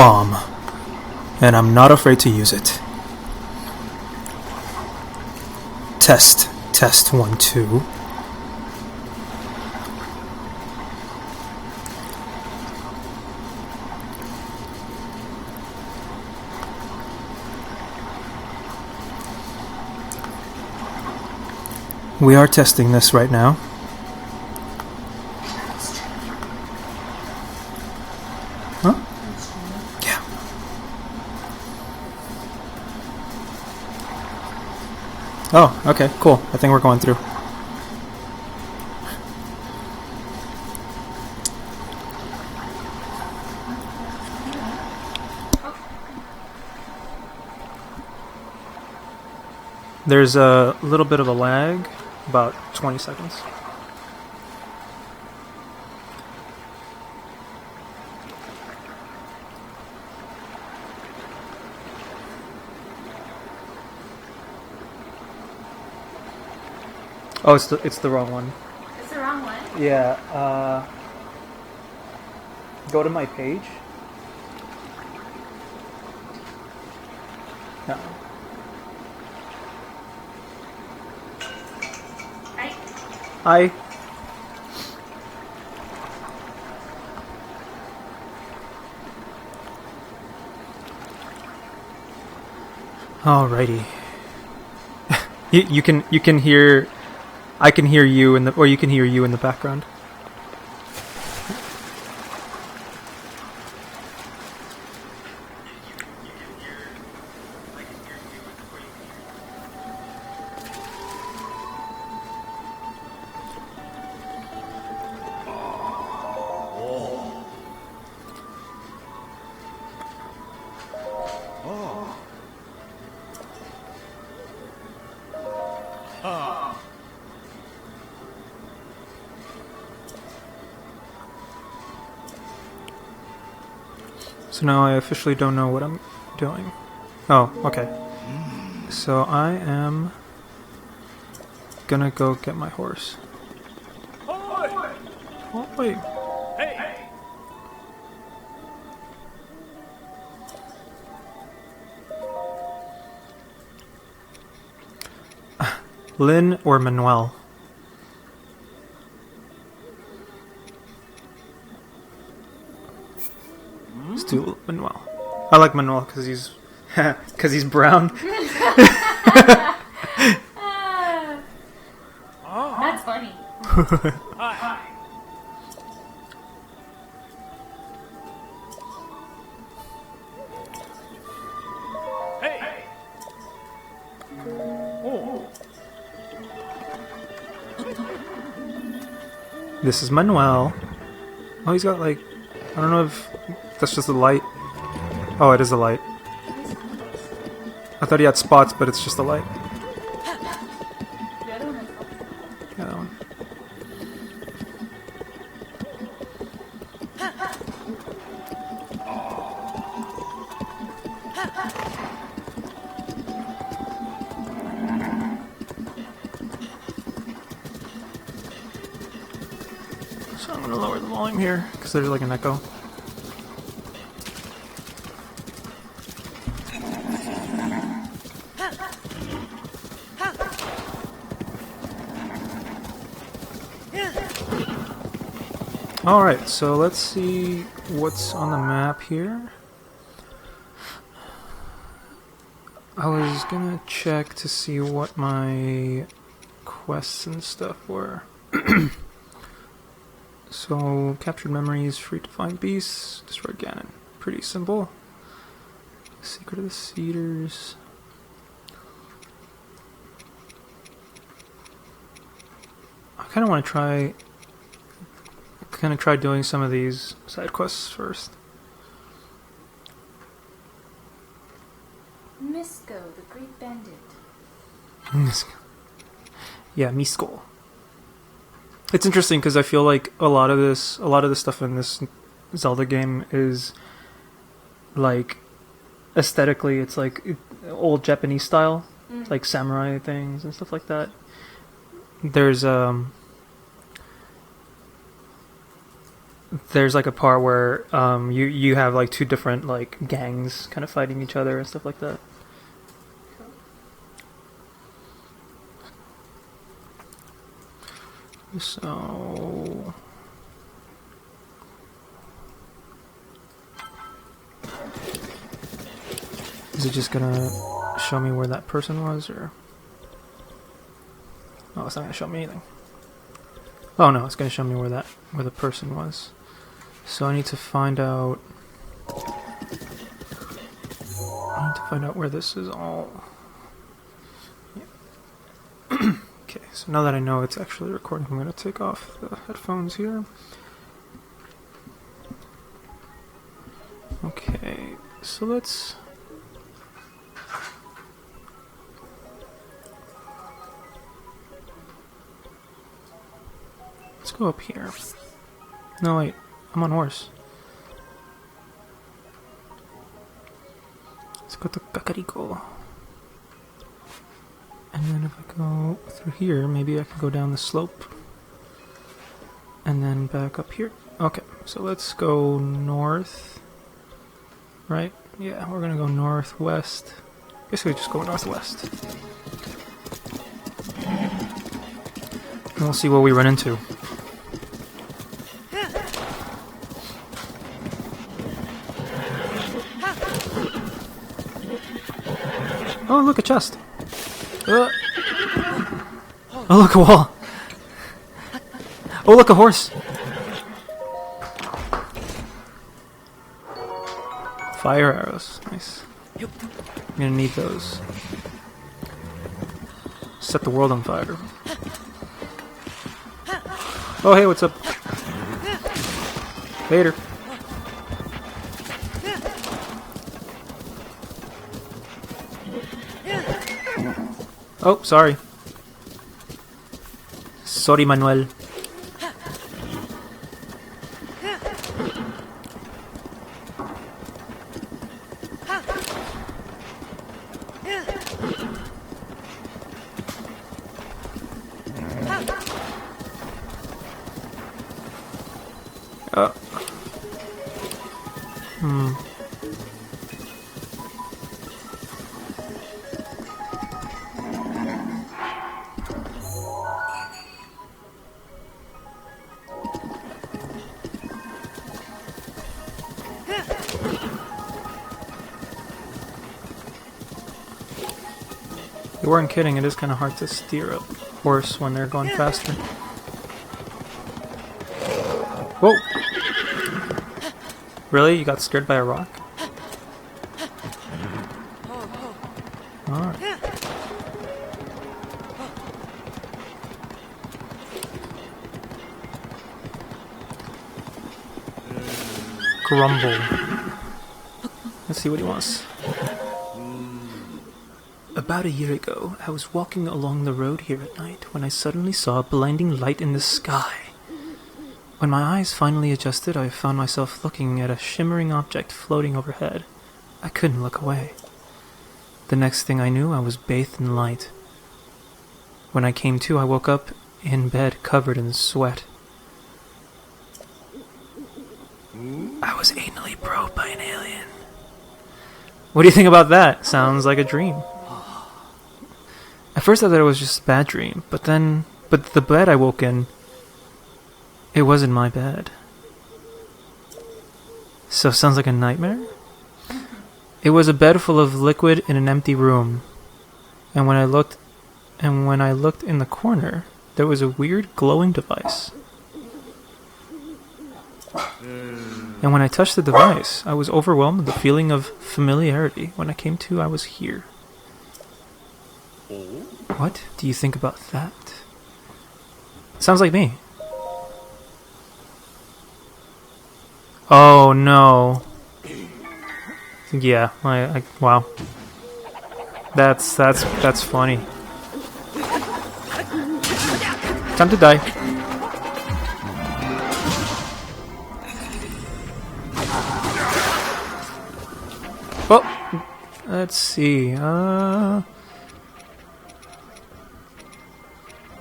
bomb, and I'm not afraid to use it. Test 1 2. We are testing this right now. Huh? Yeah. Oh, okay, cool. I think we're going through. There's a little bit of a lag, about 20 seconds. Oh, it's the wrong one. It's the wrong one? Yeah, go to my page. No. Hi. Alrighty. you can hear. I can hear you or you can hear you in the background. So now I officially don't know what I'm doing. Oh, okay. So I am gonna go get my horse. Oh, wait. Hey! Lynn or Manuel? Let's do Manuel. I like Manuel because he's brown. That's funny. Hi! Hey! Oh! This is Manuel. Oh, he's got like, I don't know if that's just the light. Oh, it is the light. I thought he had spots, but it's just the light. The other one is Yeah, that one. So I'm gonna lower the volume here because there's like an echo. Alright, so let's see what's on the map here. I was gonna check to see what my quests and stuff were. So, captured memories, free to find beasts, destroy Ganon. Pretty simple. Secret of the Cedars. I kind of want to try doing some of these side quests first. Misko, the Great Bandit. Yeah, Miskol. It's interesting because I feel like a lot of the stuff in this Zelda game is like aesthetically, it's like old Japanese style, like samurai things and stuff like that. There's there's like a part where you have like two different like gangs kind of fighting each other and stuff like that. So is it just gonna show me where that person was, or oh, it's not gonna show me anything. Oh no, it's gonna show me where the person was. So I need to find out. I need to find out where this is all. Yeah. Okay, so now that I know it's actually recording, I'm gonna take off the headphones here. Okay, so let's go up here. No, wait. I'm on horse. Let's go to Kakariko. And then if I go through here, maybe I can go down the slope. And then back up here. Okay, so let's go north. Right? Yeah, we're gonna go northwest. Basically just go northwest. And we'll see what we run into. Oh, look, a chest. Oh, look, a wall. Oh, look, a horse. Fire arrows. Nice. I'm gonna need those. Set the world on fire. Oh, hey, what's up? Later. Oh, sorry. Sorry, Manuel. You weren't kidding, it is kind of hard to steer a horse when they're going faster. Whoa! Really? You got scared by a rock? Alright. Grumble. Let's see what he wants. About a year ago, I was walking along the road here at night when I suddenly saw a blinding light in the sky. When my eyes finally adjusted, I found myself looking at a shimmering object floating overhead. I couldn't look away. The next thing I knew, I was bathed in light. When I came to, I woke up in bed covered in sweat. I was anally probed by an alien. What do you think about that? Sounds like a dream. At first I thought it was just a bad dream, but the bed I woke in, it wasn't my bed. So sounds like a nightmare? It was a bed full of liquid in an empty room. And when I looked in the corner, there was a weird glowing device. And when I touched the device, I was overwhelmed with the feeling of familiarity. When I came to, I was here. What do you think about that? Sounds like me. Oh no. Yeah, wow. That's funny. Time to die. Oh, let's see. I'll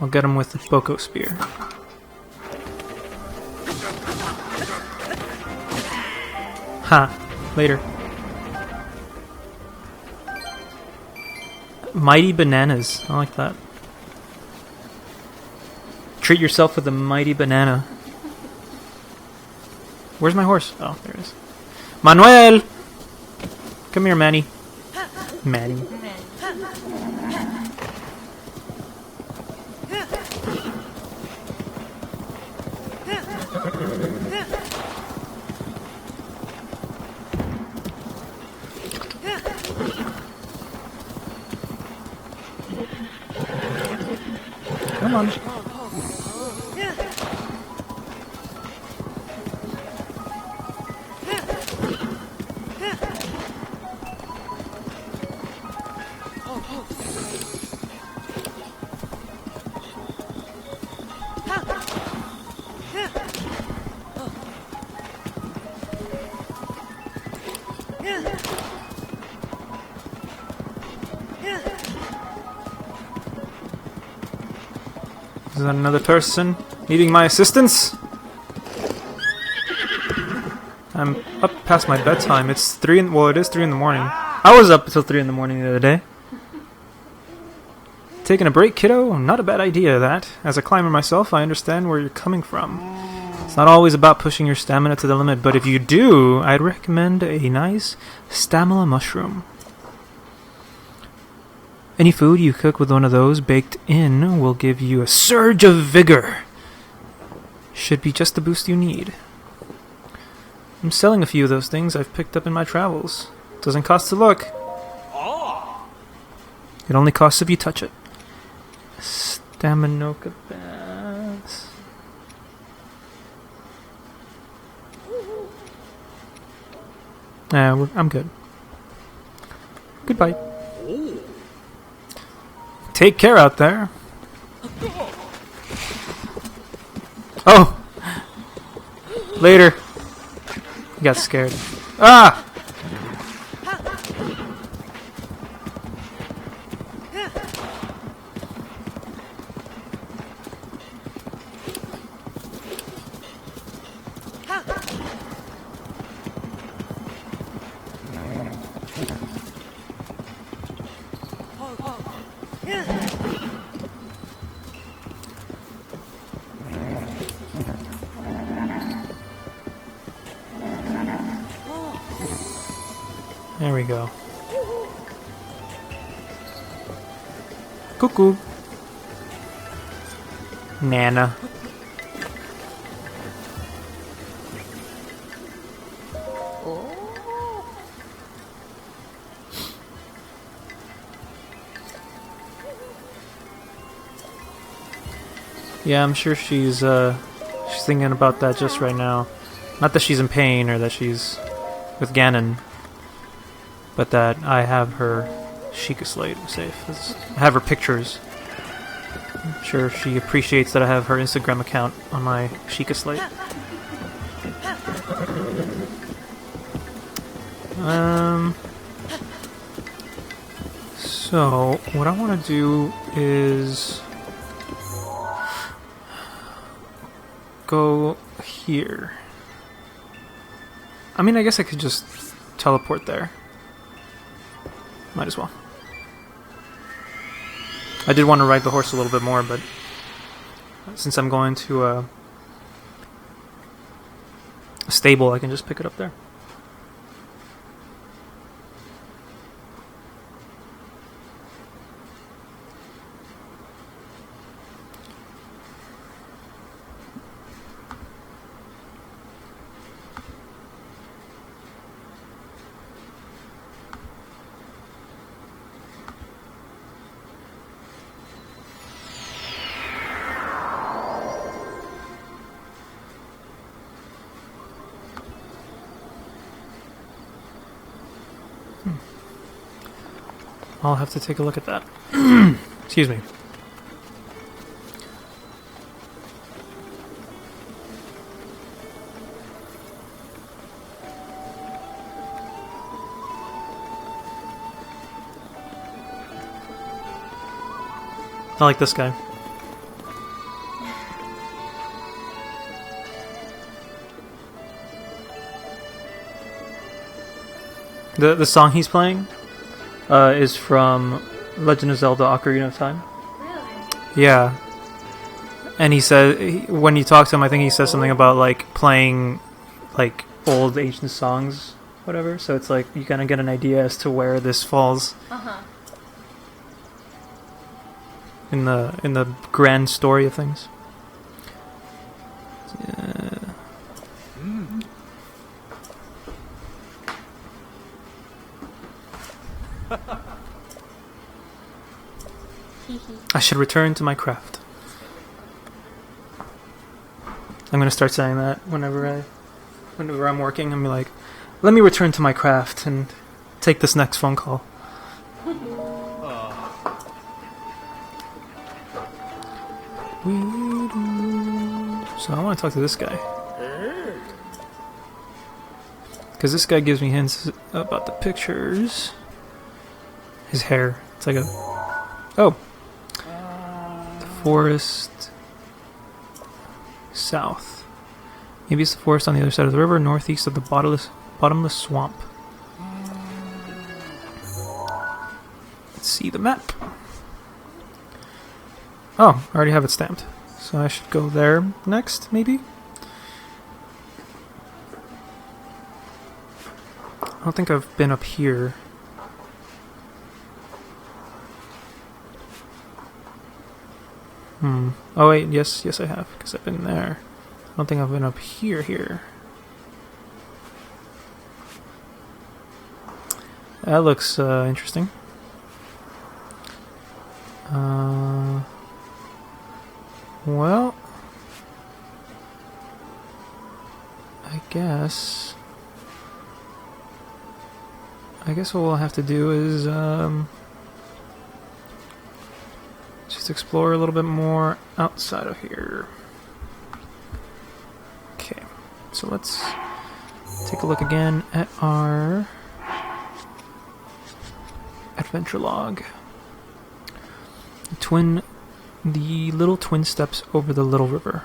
get him with the Boko Spear. Ha. Later. Mighty bananas. I like that. Treat yourself with a mighty banana. Where's my horse? Oh, there it is. Manuel! Come here, Manny. Manny. Come on. Is that another person needing my assistance? I'm up past my bedtime. It's 3 in... Well, it is 3 in the morning. I was up until 3 in the morning the other day. Taking a break, kiddo? Not a bad idea, that. As a climber myself, I understand where you're coming from. It's not always about pushing your stamina to the limit, but if you do, I'd recommend a nice stamina mushroom. Any food you cook with one of those baked in will give you a surge of vigor. Should be just the boost you need. I'm selling a few of those things I've picked up in my travels. Doesn't cost to look. It only costs if you touch it. Staminoka bass. I'm good. Goodbye. Take care out there. Oh! Later. You got scared. Ah! There we go. Cuckoo. Nana. Yeah, I'm sure she's thinking about that just right now. Not that she's in pain or that she's with Ganon, but that I have her Sheikah Slate safe. I have her pictures. I'm sure she appreciates that I have her Instagram account on my Sheikah Slate. So, what I want to do is go here. I mean, I guess I could just teleport there. Might as well. I did want to ride the horse a little bit more, but since I'm going to a stable, I can just pick it up there. I'll have to take a look at that. Excuse me. I like this guy. The song he's playing is from Legend of Zelda: Ocarina of Time. Really? Yeah, and he said when you talk to him, I think he says something about like playing like old ancient songs, whatever. So it's like you kind of get an idea as to where this falls Uh-huh. in the grand story of things. Yeah. I should return to my craft. I'm gonna start saying that whenever I'm working. I'm like, let me return to my craft and take this next phone call. So I want to talk to this guy. Because this guy gives me hints about the pictures. His hair. It's like a... Oh! The forest... South. Maybe it's the forest on the other side of the river, northeast of the bottomless swamp. Let's see the map. Oh, I already have it stamped. So I should go there next, maybe? I don't think I've been up here. Oh wait, yes I have, because I've been there. I don't think I've been up here. That looks interesting. Well, I guess what we'll have to do is just explore a little bit more outside of here. Okay, so let's take a look again at our adventure log. The little twin steps over the little river.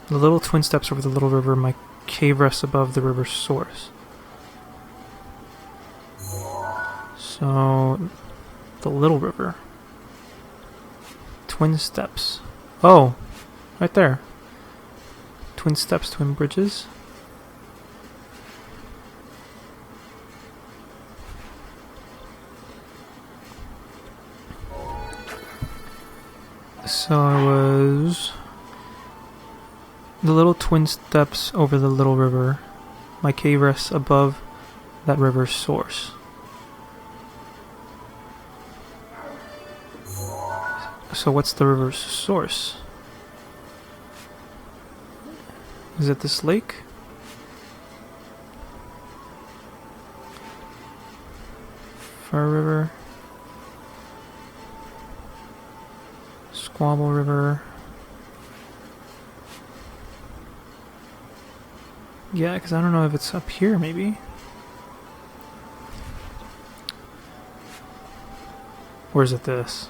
The little twin steps over the little river, my cave rests above the river's source. So, the little river. Twin steps. Oh, right there. Twin steps, twin bridges. So it was the little twin steps over the little river. My cave rests above that river's source. So what's the river's source? Is it this lake? Fur River. Squabble River. Yeah, because I don't know if it's up here, maybe. Or is it this?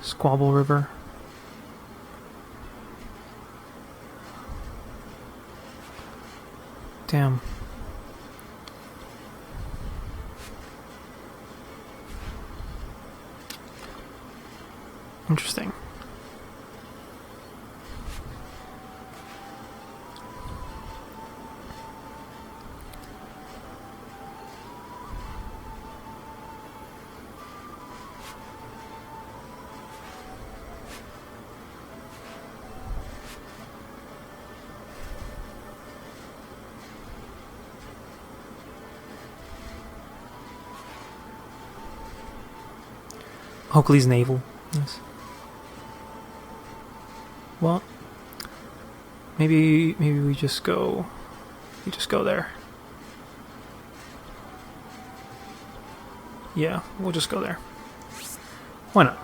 Squabble River. Damn. Interesting. Oakley's navel. Yes. Well, maybe we just go there. Yeah, we'll just go there. Why not?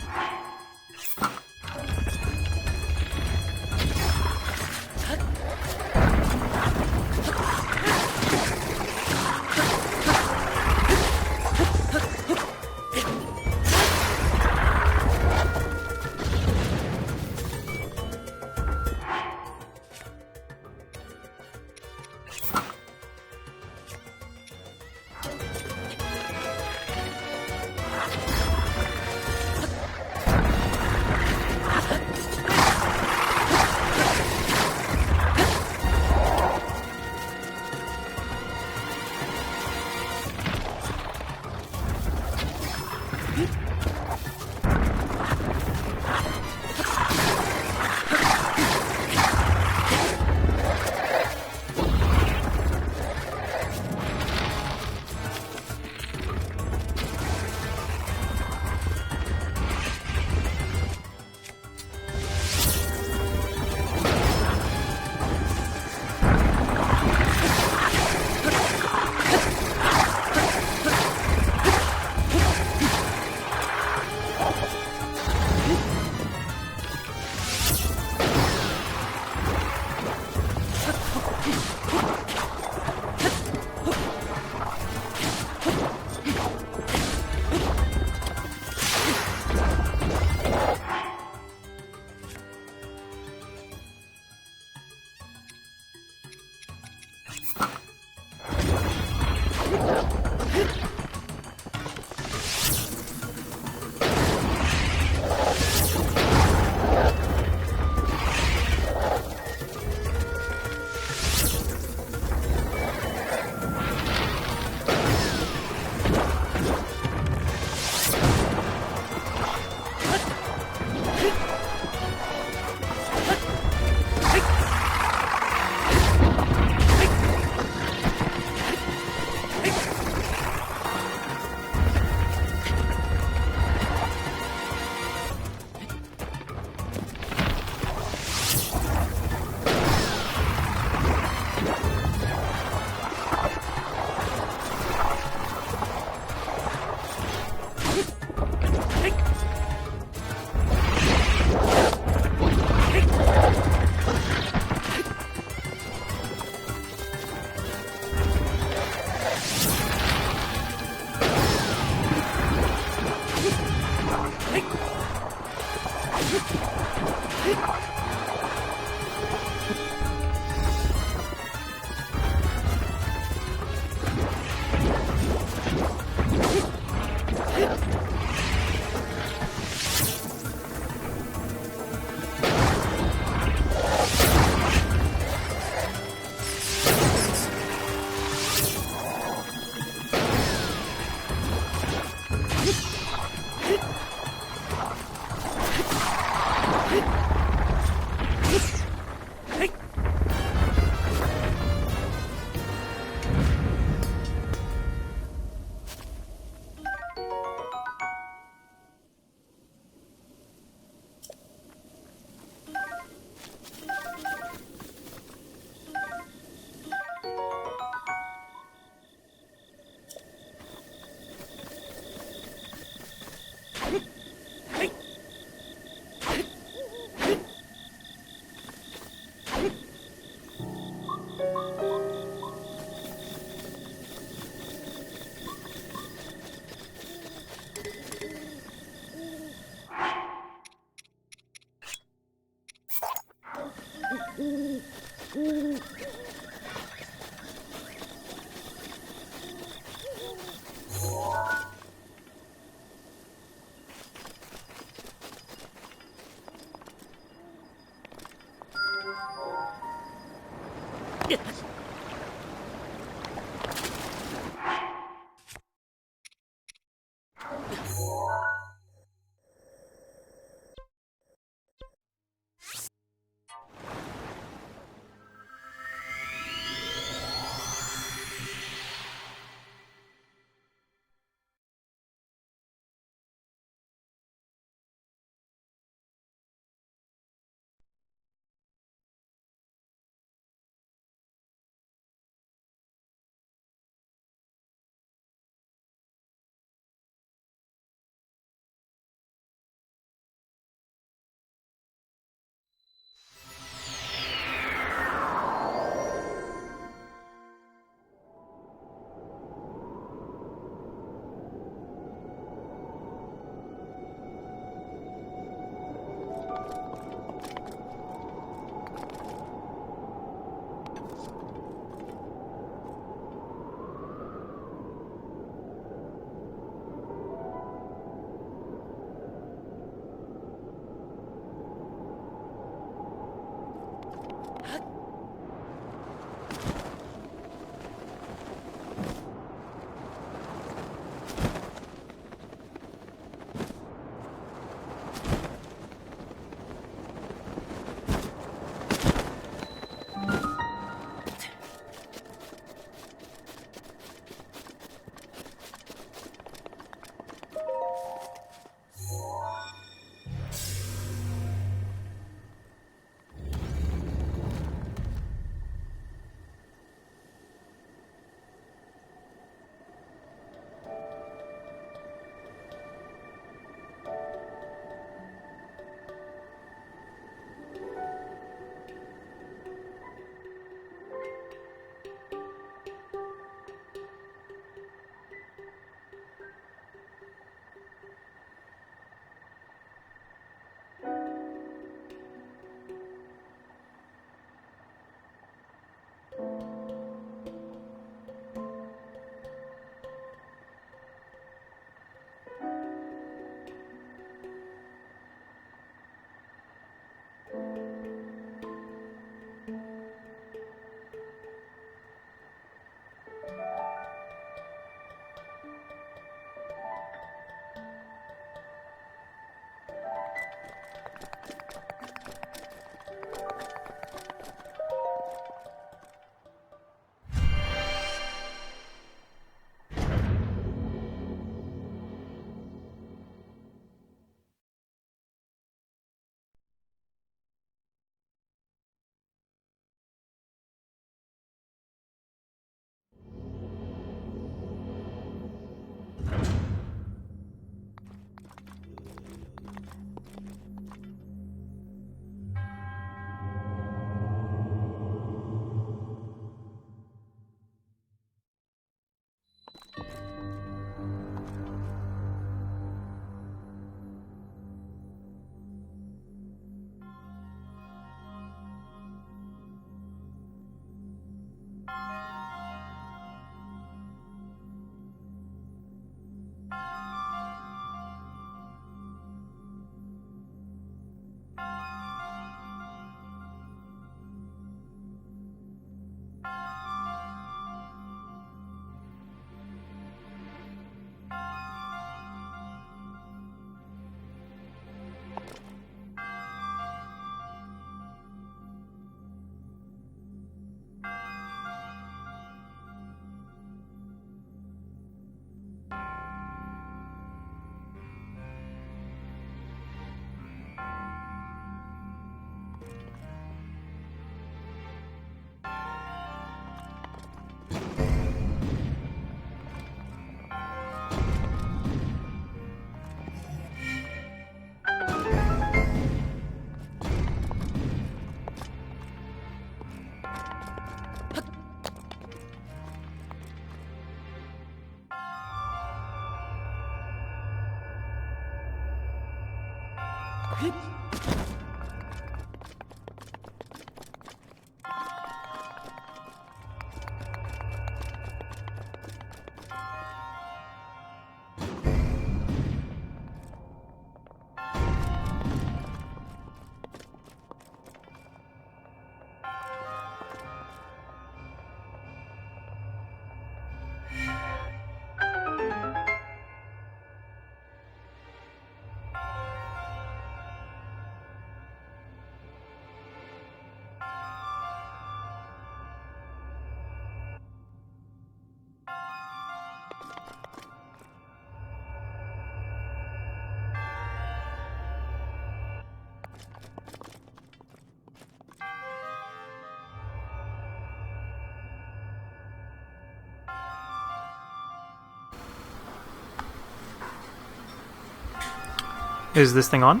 Is this thing on?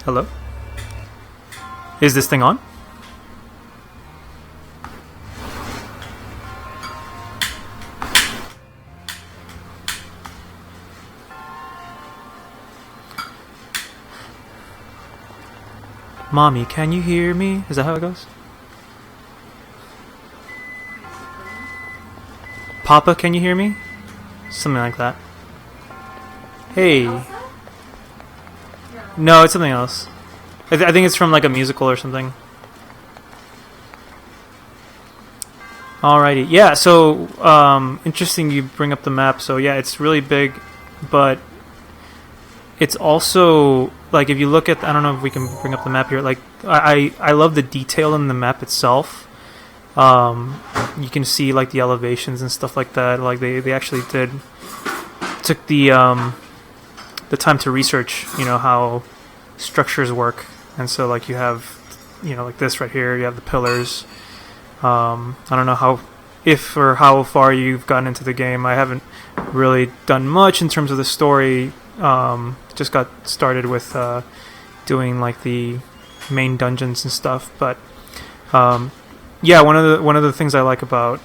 Hello? Is this thing on? Mommy, can you hear me? Is that how it goes? Papa, can you hear me? Something like that. Hey. No, it's something else. I think it's from like a musical or something. Alrighty. Yeah, so interesting you bring up the map. So yeah, it's really big, but it's also like if you look at I don't know if we can bring up the map here. Like I love the detail in the map itself. You can see like the elevations and stuff like that. Like they actually took the time to research, how structures work. And so like you have, like this right here, you have the pillars. I don't know how far you've gotten into the game. I haven't really done much in terms of the story. Just got started with doing like the main dungeons and stuff. But yeah, one of the things I like about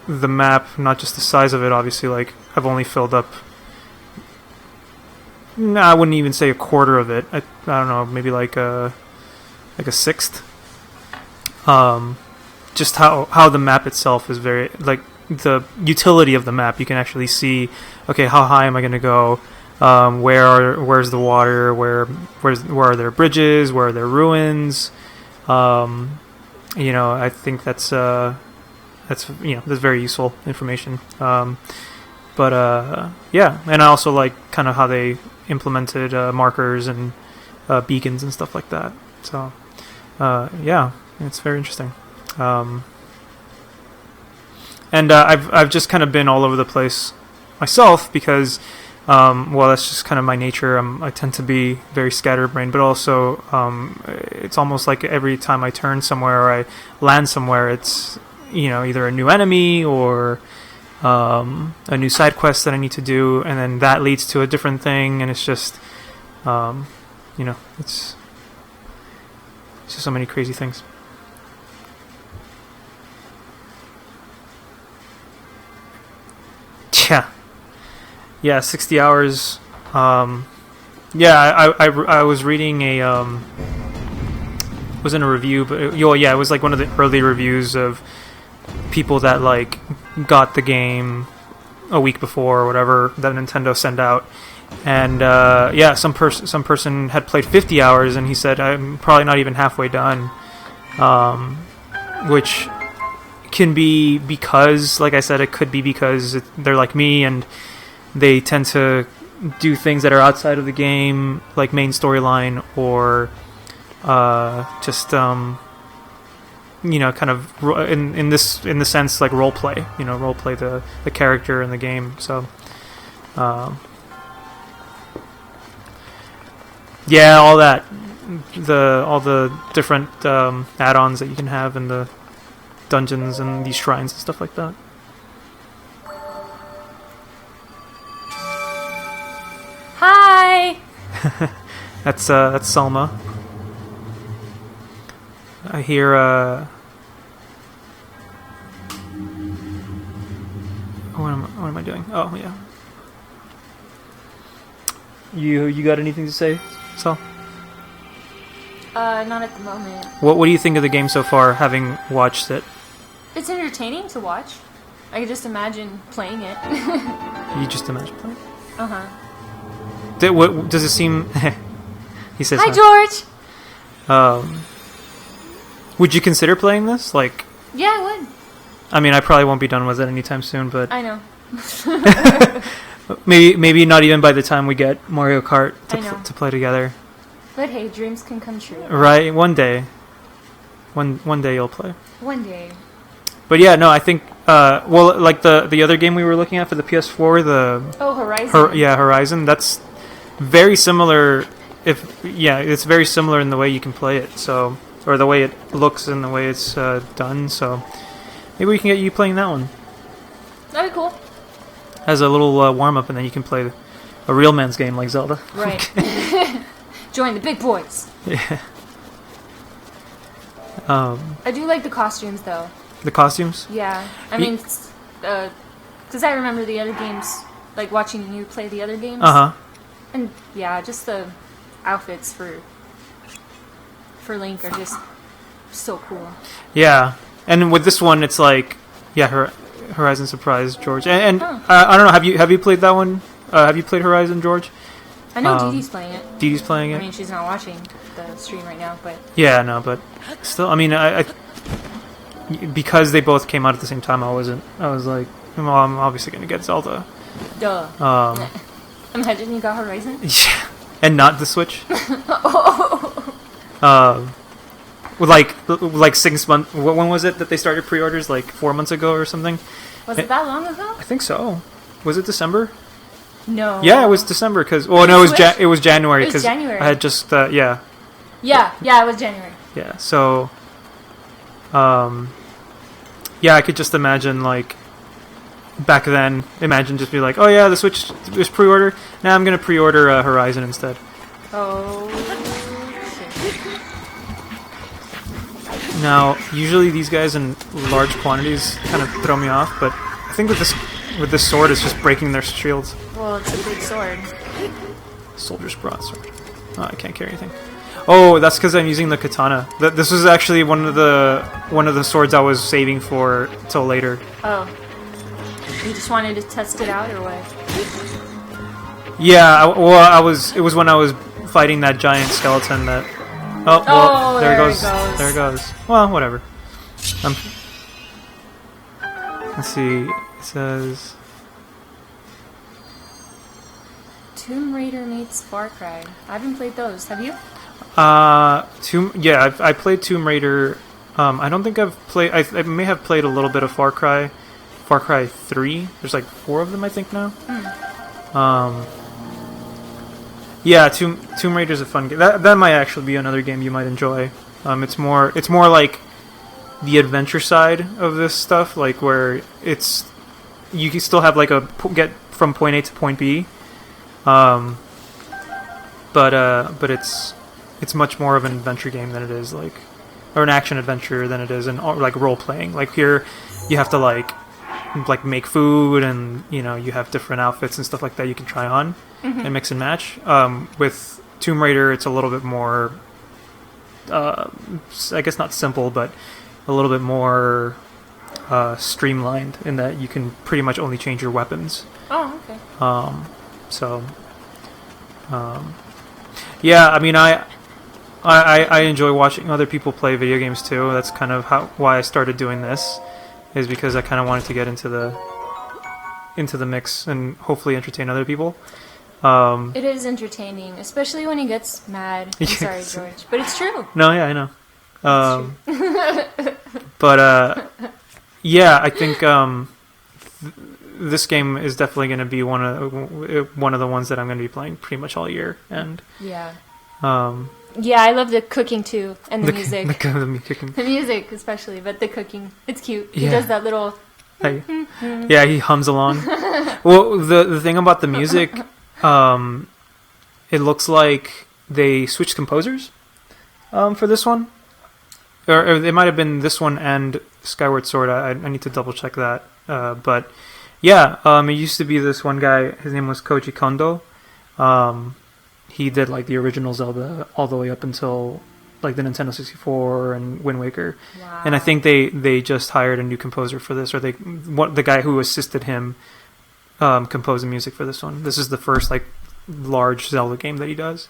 the map, not just the size of it, obviously, like I've only filled up. I wouldn't even say a quarter of it. I don't know, maybe like a sixth. Just how the map itself is very like the utility of the map. You can actually see, okay, how high am I going to go? Where's the water? Where are there bridges? Where are there ruins? I think that's very useful information. But yeah, and I also like kind of how they implemented markers and beacons and stuff like that. So yeah, it's very interesting. And I've just kind of been all over the place myself because that's just kind of my nature. I tend to be very scatterbrained, but also it's almost like every time I turn somewhere or I land somewhere, it's either a new enemy or a new side quest that I need to do, and then that leads to a different thing, and it's just it's just so many crazy things. Yeah, 60 hours. Yeah, I was reading was in a review, but it was like one of the early reviews of people that like got the game a week before or whatever that Nintendo sent out, and some person had played 50 hours, and he said I'm probably not even halfway done, which can be because, like I said, it could be because they're like me and they tend to do things that are outside of the game, like main storyline, or just kind of in the sense like role play, the character in the game. So yeah, all the different add-ons that you can have in the dungeons and these shrines and stuff like that. Hi. That's Selma. I hear what am I doing? Oh yeah. You got anything to say, Sal? Not at the moment. What do you think of the game so far, having watched it? It's entertaining to watch. I could just imagine playing it. You just imagine playing? Uh-huh. What does it seem? He says Hi, George. Would you consider playing this? Like, yeah, I would. I mean, I probably won't be done with it anytime soon, but I know. maybe not even by the time we get Mario Kart to play together. But hey, dreams can come true. Right, one day. One day you'll play. One day. But yeah, no, I think like the other game we were looking at for the PS4, Horizon. Horizon. That's very similar. It's very similar in the way you can play it. So, or the way it looks and the way it's done. So, maybe we can get you playing that one. That'd be cool. As a little warm up, and then you can play a real man's game like Zelda. Right. Join the big boys. Yeah. I do like the costumes, though. The costumes. Yeah. I mean, because I remember the other games, like watching you play the other games. And yeah, just the outfits for Link are just so cool. Yeah, and with this one, it's like, Horizon Surprise, George, and I don't know. Have you played that one? Have you played Horizon, George? I know Dee Dee's playing it. Dee Dee's playing it. I mean, she's not watching the stream right now, but yeah, no, but still, I mean, I because they both came out at the same time, I was like, well, I'm obviously gonna get Zelda. duh. Imagine you got Horizon. Yeah, and not the Switch. Like 6 months. When was it that they started pre-orders? Like 4 months ago or something. Was it that long ago? I think so. Was it December? No. Yeah, it was December because. Oh no, it was January because I had just Yeah, it was January. Yeah, so. Yeah, I could just imagine like. Back then, imagine just be like, oh yeah, the Switch was pre-order. Now I'm gonna pre-order Horizon instead. Oh. Now, usually these guys in large quantities kind of throw me off, but I think with this sword, it's just breaking their shields. Well, it's a big sword. Soldier's broadsword. Oh, I can't carry anything. Oh, that's because I'm using the katana. This was actually one of the swords I was saving for till later. Oh. You just wanted to test it out, or what? Yeah, it was when I was fighting that giant skeleton that. Oh, well, there it goes. There it goes. Well, whatever. Let's see. It says Tomb Raider meets Far Cry. I haven't played those. Have you? I played Tomb Raider. I don't think I've played. I may have played a little bit of Far Cry 3. There's like 4 of them, I think now. Yeah, Tomb Raider's a fun game. That might actually be another game you might enjoy. It's more like the adventure side of this stuff, like where you can still have like get from point A to point B, but it's much more of an adventure game than it is or an action adventure than it is like role playing. Like here, you have to like make food, and you have different outfits and stuff like that you can try on and mix and match. With Tomb Raider, it's a little bit more, I guess not simple, but a little bit more streamlined in that you can pretty much only change your weapons. Oh, okay. Yeah, I mean, I enjoy watching other people play video games too. That's kind of why I started doing this, is because I kind of wanted to get into the mix and hopefully entertain other people. It is entertaining, especially when he gets mad. I'm sorry, George, but it's true. No, yeah, I know. But yeah, I think this game is definitely going to be one of the ones that I'm going to be playing pretty much all year. And yeah, yeah, I love the cooking too, and the music. The music especially, but the cooking, it's cute. He does that little. Yeah, he hums along. Well, the thing about the music, it looks like they switched composers for this one, or it might have been this one and Skyward Sword. I need to double check that. But yeah, it used to be this one guy. His name was Koji Kondo. He did like the original Zelda all the way up until like the Nintendo 64 and Wind Waker. Wow. And I think they just hired a new composer for this, or the guy who assisted him compose the music for this one. This is the first like large Zelda game that he does.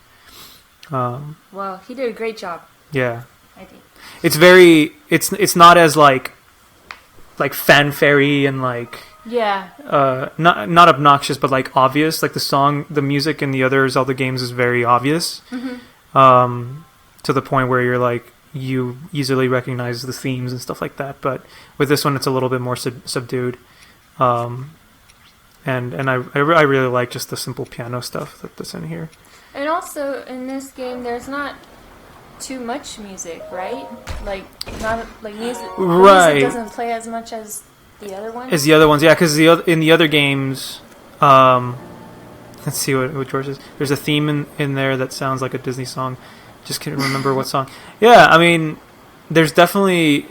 Well, he did a great job. Yeah, I think it's not as like fanfare and like not obnoxious, but like obvious. Like the music in the other Zelda games is very obvious. To the point where you're like, you easily recognize the themes and stuff like that. But with this one, it's a little bit more subdued. And I really like just the simple piano stuff that's in here. And also in this game, there's not too much music, right? Like not like music. Right. Music doesn't play as much as the other ones. Yeah, because in the other games, Let's see what George is. There's a theme in there that sounds like a Disney song. Just can't remember what song. Yeah, I mean, there's definitely.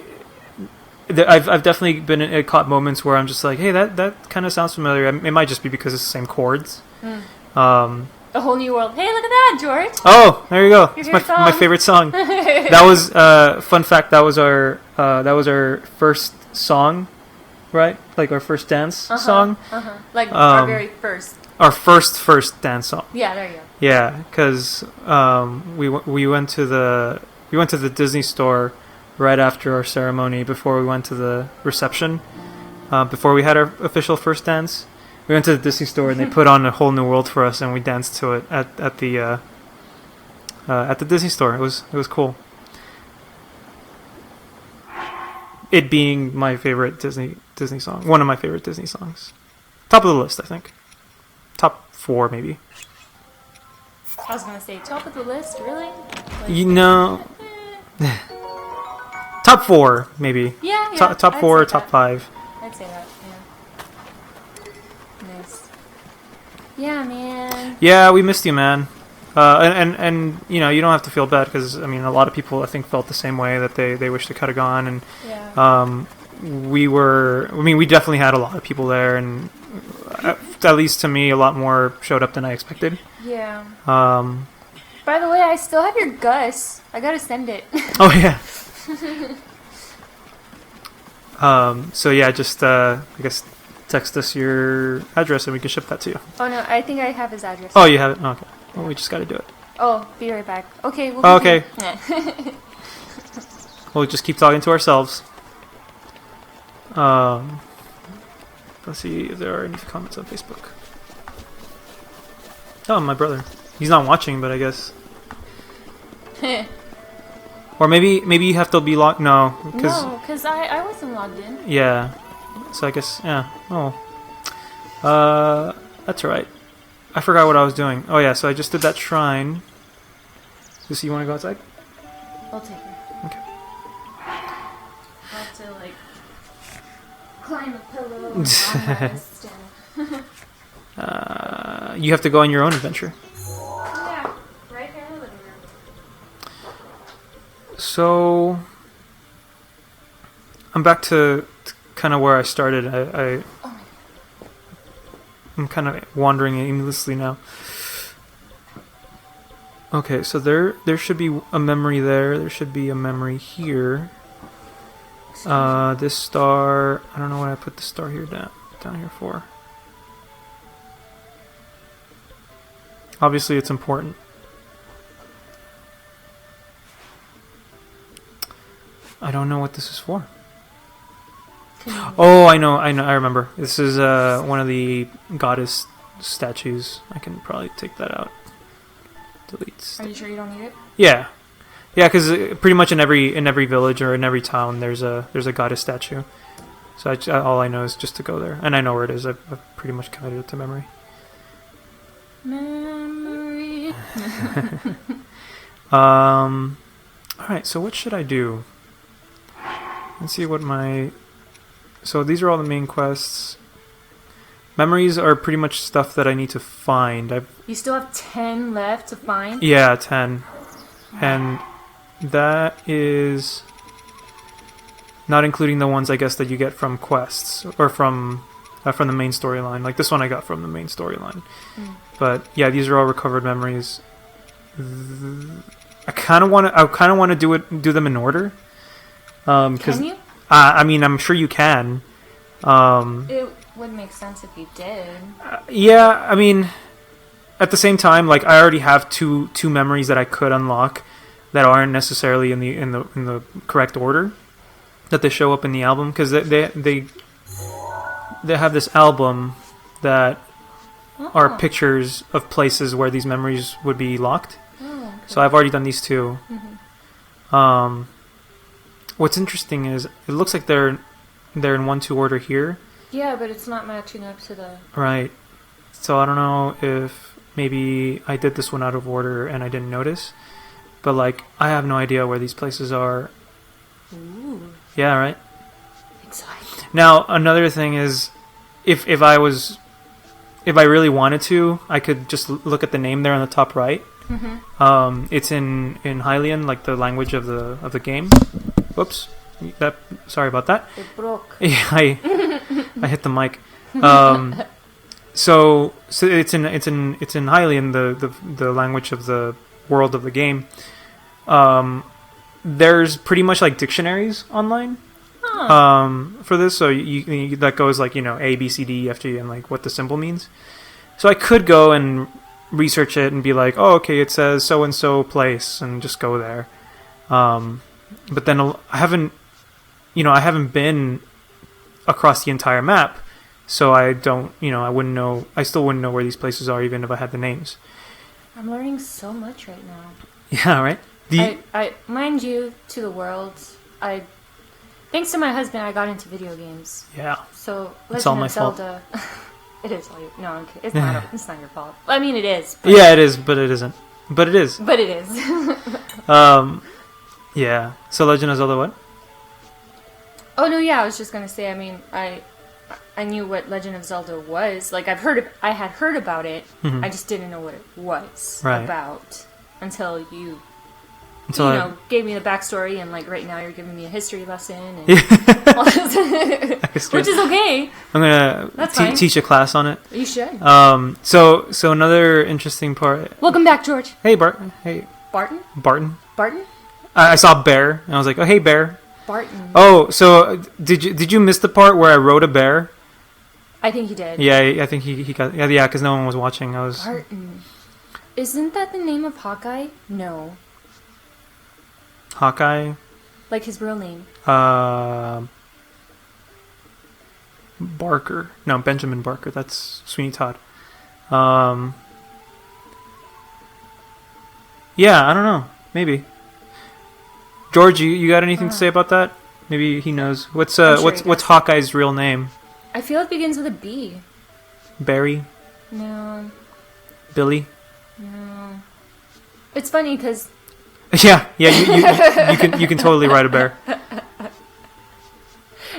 I've definitely been caught moments where I'm just like, hey, that kind of sounds familiar. It might just be because it's the same chords. A Whole New World. Hey, look at that, George. Oh, there you go. Your It's my favorite song. that That was fun fact. That was our first song, right? Like our first dance song. Like our very first. Our first dance song. Yeah, there you go. Yeah, because we went to the Disney store right after our ceremony before we went to the reception. Before we had our official first dance, we went to the Disney store and they put on A Whole New World for us, and we danced to it at the Disney store. It was cool. It being my favorite Disney song, one of my favorite Disney songs, top of the list, I think. Top 4 maybe. I was gonna say top of the list, really? Like, You know, top 4 maybe. Yeah. Top I'd 4, say top that. 5. I'd say that. Yeah. Nice. Yeah, man. Yeah, we missed you, man. And you know, you don't have to feel bad because I mean, a lot of people I think felt the same way, that they wish they could have gone, and Yeah. we definitely had a lot of people there, and at least to me, a lot more showed up than I expected. Yeah. Um, By the way, I still have your Gus. I gotta send it. oh yeah. So yeah, just I guess text us your address and we can ship that to you. Oh no, I think I have his address. Oh, you have it. Okay. Well, we just got to do it. Oh, be right back. Okay. We'll Oh, okay. Yeah. We'll just keep talking to ourselves. Let's see if there are any comments on Facebook. Oh, my brother. He's not watching, but I guess. Or maybe you have to be logged. No, because I wasn't logged in. yeah. So I guess Oh. That's alright. I forgot what I was doing. Oh yeah, so I just did that shrine. So you want to go outside? I'll take it. Okay. I'll have to like climb a pillow and armrest and... You have to go on your own adventure. Yeah, right here in the living room. So I'm back to kind of where I started. I'm kind of wandering aimlessly now. Okay, so there should be a memory there. There should be a memory here. This star, I don't know what I put the star here down here for. Obviously, it's important. I don't know what this is for. Oh, I know, I remember. This is one of the goddess statues. I can probably take that out. Delete. Are you sure you don't need it? Yeah, because pretty much in every village or in every town, there's a goddess statue. So all I know is just to go there, and I know where it is. I've pretty much committed it to memory. Memory. All right. So what should I do? Let's see what my. So these are all the main quests. Memories are pretty much stuff that I need to find. You still have 10 left to find? Yeah, 10. And that is not including the ones, I guess, that you get from quests or from the main storyline. Like this one I got from the main storyline. But yeah, these are all recovered memories. I kind of want to do them in order. Can you? I mean, I'm sure you can. It would make sense if you did. Yeah, I mean, at the same time, like I already have two memories that I could unlock that aren't necessarily in the correct order that they show up in the album, because they have this album that are pictures of places where these memories would be locked. Oh, okay. So I've already done these two. What's interesting is it looks like they're in 1-2 order here. Yeah, but it's not matching up to the... Right. So I don't know if maybe I did this one out of order and I didn't notice. But, like, I have no idea where these places are. Ooh. Yeah, right? Exciting. Now, another thing is, if I was if I really wanted to, I could just look at the name there on the top right. It's in Hylian, like the language of the game. Whoops, sorry about that. It broke. Yeah, I hit the mic. So it's in Hylian, the language of the world of the game. There's pretty much like dictionaries online for this, so you that goes like A, B, C, D, E, F, G, and like what the symbol means. So I could go and research it and be like, oh, okay, it says so and so place, and just go there. But then I haven't been across the entire map, so I don't, I wouldn't know. I still wouldn't know where these places are, even if I had the names. I'm learning so much right now. Yeah, right. I mind you, to the world, thanks to my husband, I got into video games. Yeah. So It's all Legend my of fault. Zelda. It is all your. No, I'm kidding. It's not your fault. I mean, it is. Yeah, it is, but it isn't. But it is. But it is. Yeah. So Legend of Zelda, what? Oh no, yeah. I was just gonna say. I mean, I knew what Legend of Zelda was. Like I had heard about it. I just didn't know what it was about until you gave me the backstory, and like right now you're giving me a history lesson, and which is okay. I'm gonna teach a class on it. You should. So another interesting part. Welcome back, George. Hey, Barton. Hey, Barton. Barton. Barton. I saw bear, and I was like, oh, hey, bear. Barton. Oh, so did you miss the part where I rode a bear? I think he did. Yeah, I think he got because no one was watching. I was. Barton. Isn't that the name of Hawkeye? No. Hawkeye. Like his real name. Barker. No, Benjamin Barker. That's Sweeney Todd. Yeah, I don't know. Maybe. George, you got anything to say about that? Maybe he knows. What's Hawkeye's real name? I feel it begins with a B. Barry? No. Billy? No. It's funny because. Yeah. You can totally ride a bear.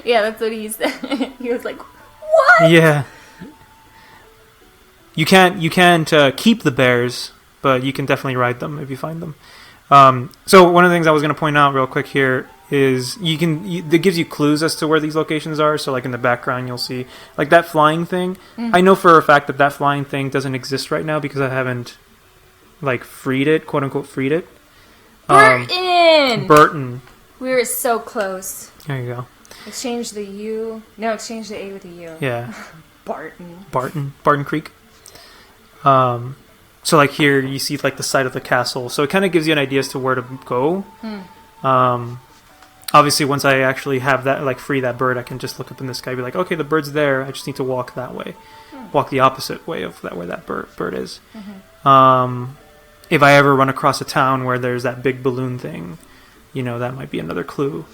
Yeah, that's what he said. He was like, "What?" Yeah. You can't keep the bears, but you can definitely ride them if you find them. So one of the things I was going to point out real quick here is it gives you clues as to where these locations are. So like in the background, you'll see like that flying thing. I know for a fact that flying thing doesn't exist right now because I haven't like freed it, quote unquote, freed it. Burton. We were so close. There you go. Exchange the U. No, exchange the A with a U. Yeah. Barton Creek. So like here you see like the side of the castle. So it kind of gives you an idea as to where to go. Obviously once I actually have that, like free that bird, I can just look up in the sky and be like, okay, the bird's there. I just need to walk that way. Walk the opposite way of that where that bird is. If I ever run across a town where there's that big balloon thing, that might be another clue.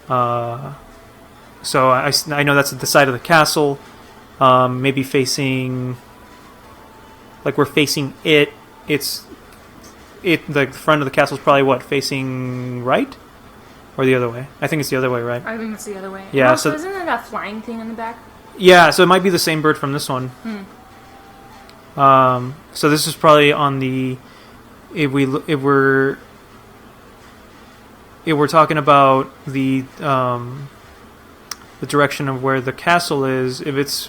So I know that's at the side of the castle. Maybe facing, like we're facing it. The front of the castle is probably facing right, or the other way. I think it's the other way, right? I think it's the other way. Yeah. Also, isn't there that flying thing in the back? Yeah. So it might be the same bird from this one. So this is probably on the. If we're talking about the direction of where the castle is, if it's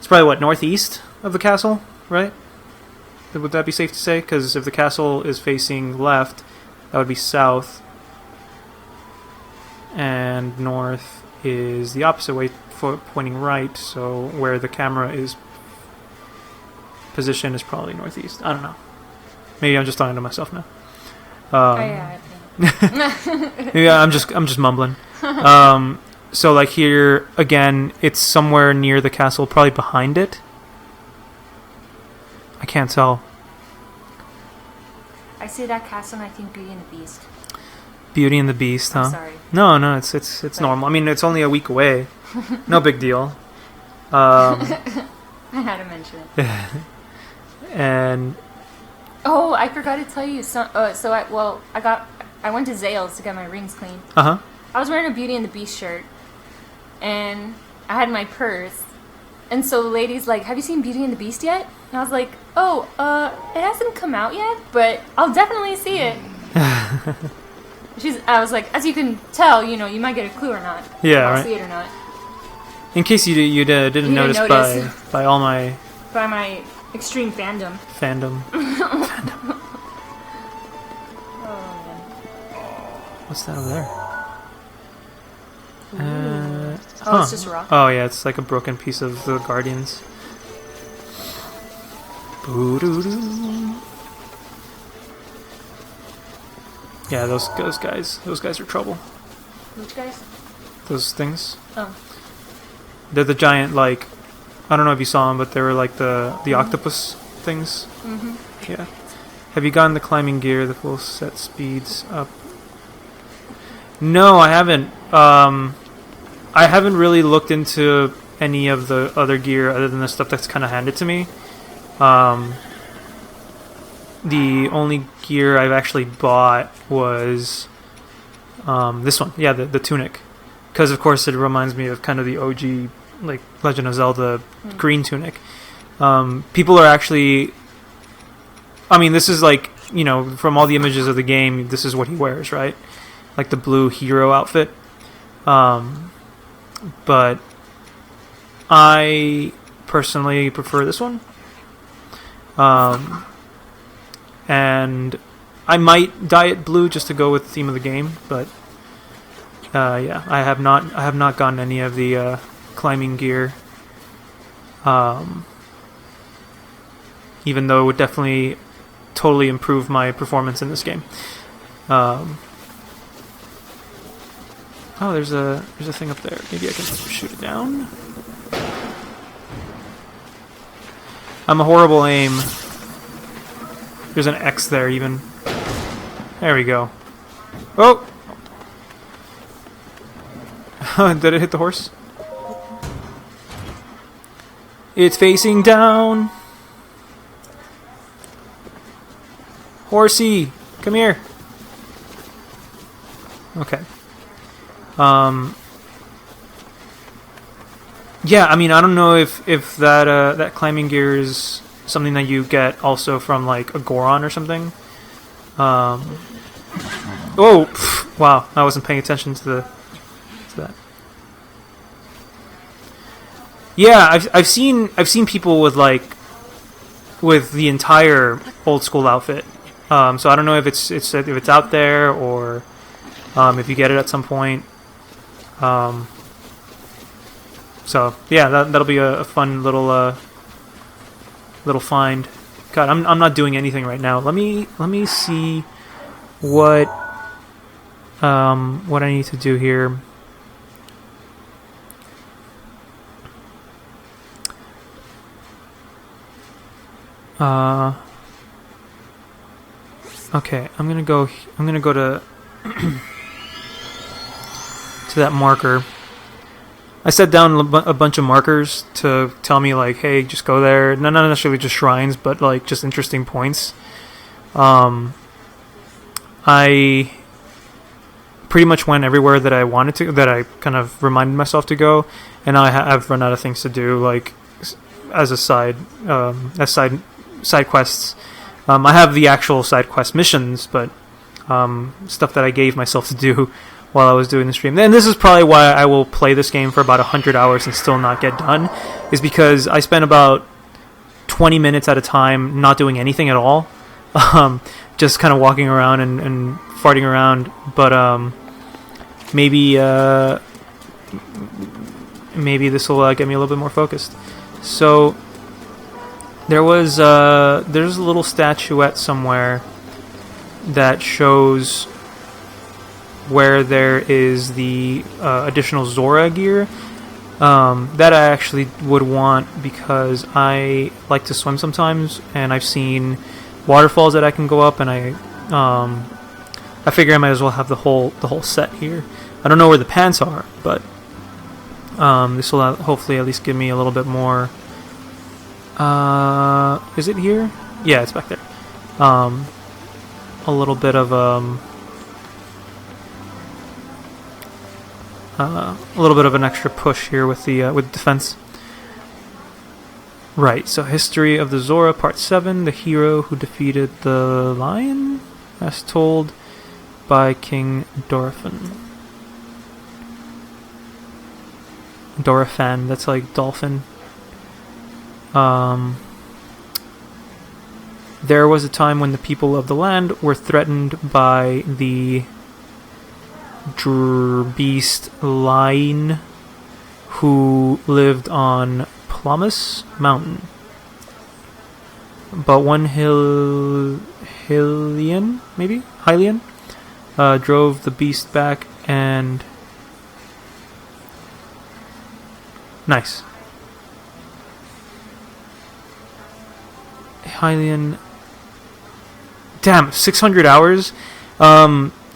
probably northeast of the castle, right? Would that be safe to say? Because if the castle is facing left, that would be south, and north is the opposite way, pointing right. So where the camera is positioned is probably northeast. I don't know. Maybe I'm just talking to myself now. I think. Yeah, I'm just mumbling. So like here again, it's somewhere near the castle, probably behind it. I can't tell. I see that castle and I think Beauty and the Beast. Beauty and the Beast, huh? I'm sorry. No, it's normal. I mean, it's only a week away. No big deal. I had to mention it. And oh, I forgot to tell you. I went to Zales to get my rings cleaned. I was wearing a Beauty and the Beast shirt, and I had my purse, And so the lady's like, have you seen Beauty and the Beast yet? And I was like, oh, it hasn't come out yet, but I'll definitely see it. I was like, as you can tell, you know, you might get a clue or not. Yeah, I'll right. see it or not. In case you didn't notice by all my... By my extreme fandom. Fandom. Oh, man. What's that over there? It's just a rock. Oh yeah, it's like a broken piece of the Guardians. Boo-doo-doo. Yeah, those guys are trouble. Which guys? Those things. Oh. They're the giant, like, I don't know if you saw them, but they were like the octopus things. Mm-hmm. Yeah. Have you gotten the climbing gear? The full set speeds up. No, I haven't. I haven't really looked into any of the other gear other than the stuff that's kind of handed to me. The only gear I've actually bought was this one. Yeah, the tunic. Because, of course, it reminds me of kind of the OG, like, Legend of Zelda green tunic. People are actually... I mean, this is like, you know, from all the images of the game, this is what he wears, right? Like the blue hero outfit. But I personally prefer this one. And I might dye it blue just to go with the theme of the game, but yeah, I have not gotten any of the climbing gear. Even though it would definitely totally improve my performance in this game. Oh, there's a thing up there. Maybe I can shoot it down. I'm a horrible aim. There's an X there even. There we go. Oh! Did it hit the horse? It's facing down. Horsey, come here. Okay. Yeah, I mean, I don't know if that that climbing gear is something that you get also from like a Goron or something. Oh, wow! I wasn't paying attention to that. Yeah, I've seen people with the entire old school outfit. So I don't know if it's out there or if you get it at some point. So yeah, that'll be a fun little find. God, I'm not doing anything right now. Let me see what I need to do here. Okay, I'm gonna go to to that marker. I set down a bunch of markers to tell me, like, hey, just go there. Not necessarily just shrines, but, like, just interesting points. I pretty much went everywhere that I wanted to, that I kind of reminded myself to go, and now I've run out of things to do, like, as side quests. I have the actual side quest missions, but stuff that I gave myself to do while I was doing the stream. And this is probably why I will play this game for about 100 hours and still not get done, is because I spend about 20 minutes at a time not doing anything at all. Just kind of walking around and farting around. But maybe this will get me a little bit more focused. So there's a little statuette somewhere that shows where there is the additional Zora gear that I actually would want, because I like to swim sometimes, and I've seen waterfalls that I can go up, and I figure I might as well have the whole set here. I don't know where the pants are, but this will hopefully at least give me a little bit more. Is it here? Yeah, it's back there. A little bit of an extra push here with the with defense. Right, so History of the Zora, Part 7, the hero who defeated the lion, as told by King Dorephan. Dorephan, that's like dolphin. There was a time when the people of the land were threatened by the beast lion who lived on Plumas Mountain. But one Hylian drove the beast back and... Nice. Hylian... Damn, 600 hours?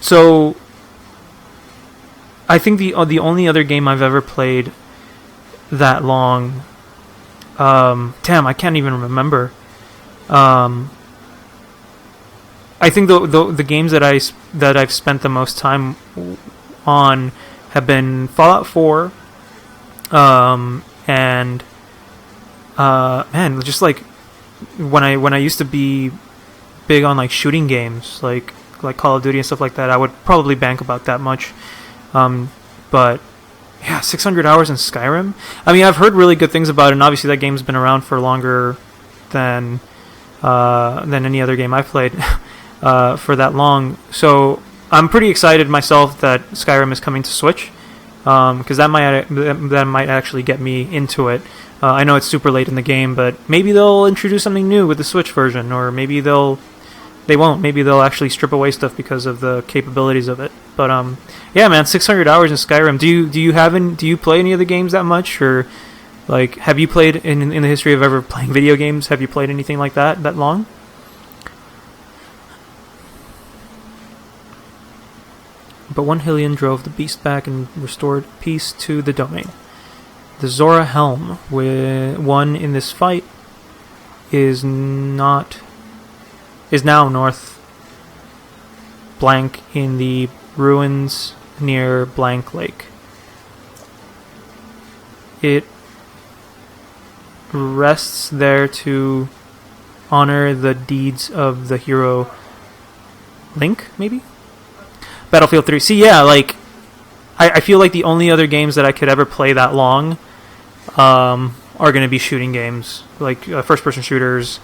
So... I think the only other game I've ever played that long... damn, I can't even remember. I think the games that I've spent the most time on have been Fallout 4, and man, just like when I used to be big on like shooting games, like Call of Duty and stuff like that, I would probably bank about that much. But yeah, 600 hours in Skyrim. I mean, I've heard really good things about it, and obviously that game's been around for longer than any other game I've played for that long. So I'm pretty excited myself that Skyrim is coming to Switch, because that might actually get me into it. I know it's super late in the game, but maybe they'll introduce something new with the Switch version, or maybe they won't. Maybe they'll actually strip away stuff because of the capabilities of it. But yeah, man, 600 hours in Skyrim. Do you play any of the games that much, or like have you played in the history of ever playing video games? Have you played anything like that long? But one Hylian drove the beast back and restored peace to the domain. The Zora helm, won in this fight, is now north blank in the ruins near Blank Lake. It rests there to honor the deeds of the hero Link, maybe? Battlefield 3. See, yeah, like, I feel like the only other games that I could ever play that long are going to be shooting games, like first-person shooters,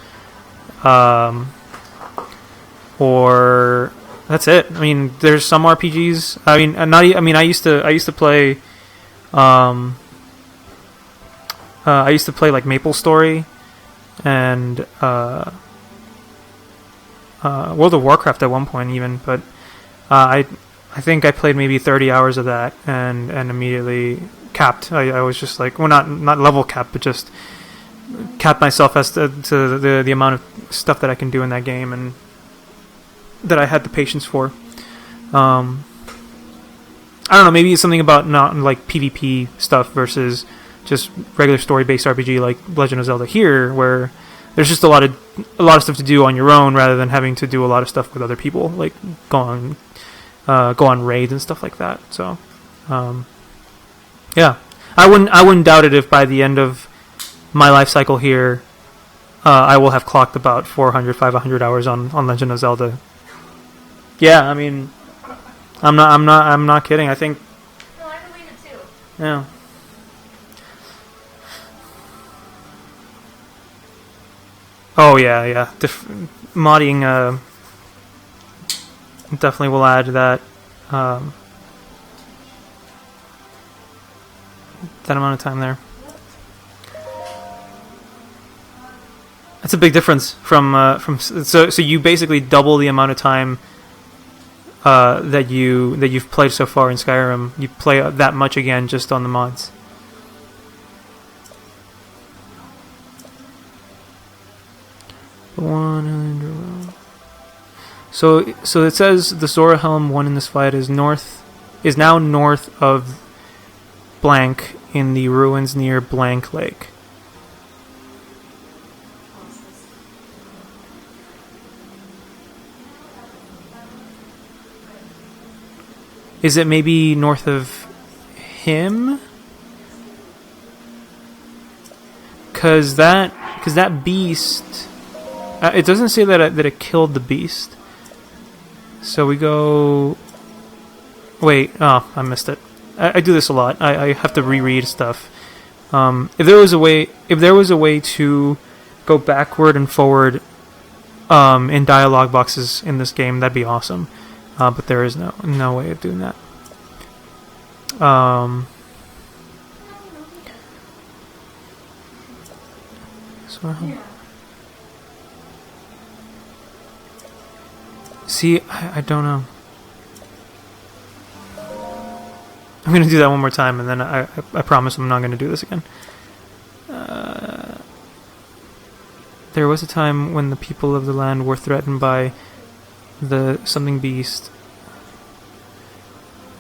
or that's it. I mean, there's some RPGs. I used to play. I used to play like Maple Story and World of Warcraft at one point, even. But I think I played maybe 30 hours of that and immediately capped. I was just like, well, not level capped, but just capped myself as to the amount of stuff that I can do in that game and that I had the patience for. I don't know, maybe it's something about not like PvP stuff versus just regular story-based RPG like Legend of Zelda here, where there's just a lot of stuff to do on your own rather than having to do a lot of stuff with other people, like go on raids and stuff like that. So, yeah, I wouldn't doubt it if by the end of my life cycle here, I will have clocked about 400, 500 hours on Legend of Zelda. Yeah, I mean, I'm not kidding. I think. No, I believe it too. Yeah. Oh yeah. Modding definitely will add that that amount of time there. That's a big difference from so you basically double the amount of time that you've played so far in Skyrim. You play that much again just on the mods. So it says the Zora helm won in this fight is now north of blank in the ruins near Blank Lake. Is it maybe north of him? Because that Because that beast... it doesn't say that it killed the beast. So we go... Wait, oh, I missed it. I do this a lot. I have to reread stuff. If there was a way to go backward and forward in dialogue boxes in this game, that'd be awesome. But there is no way of doing that. See, I don't know. I'm going to do that one more time, and then I promise I'm not going to do this again. There was a time when the people of the land were threatened by the something beast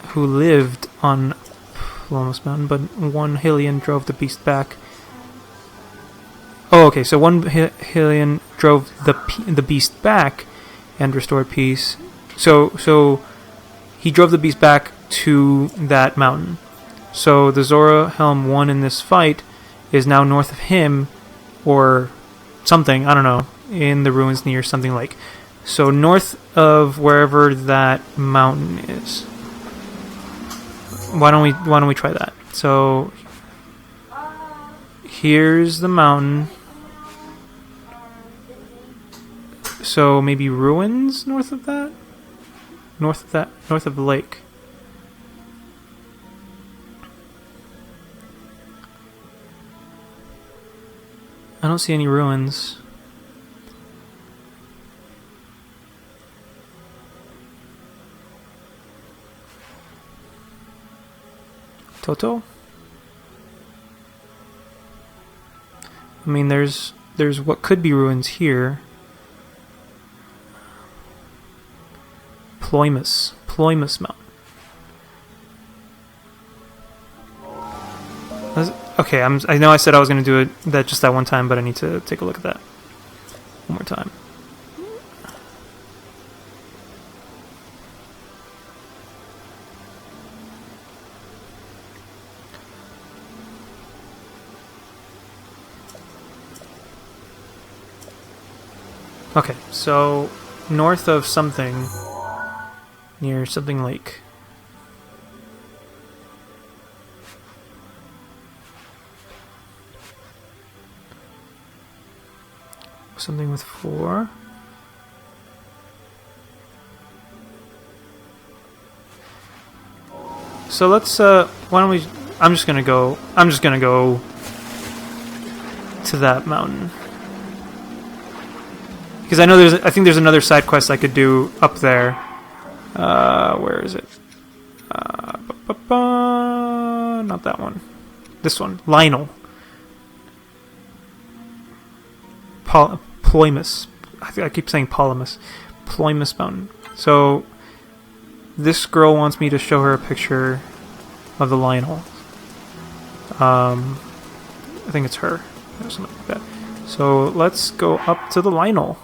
who lived on Plomus Mountain, but one Hylian drove the beast back. Oh, okay, so one Hylian drove the beast back and restored peace. So he drove the beast back to that mountain. So the Zora Helm won in this fight is now north of him, or something, I don't know, in the ruins near something like. So north of wherever that mountain is. Why don't we try that? So here's the mountain. So maybe ruins north of that? North of the lake. I don't see any ruins. Toto? I mean, there's what could be ruins here. Ploymus Mountain. Okay, I know I said I was going to do that just that one time, but I need to take a look at that one more time. Okay, so north of something, near something lake. Something with 4. So let's why don't we I'm just gonna go to that mountain. Because I think there's another side quest I could do up there. Where is it? Not that one. This one. Lionel. Ploymus. I keep saying Ploymus. Ploymus Mountain. So this girl wants me to show her a picture of the Lionel. I think it's her. Or something like that. So let's go up to the Lionel.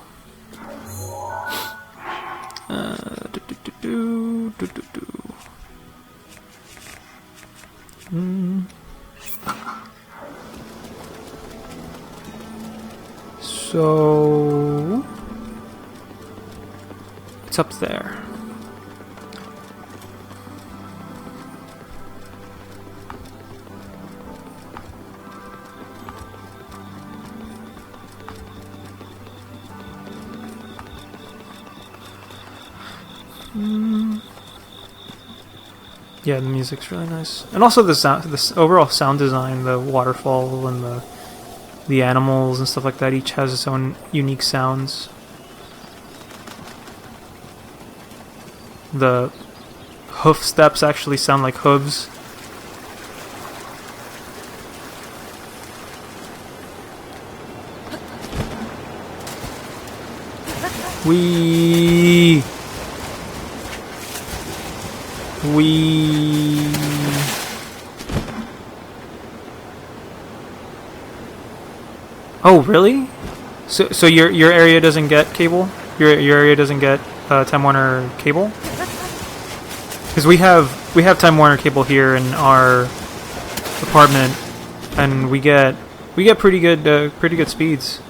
So it's up there. Yeah, the music's really nice, and also the sound, this overall sound design, the waterfall and the animals and stuff like that. Each has its own unique sounds. The hoof steps actually sound like hooves. Wee. Oh, really? So your area doesn't get cable? Your area doesn't get Time Warner cable? Because we have Time Warner cable here in our apartment, and we get we get pretty good speeds.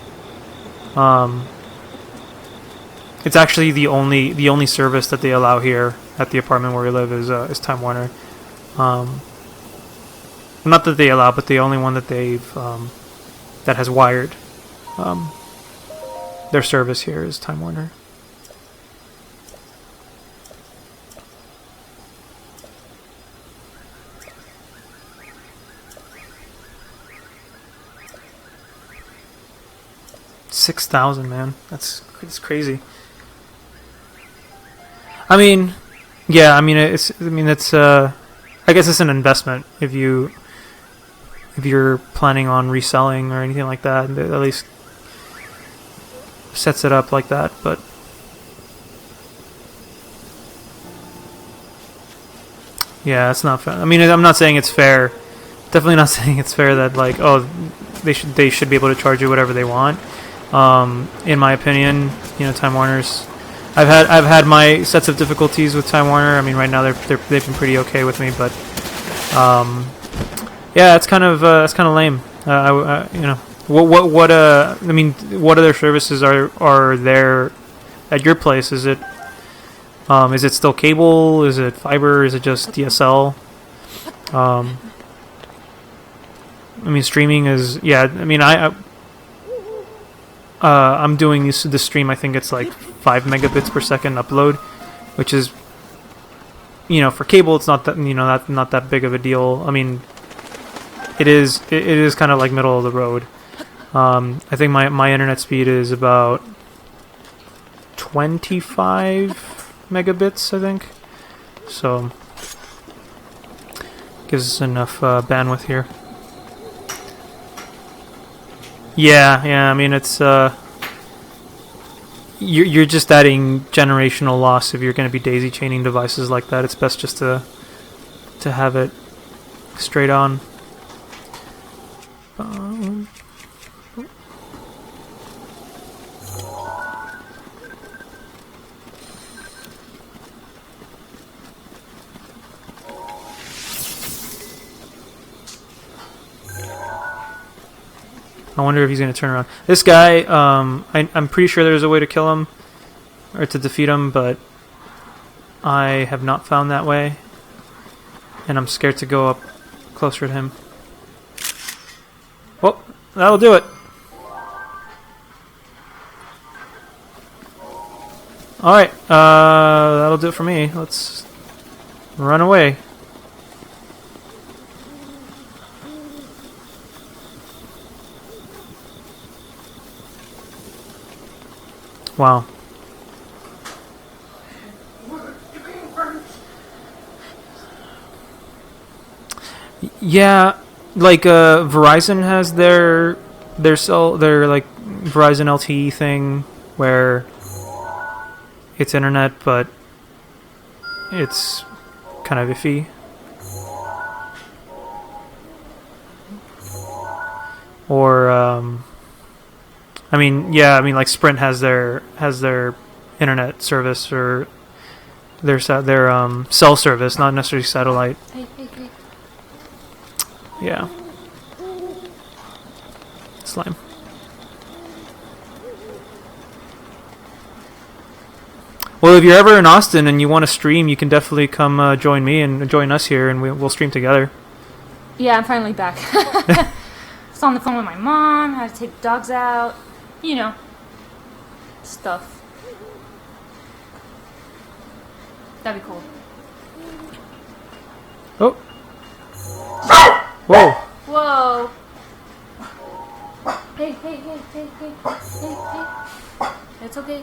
It's actually the only service that they allow here at the apartment where we live is Time Warner. Not that they allow, but the only one that they've that has wired their service here is Time Warner. $6,000, man. It's crazy. I mean, yeah. I mean, it's. I guess it's an investment if you're planning on reselling or anything like that. At least sets it up like that. But yeah, it's not fair. I mean, I'm not saying it's fair. Definitely not saying it's fair that like, oh, they should be able to charge you whatever they want. In my opinion, Time Warner's. I've had my sets of difficulties with Time Warner. I mean, right now they've been pretty okay with me, but yeah, it's kind of lame. What other services are there at your place? Is it still cable? Is it fiber? Is it just DSL? I mean, streaming is, yeah. I mean, I'm doing this stream. I think it's like 5 megabits per second upload, which is, for cable, it's not that not that big of a deal. I mean, it is kind of like middle of the road. I think my internet speed is about 25 megabits. I think so. Gives us enough bandwidth here. Yeah. I mean, it's you're just adding generational loss if you're going to be daisy chaining devices like that. It's best just to have it straight on. I wonder if he's going to turn around. This guy, I'm pretty sure there's a way to kill him or to defeat him, but I have not found that way, and I'm scared to go up closer to him. Well, that'll do it. Alright, that'll do it for me. Let's run away. Wow. Yeah, like Verizon has their like Verizon LTE thing where it's internet, but it's kind of iffy. Or I mean, like Sprint has their internet service or their cell service, not necessarily satellite. Hey. Yeah. Slime. Well, if you're ever in Austin and you want to stream, you can definitely come join me and join us here, and we'll stream together. Yeah, I'm finally back. I was on the phone with my mom, had to take the dogs out. Stuff. That'd be cool. Oh. Whoa. Whoa. Hey. It's okay.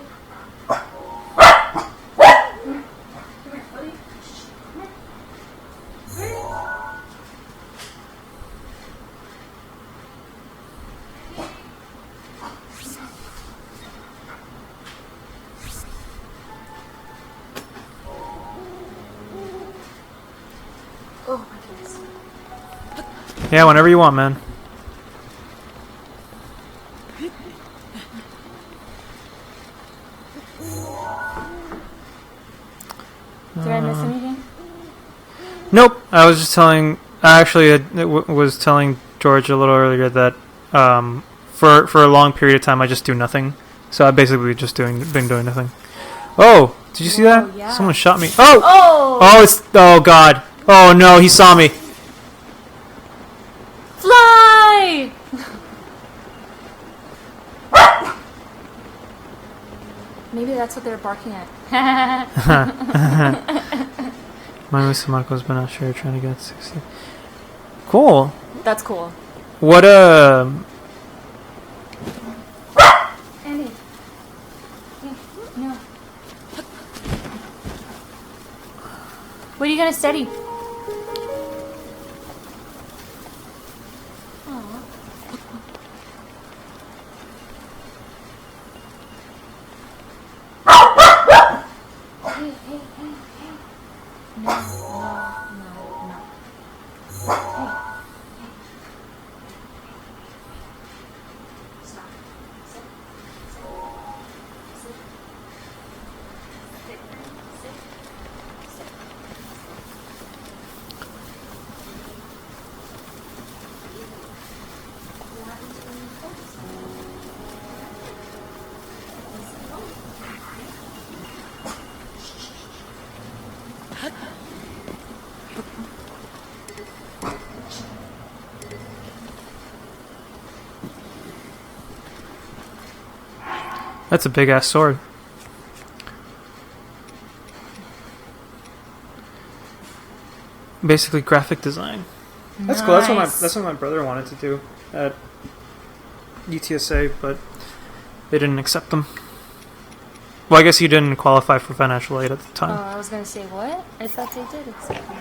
Oh my goodness. Yeah, whenever you want, man. Did I miss anything? Nope. I was just telling. I was telling George a little earlier that for a long period of time, I just do nothing. So I basically just been doing nothing. Oh, did you see that? Yeah. Someone shot me. Oh! Oh! Oh God. Oh no, he saw me. Fly! Maybe that's what they're barking at. My Mr. Marco's been out sure trying to get 60. Cool. That's cool. What Andy. No. What are you gonna study? That's a big ass sword. Basically graphic design. That's cool. That's what my brother wanted to do at UTSA, but they didn't accept him. Well, I guess he didn't qualify for financial aid at the Oh, time. I was gonna say what? I thought they did accept me.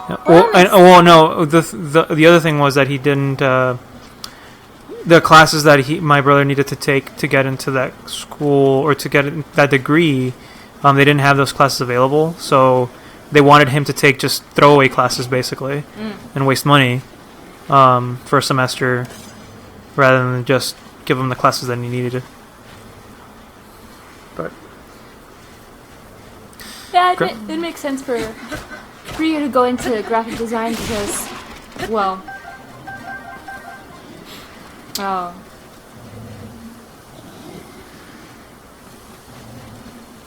Yeah. No. The other thing was that he didn't. The classes that my brother needed to take to get into that school or to get that degree, they didn't have those classes available. So they wanted him to take just throwaway classes basically and waste money for a semester rather than just give him the classes that he needed. But Yeah, it makes sense for you to go into graphic design because, well,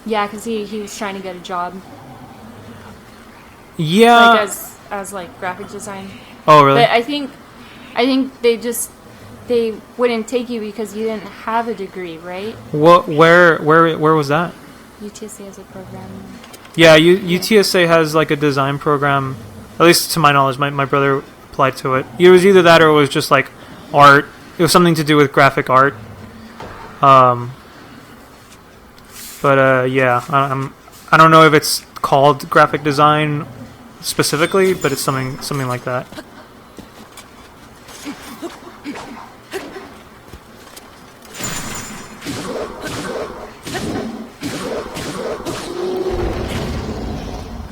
yeah, because he was trying to get a job, yeah. like as like graphic design. Oh, really? But I think they wouldn't take you because you didn't have a degree, right? What? Where was that? UTSA has a program. Yeah, UTSA has like a design program. At least to my knowledge, my brother applied to it. It was either that or it was just like art. It was something to do with graphic art. Yeah, I don't know if it's called graphic design specifically, but it's something like that.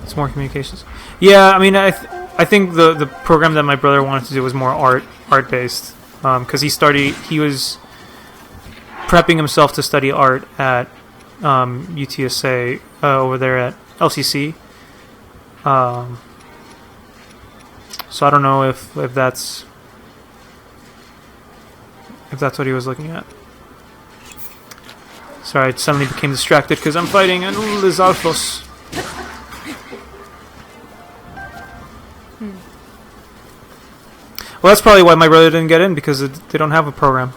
It's more communications. Yeah, I mean, I think the program that my brother wanted to do was more art based, because he was prepping himself to study art at UTSA over there at LCC. So I don't know if that's what he was looking at. Sorry, I suddenly became distracted because I'm fighting an Lizalfos. Well, that's probably why my brother didn't get in, because they don't have a program.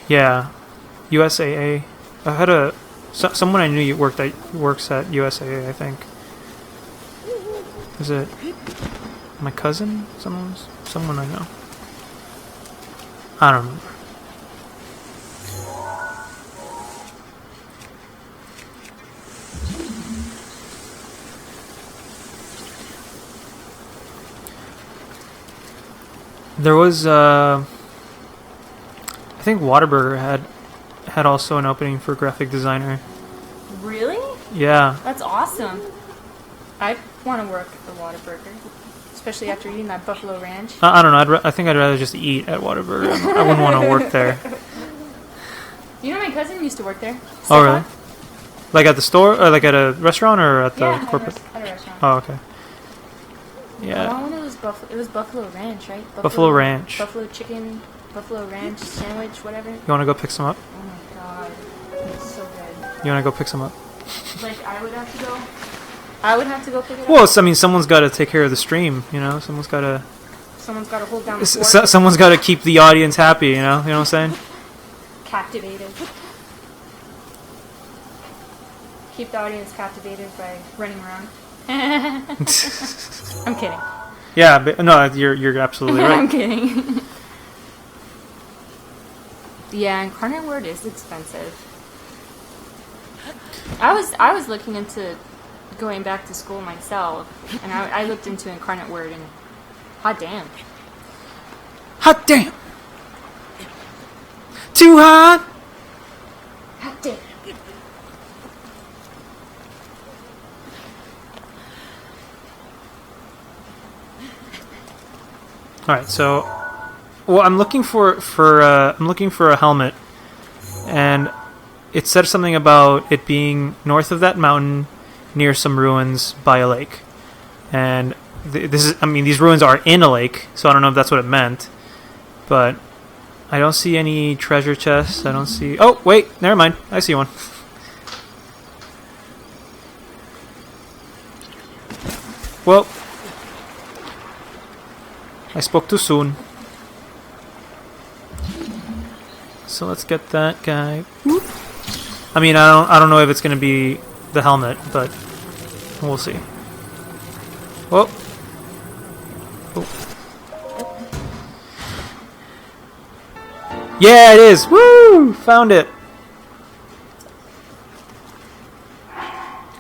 Yeah, USAA. I had someone I knew works at USAA. I think. Is it my cousin? Someone I know. I don't remember. There was I think Whataburger had also an opening for graphic designer. Really? Yeah. That's awesome. I want to work at the Whataburger, especially after eating that Buffalo Ranch. I don't know. I think I'd rather just eat at Whataburger. I wouldn't want to work there. You know, my cousin used to work there. Oh, really? Like at the store, or like at a restaurant, or at the Yeah, corporate? at a restaurant. Oh, okay. I Yeah. want it was Buffalo. It was Buffalo Ranch, right? Buffalo Ranch. Buffalo chicken, Buffalo Ranch sandwich, whatever. You want to go pick some up? Oh my god, it's so good. You want to go pick some up? Like I would have to go. I would have to go pick it up. Well, I mean, someone's got to take care of the stream. You know, someone's got to. Someone's got to hold down the fort. Someone's got to keep the audience happy. You know what I'm saying? Captivated. Keep the audience captivated by running around. I'm kidding. Yeah, but no, you're absolutely right. I'm kidding. Yeah, Incarnate Word is expensive. I was looking into going back to school myself, and I looked into Incarnate Word, and hot damn. Hot damn! Too hot! Hot damn. All right, so, well, I'm looking for a helmet, and it said something about it being north of that mountain, near some ruins by a lake, and these ruins are in a lake, so I don't know if that's what it meant, but I don't see any treasure chests. I don't see. Oh, wait, never mind. I see one. Well. I spoke too soon. So let's get that guy. Whoop. I mean, I don't know if it's gonna be the helmet, but we'll see. Whoa. Oh. Yeah, it is. Woo! Found it.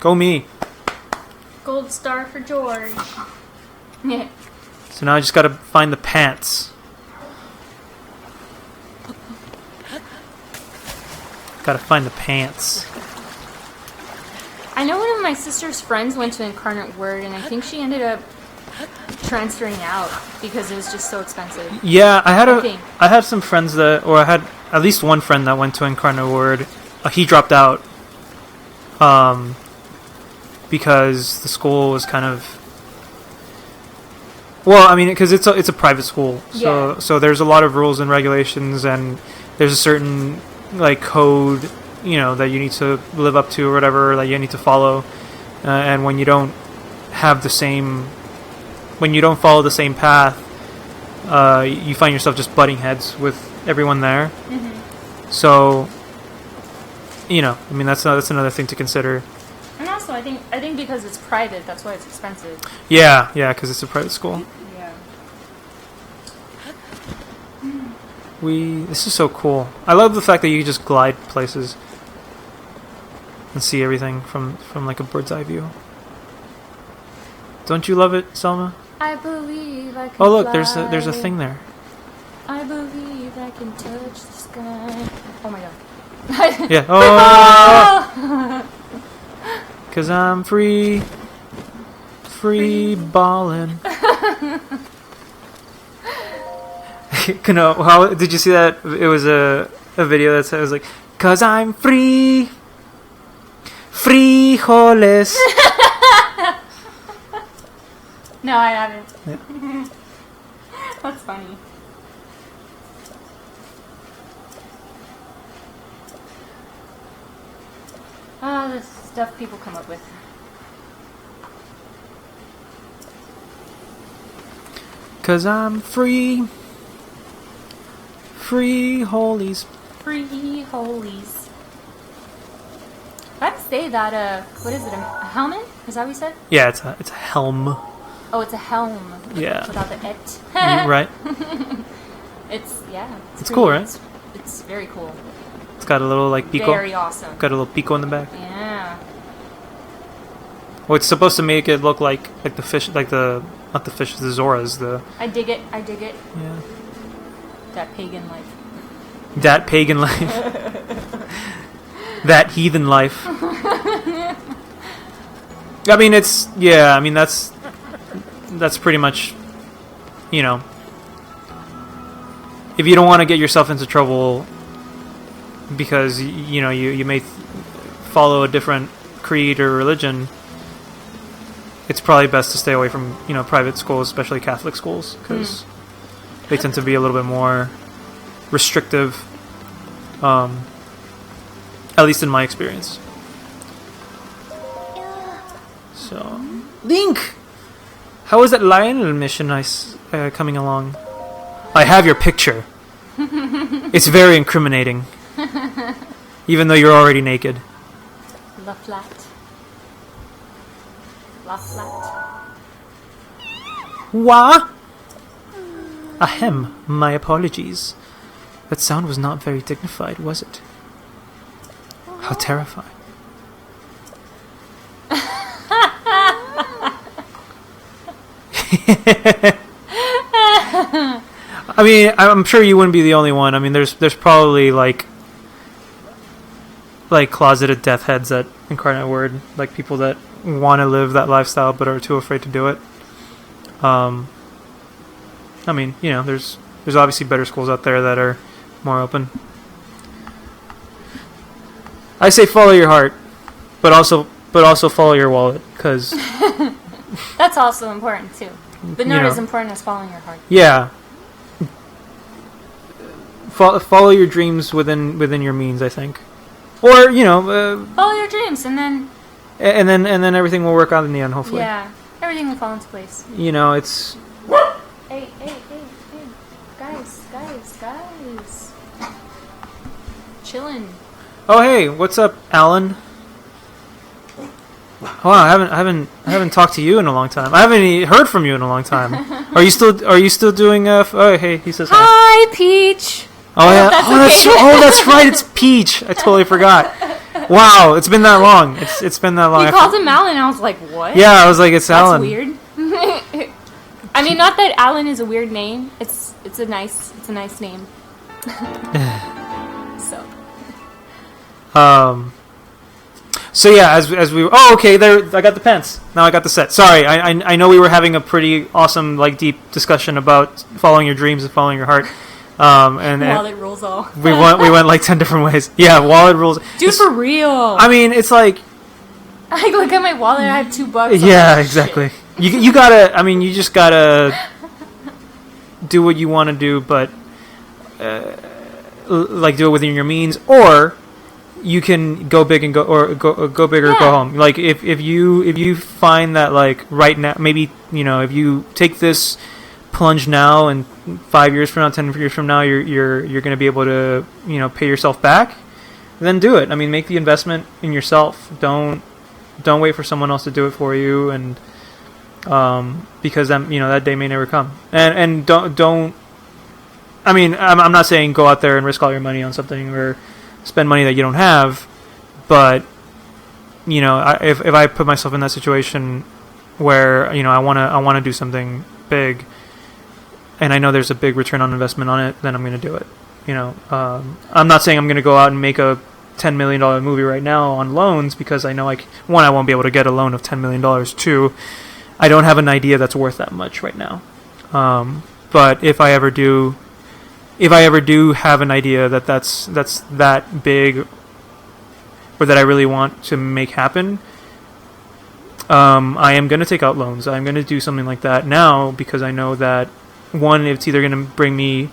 Go me. Gold star for George. Yeah. So now I just gotta find the pants. Gotta find the pants. I know one of my sister's friends went to Incarnate Word, and I think she ended up transferring out because it was just so expensive. Yeah, I think. had some friends that, or I had at least one friend that went to Incarnate Word. He dropped out because the school was kind of. Well, I mean, because it's a private school, so there's a lot of rules and regulations, and there's a certain like code, that you need to live up to or whatever that you need to follow, and when you don't have when you don't follow the same path, you find yourself just butting heads with everyone there. Mm-hmm. So, I mean, that's another thing to consider. And also, I think because it's private, that's why it's expensive. Yeah, because it's a private school. Yeah. This is so cool. I love the fact that you can just glide places and see everything from like a bird's eye view. Don't you love it, Selma? I believe I can Oh look, fly. there's a thing there. I believe I can touch the sky. Oh my god. Yeah. Oh. Cause I'm free ballin'. How did you see that? It was a video that says like, "Cause I'm free, frijoles." No, I haven't. Yeah. That's funny. The stuff people come up with. Cause I'm free holies. Free holies. I'd say that, what is it, a helmet? Is that what you said? Yeah, it's a helm. Oh, it's a helm. Yeah. Without the et. Right. It's It's cool, right? It's very cool. It's got a little like pico. Very awesome. Got a little pico in the back. Yeah. Well, it's supposed to make it look like the fish, like not the fish, the Zoras. I dig it. Yeah. That pagan life. That pagan life. That heathen life. I mean, it's yeah. I mean, that's pretty much, you know, if you don't want to get yourself into trouble because you know you may follow a different creed or religion, it's probably best to stay away from private schools, especially Catholic schools, because they tend to be a little bit more restrictive. At least in my experience. So, Link, how is that Lionel mission coming along? I have your picture. It's very incriminating, even though you're already naked. La flat. La flat. What? Ahem, my apologies. That sound was not very dignified, was it? How terrifying. I mean, I'm sure you wouldn't be the only one. I mean, there's probably like closeted death heads at Incarnate Word, like people that want to live that lifestyle but are too afraid to do it. I mean, there's obviously better schools out there that are more open. I say follow your heart, but also follow your wallet, because that's also important too, but not as important as following your heart. Yeah, follow your dreams within your means, I think, or follow your dreams, and then everything will work out in the end. Hopefully, yeah, everything will fall into place. It's hey, guys, chillin'. Oh hey, what's up, Alan? Wow, I haven't talked to you in a long time. I haven't even heard from you in a long time. Are you still doing oh hey, he says hi, Peach. Oh yeah. That's right, it's Peach. I totally forgot. Wow, it's been that long. It's been that long. You called him Alan, and I was like, what? Yeah, I was like, it's Alan. That's weird. I mean, not that Alan is a weird name. It's a nice name. So. So yeah, as we okay, there I got the pens. Now I got the set. Sorry, I know we were having a pretty awesome deep discussion about following your dreams and following your heart. And wallet rules all. we went like 10 different ways. Yeah, wallet rules. Dude, for real. I mean, it's like I look at my wallet and I have $2. Yeah, exactly. You gotta. I mean, you just gotta do what you want to do, but do it within your means, or you can go big and go big or go home. Like if you find that right now, maybe if you take this plunge now, and 5 years from now, 10 years from now, you're going to be able to pay yourself back, then do it. I mean, make the investment in yourself. Don't wait for someone else to do it for you, and because that day may never come. And don't. I mean, I'm not saying go out there and risk all your money on something or spend money that you don't have, but if I put myself in that situation where I want to do something big, and I know there's a big return on investment on it, then I'm going to do it. I'm not saying I'm going to go out and make a $10 million movie right now on loans, because I know I won't be able to get a loan of $10 million. Two, I don't have an idea that's worth that much right now. But if I ever do have an idea that's that big, or that I really want to make happen, I am going to take out loans. I'm going to do something like that now, because I know that, one, it's either going to bring me,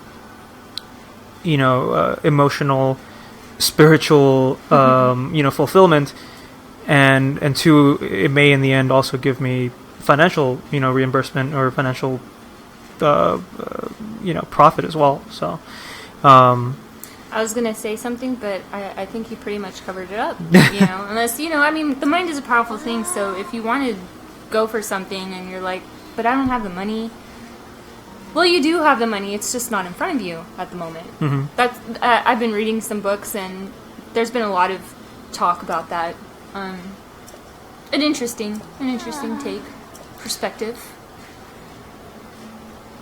emotional, spiritual, fulfillment, and two, it may in the end also give me financial, reimbursement or financial, profit as well. So, I was gonna say something, but I think you pretty much covered it up. Unless I mean, the mind is a powerful thing. So if you want to go for something and you're like, but I don't have the money. Well, you do have the money. It's just not in front of you at the moment. Mm-hmm. That's I've been reading some books, and there's been a lot of talk about that. An interesting take, perspective,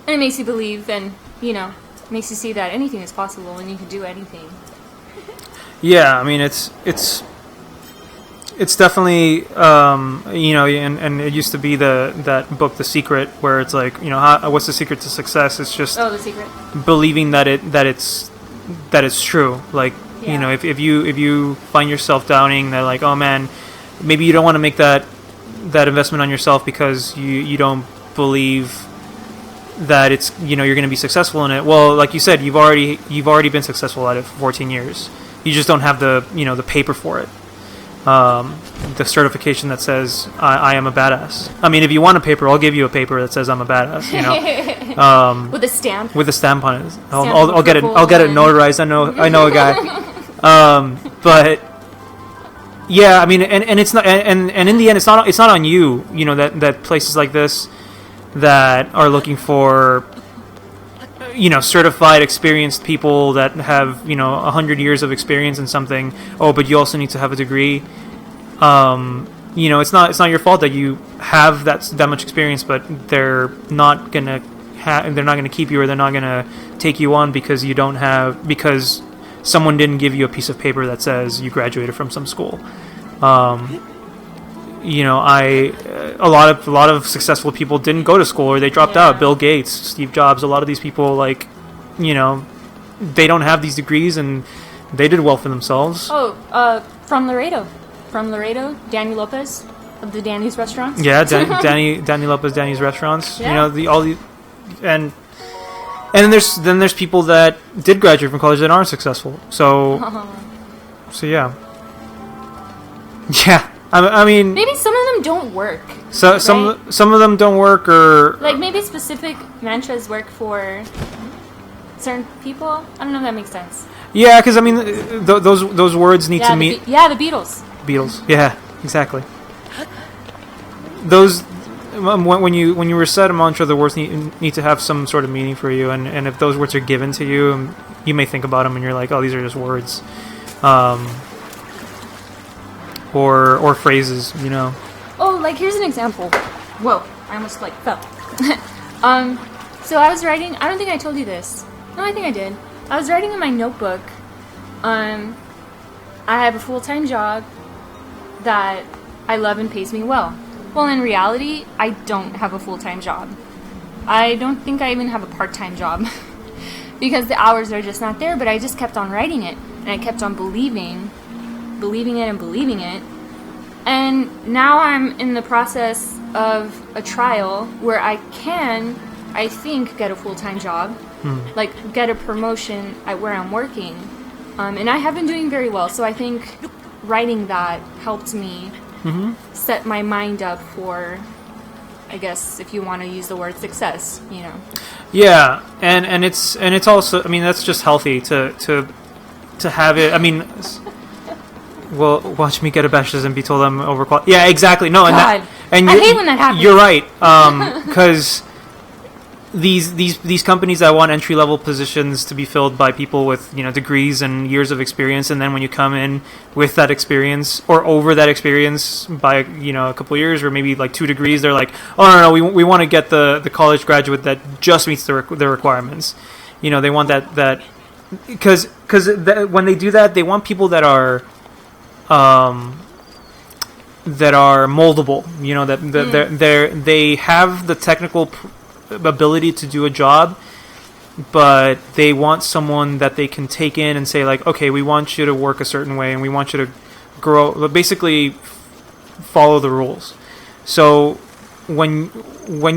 and it makes you believe, and makes you see that anything is possible and you can do anything. Yeah, I mean, it's it's definitely and it used to be that book The Secret, where it's like, what's the secret to success? It's just The Secret. believing that it's true. Like, Yeah. if you find yourself doubting that, like, oh man, maybe you don't want to make that investment on yourself because you don't believe that it's you're going to be successful in it. Well, like you said, you've already been successful at it for 14 years. You just don't have the the paper for it, the certification that says I am a badass. I mean, if you want a paper, I'll give you a paper that says I'm a badass. With a stamp. With a stamp on it. Stamp I'll get it. I'll get it notarized. I know a guy. But yeah, I mean, and it's not, and in the end, it's not on you. That places like this that are looking for certified, experienced people that have 100 years of experience in something. Oh, but you also need to have a degree. It's not your fault that you have that much experience, but they're not gonna keep you, or they're not gonna take you on because someone didn't give you a piece of paper that says you graduated from some school. A lot of successful people didn't go to school, or they dropped out. Bill Gates, Steve Jobs, a lot of these people, like, they don't have these degrees, and they did well for themselves. From Laredo, Danny Lopez of the Danny's Restaurants. Yeah, Danny Lopez, Danny's Restaurants. Yeah. And then there's people that did graduate from college that aren't successful. So yeah. Yeah. I mean, maybe some of them don't work. So right? some of them don't work, or like maybe specific mantras work for certain people. I don't know if that makes sense. Yeah, because I mean, those words need to mean. The Beatles. Beatles. Yeah, exactly. Those when you recite a mantra, the words need to have some sort of meaning for you, and if those words are given to you, you may think about them and you're like, oh, these are just words. Or phrases, Oh, like here's an example. Whoa, I almost fell. So I was writing. I don't think I told you this. No, I think I did. I was writing in my notebook. I have a full-time job that I love and pays me well. Well, in reality, I don't have a full-time job. I don't think I even have a part-time job because the hours are just not there. But I just kept on writing it, and I kept on believing it. And now I'm in the process of a trial where I can, I think, get a full-time job, like get a promotion at where I'm working. And I have been doing very well, so I think writing that helped me set my mind up for, I guess, if you want to use the word success, Yeah, and it's also, I mean, that's just healthy to have it. I mean, well, watch me get a bachelor's and be told I'm overqualified. Yeah, exactly. No, God. and I hate when that happens. You're right, because these companies that want entry level positions to be filled by people with degrees and years of experience, and then when you come in with that experience or over that experience by a couple of years or maybe like 2 degrees, they're like, oh no, we want to get the college graduate that just meets the requirements. They want that because when they do that, they want people that are moldable. They have the technical ability to do a job, but they want someone that they can take in and say, like, okay, we want you to work a certain way, and we want you to grow, basically follow the rules. So when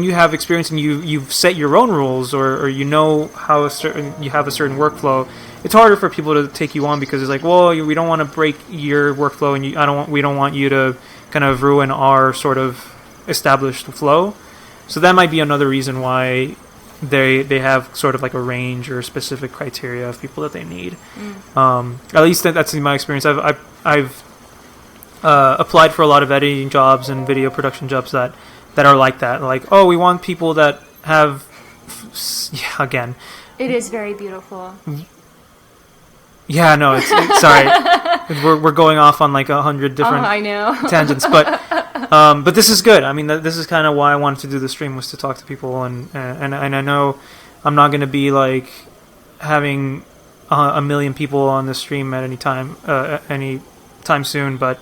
you have experience and you've set your own rules, or how you have a certain workflow, it's harder for people to take you on because it's like, well, we don't want to break your workflow, and we don't want you to kind of ruin our sort of established flow. So that might be another reason why they have sort of like a range or specific criteria of people that they need. At least that's in my experience. I've applied for a lot of editing jobs and video production jobs that are like that. Like, oh, we want people that have. Yeah, again. It is very beautiful. Yeah, no, it's sorry. We're going off on like 100 different I know. tangents, but this is good. I mean, this is kind of why I wanted to do the stream, was to talk to people, and I know I'm not going to be like having a million people on this stream at any time soon, but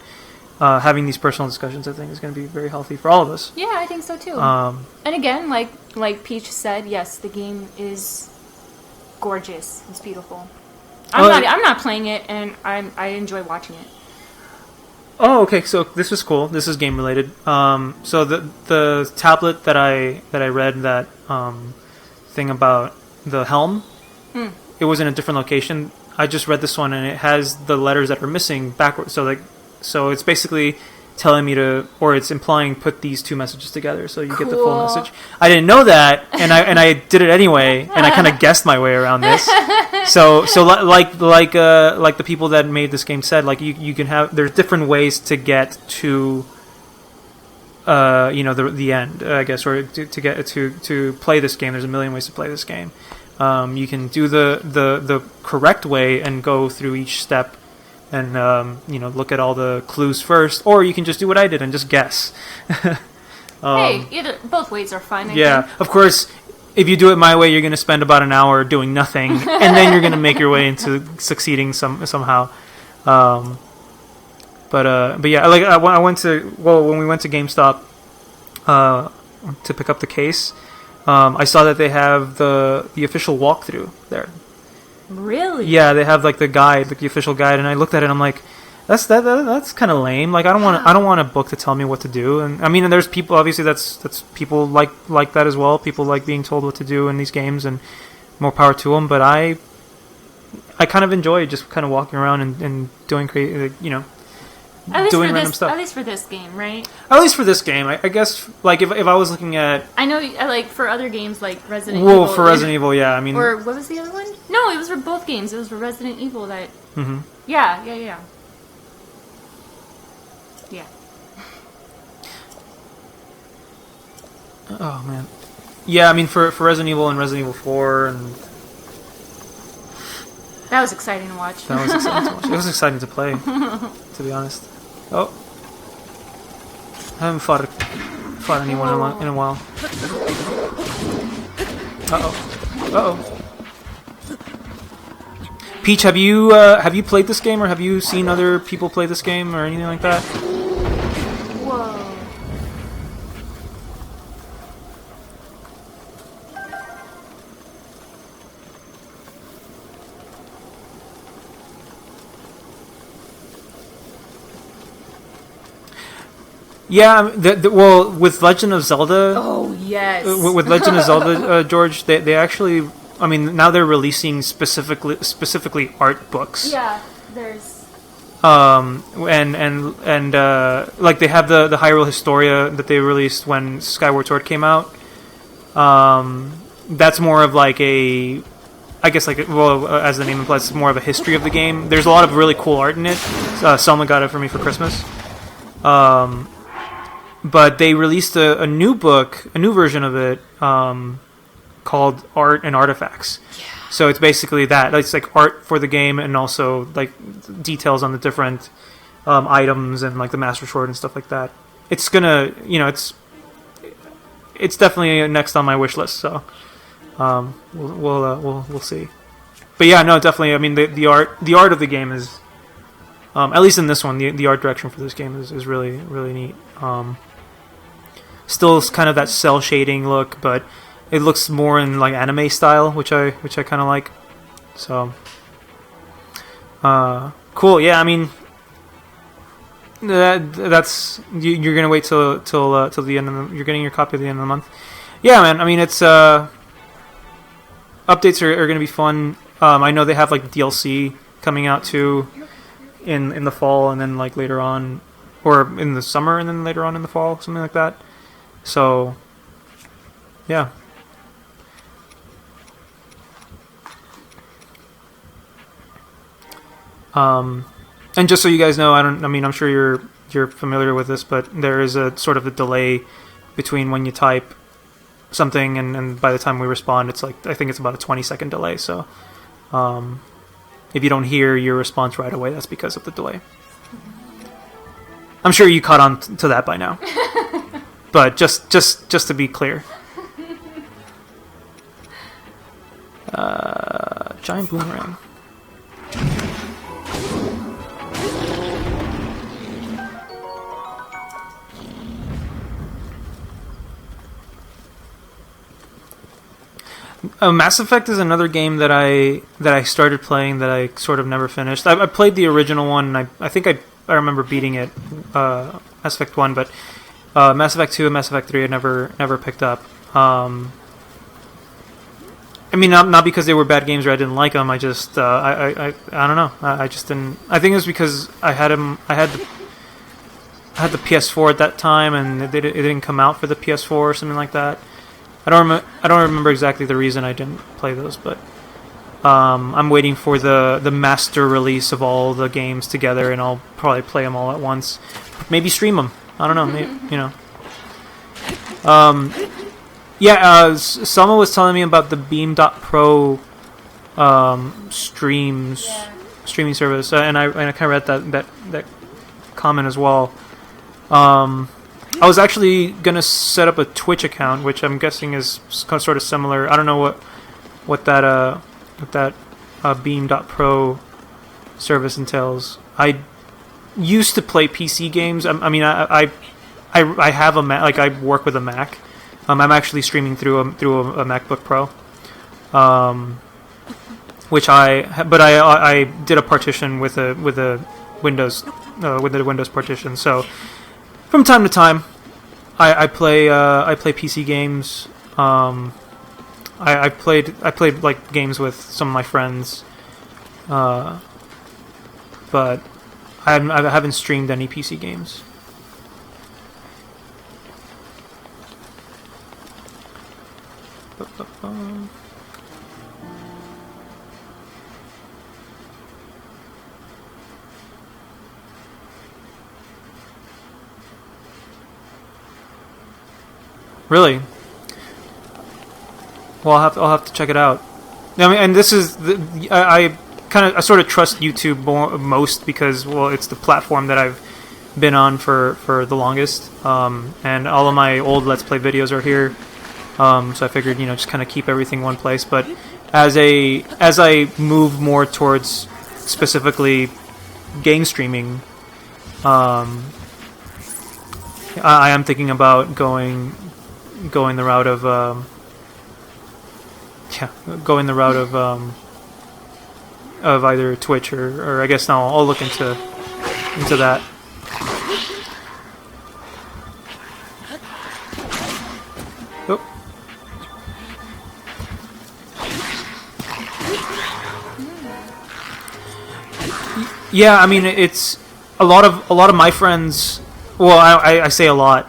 having these personal discussions, I think, is going to be very healthy for all of us. Yeah, I think so too. And again, like Peach said, yes, the game is gorgeous. It's beautiful. I'm not playing it, and I enjoy watching it. Oh, okay. So this was cool. This is game related. So the tablet that I read that thing about the helm, it was in a different location. I just read this one, and it has the letters that are missing backwards. So it's basically telling me or it's implying put these two messages together so you get the full message. I didn't know that, and I did it anyway, and I kind of guessed my way around this. So like the people that made this game said, like you can have, there's different ways to get to the end, I guess, or to get to play this game. There's a million ways to play this game. You can do the correct way and go through each step and look at all the clues first, or you can just do what I did and just guess. Both ways are fine. I think. Of course, if you do it my way, you're going to spend about an hour doing nothing, and then you're going to make your way into succeeding somehow. But yeah, like I went to when we went to GameStop to pick up the case, I saw that they have the official walkthrough there. Really? Yeah, they have like the guide, like the official guide, and I looked at it and I'm like, that's kind of lame. Like I don't want a book to tell me what to do. And I mean, and there's people, obviously that's people like that as well. People like being told what to do in these games, and more power to them. But I kind of enjoy just kind of walking around and doing doing random stuff. At least for this game, right? At least for this game, I guess. Like if I was looking at, I know, like for other games like Resident Evil. Well, for Resident Evil, yeah. I mean, or what was the other one? No, it was for both games. It was for Resident Evil that. Mm-hmm. Yeah. Oh man, yeah. I mean, for Resident Evil and Resident Evil 4 and. That was exciting to watch. That was exciting to watch. It was exciting to play, to be honest. Oh. I haven't fought anyone in a while. Uh-oh. Peach, have you played this game, or have you seen other people play this game, or anything like that? Whoa. Yeah, well, with Legend of Zelda... Oh, yes. With Legend of Zelda, George, they actually... I mean, now they're releasing specifically art books. Yeah, there's... And like, they have the Hyrule Historia that they released when Skyward Sword came out. That's more of like a... I guess, like, well, as the name implies, it's more of a history of the game. There's a lot of really cool art in it. Selma got it for me for Christmas. But they released a new book, a new version of it, called Art and Artifacts. Yeah. So it's basically that. It's like art for the game, and also like details on the different items and like the Master Sword and stuff like that. It's gonna, it's definitely next on my wish list. So we'll see. But yeah, no, definitely. I mean, the art of the game is, at least in this one, the art direction for this game is really, really neat. Still kind of that cell shading look, but it looks more in like anime style, which I kind of like. So cool. Yeah, I mean, that's you're gonna wait till the end of you're getting your copy at the end of the month. Yeah, man. I mean, it's updates are gonna be fun. I know they have like DLC coming out too in the fall, and then like later on, or in the summer, and then later on in the fall, something like that. So, yeah. And just so you guys know, I'm sure you're familiar with this, but there is a sort of a delay between when you type something and by the time we respond, it's like, I think it's about a 20-second delay. So, if you don't hear your response right away, that's because of the delay. I'm sure you caught on to that by now. But just to be clear. Giant boomerang. Mass Effect is another game that I started playing that I sort of never finished. I played the original one, and I think I remember beating it, Mass Effect 1, but Mass Effect 2 and Mass Effect 3 I never picked up. I mean, not because they were bad games or I didn't like them. I just I don't know. I just didn't. I think it was because I had the PS4 at that time, and it didn't come out for the PS4 or something like that. I don't remember exactly the reason I didn't play those, but I'm waiting for the master release of all the games together, and I'll probably play them all at once. Maybe stream them. I don't know. Maybe, you know. Selma was telling me about the Beam.pro streaming service, and I kind of read that comment as well. I was actually gonna set up a Twitch account, which I'm guessing is sort of similar. I don't know what that Beam.pro service entails. I used to play PC games. I mean, I have a Mac. Like, I work with a Mac. I'm actually streaming through a MacBook Pro, which I did a partition with a Windows with the Windows partition. So from time to time, I play PC games. I played like games with some of my friends, but I haven't streamed any PC games. Really? Well, I'll have to check it out. I mean, and this is I sort of trust YouTube most because, well, it's the platform that I've been on for the longest, and all of my old Let's Play videos are here. So I figured, just kind of keep everything one place. But as I move more towards specifically game streaming, I am thinking about going the route of of either Twitch or I guess now I'll look into that. Oh. Yeah, I mean, it's a lot of my friends. Well, I say a lot.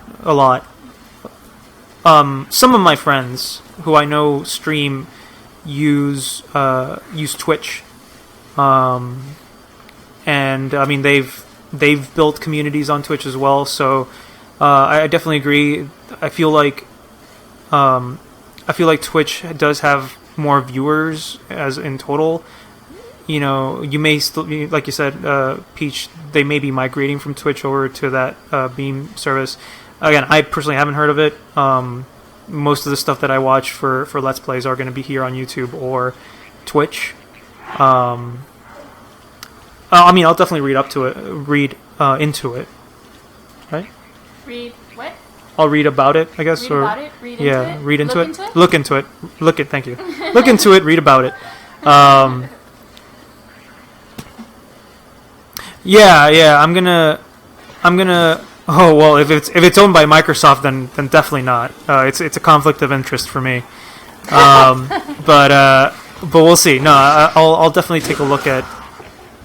Some of my friends who I know stream use Twitch, and I mean they've built communities on Twitch as well. So I definitely agree. I feel like Twitch does have more viewers as in total. You may still, like you said, Peach, they may be migrating from Twitch over to that Beam service. Again, I personally haven't heard of it. Most of the stuff that I watch for Let's Plays are going to be here on YouTube or Twitch. I mean, I'll definitely read into it. Right? Read what? I'll read about it, I guess. Read about it? Read into it? Read into Look it. into it? Look into it. Thank you. Look into it. Read about it. Yeah. I'm gonna. Oh well, if it's owned by Microsoft, then definitely not. It's a conflict of interest for me. But we'll see. No, I'll definitely take a look at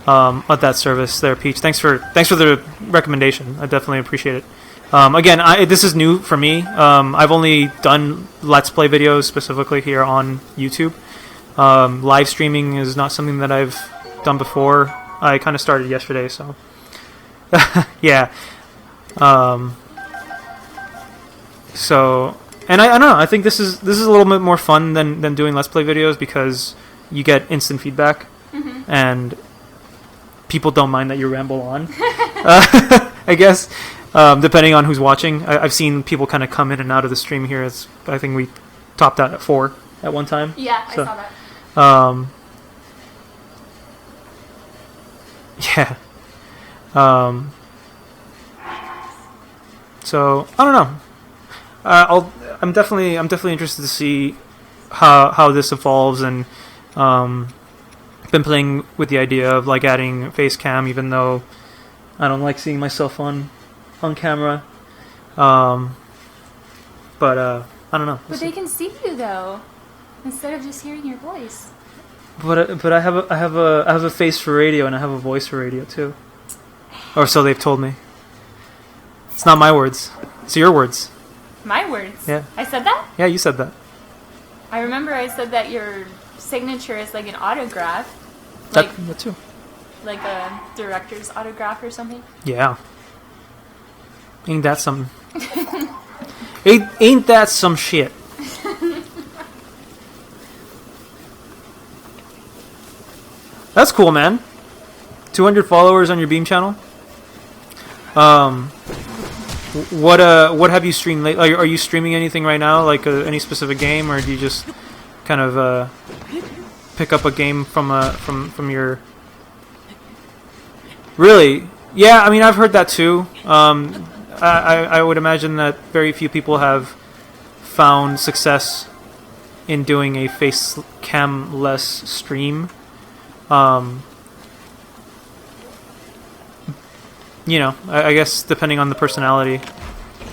that service there, Peach. Thanks for the recommendation. I definitely appreciate it. Again, this is new for me. I've only done Let's Play videos specifically here on YouTube. Live streaming is not something that I've done before. I kind of started yesterday, so yeah. So, and I don't know. I think this is a little bit more fun than doing Let's Play videos because you get instant feedback, and people don't mind that you ramble on. I guess, depending on who's watching. I've seen people kind of come in and out of the stream here. I think we topped out at 4 at one time. Yeah, so, I saw that. Yeah. So I don't know. I'm definitely interested to see how this evolves, and been playing with the idea of like adding face cam, even though I don't like seeing myself on camera. But I don't know. But they can see you though, instead of just hearing your voice. But I have a face for radio, and I have a voice for radio too. Or so they've told me. It's not my words. It's your words. My words? Yeah. I said that? Yeah, you said that. I remember I said that your signature is like an autograph. That too. Like a director's autograph or something? Yeah. Ain't that some... ain't that some shit? That's cool, man. 200 followers on your Beam channel. What have you streamed lately? Are you streaming anything right now, like any specific game, or do you just kind of pick up a game from your? Really? Yeah, I mean, I've heard that too. I would imagine that very few people have found success in doing a face cam less stream. You know, I guess depending on the personality.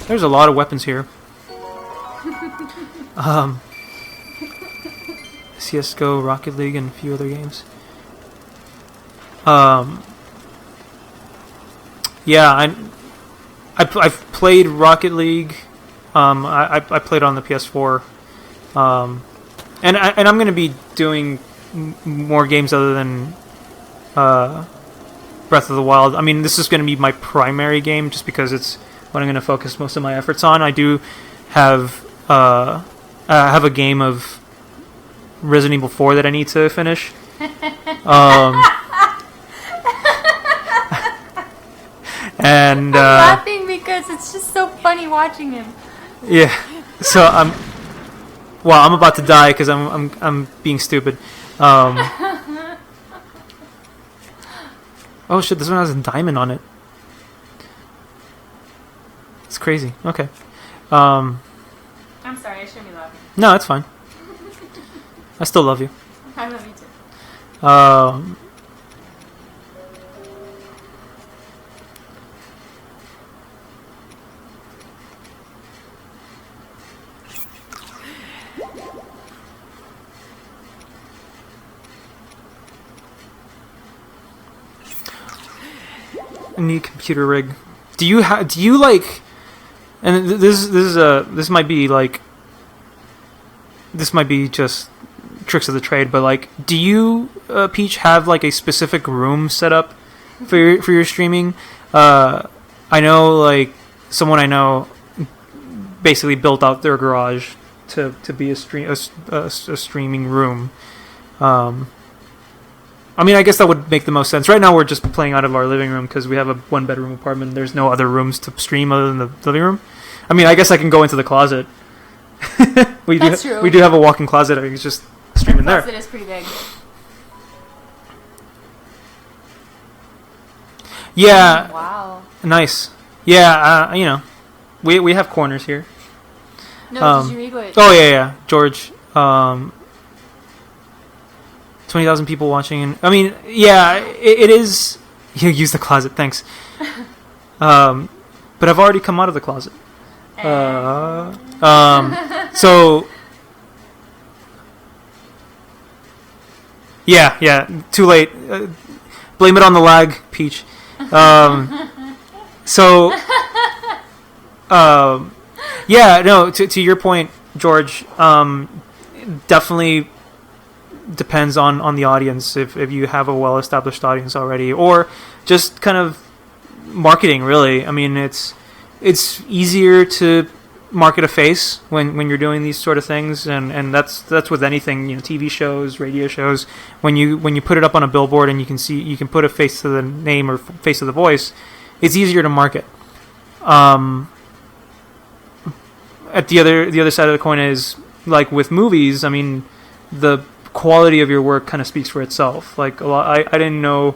There's a lot of weapons here. CSGO, Rocket League, and a few other games. Yeah, I've played Rocket League. I played on the PS4. And I'm going to be doing more games other than Breath of the Wild. I mean, this is going to be my primary game just because it's what I'm going to focus most of my efforts on. I do have a game of Resident Evil 4 that I need to finish. And I'm laughing because it's just so funny watching him. Yeah. So I'm about to die because I'm being stupid. Oh shit! This one has a diamond on it. It's crazy. Okay. I'm sorry, I shouldn't be laughing. No, it's fine. I still love you. I love you too. I need a computer rig. Do you like? And this might be just tricks of the trade, but like, do you, Peach, have like a specific room set up for your streaming? I know, like, someone I know basically built out their garage to be a streaming room. I mean, I guess that would make the most sense. Right now, we're just playing out of our living room because we have a one-bedroom apartment. There's no other rooms to stream other than the living room. I mean, I guess I can go into the closet. That's true. We do have a walk-in closet. I can just stream in there. The closet is pretty big. Yeah. Wow. Nice. Yeah. You know, we have corners here. No, did you read what? Oh yeah. George. 20,000 people watching, and I mean, yeah, it is. You use the closet, thanks. But I've already come out of the closet. So yeah, too late. Blame it on the lag, Peach. So yeah, no. To your point, George. Definitely depends on the audience, if you have a well-established audience already, or just kind of marketing, really. I mean, it's easier to market a face when you're doing these sort of things, and that's with anything, you know, TV shows, radio shows. When you put it up on a billboard and you can put a face to the name or face to the voice, it's easier to market. At the other side of the coin is, like with movies, I mean, the quality of your work kind of speaks for itself. Like a lot, I didn't know.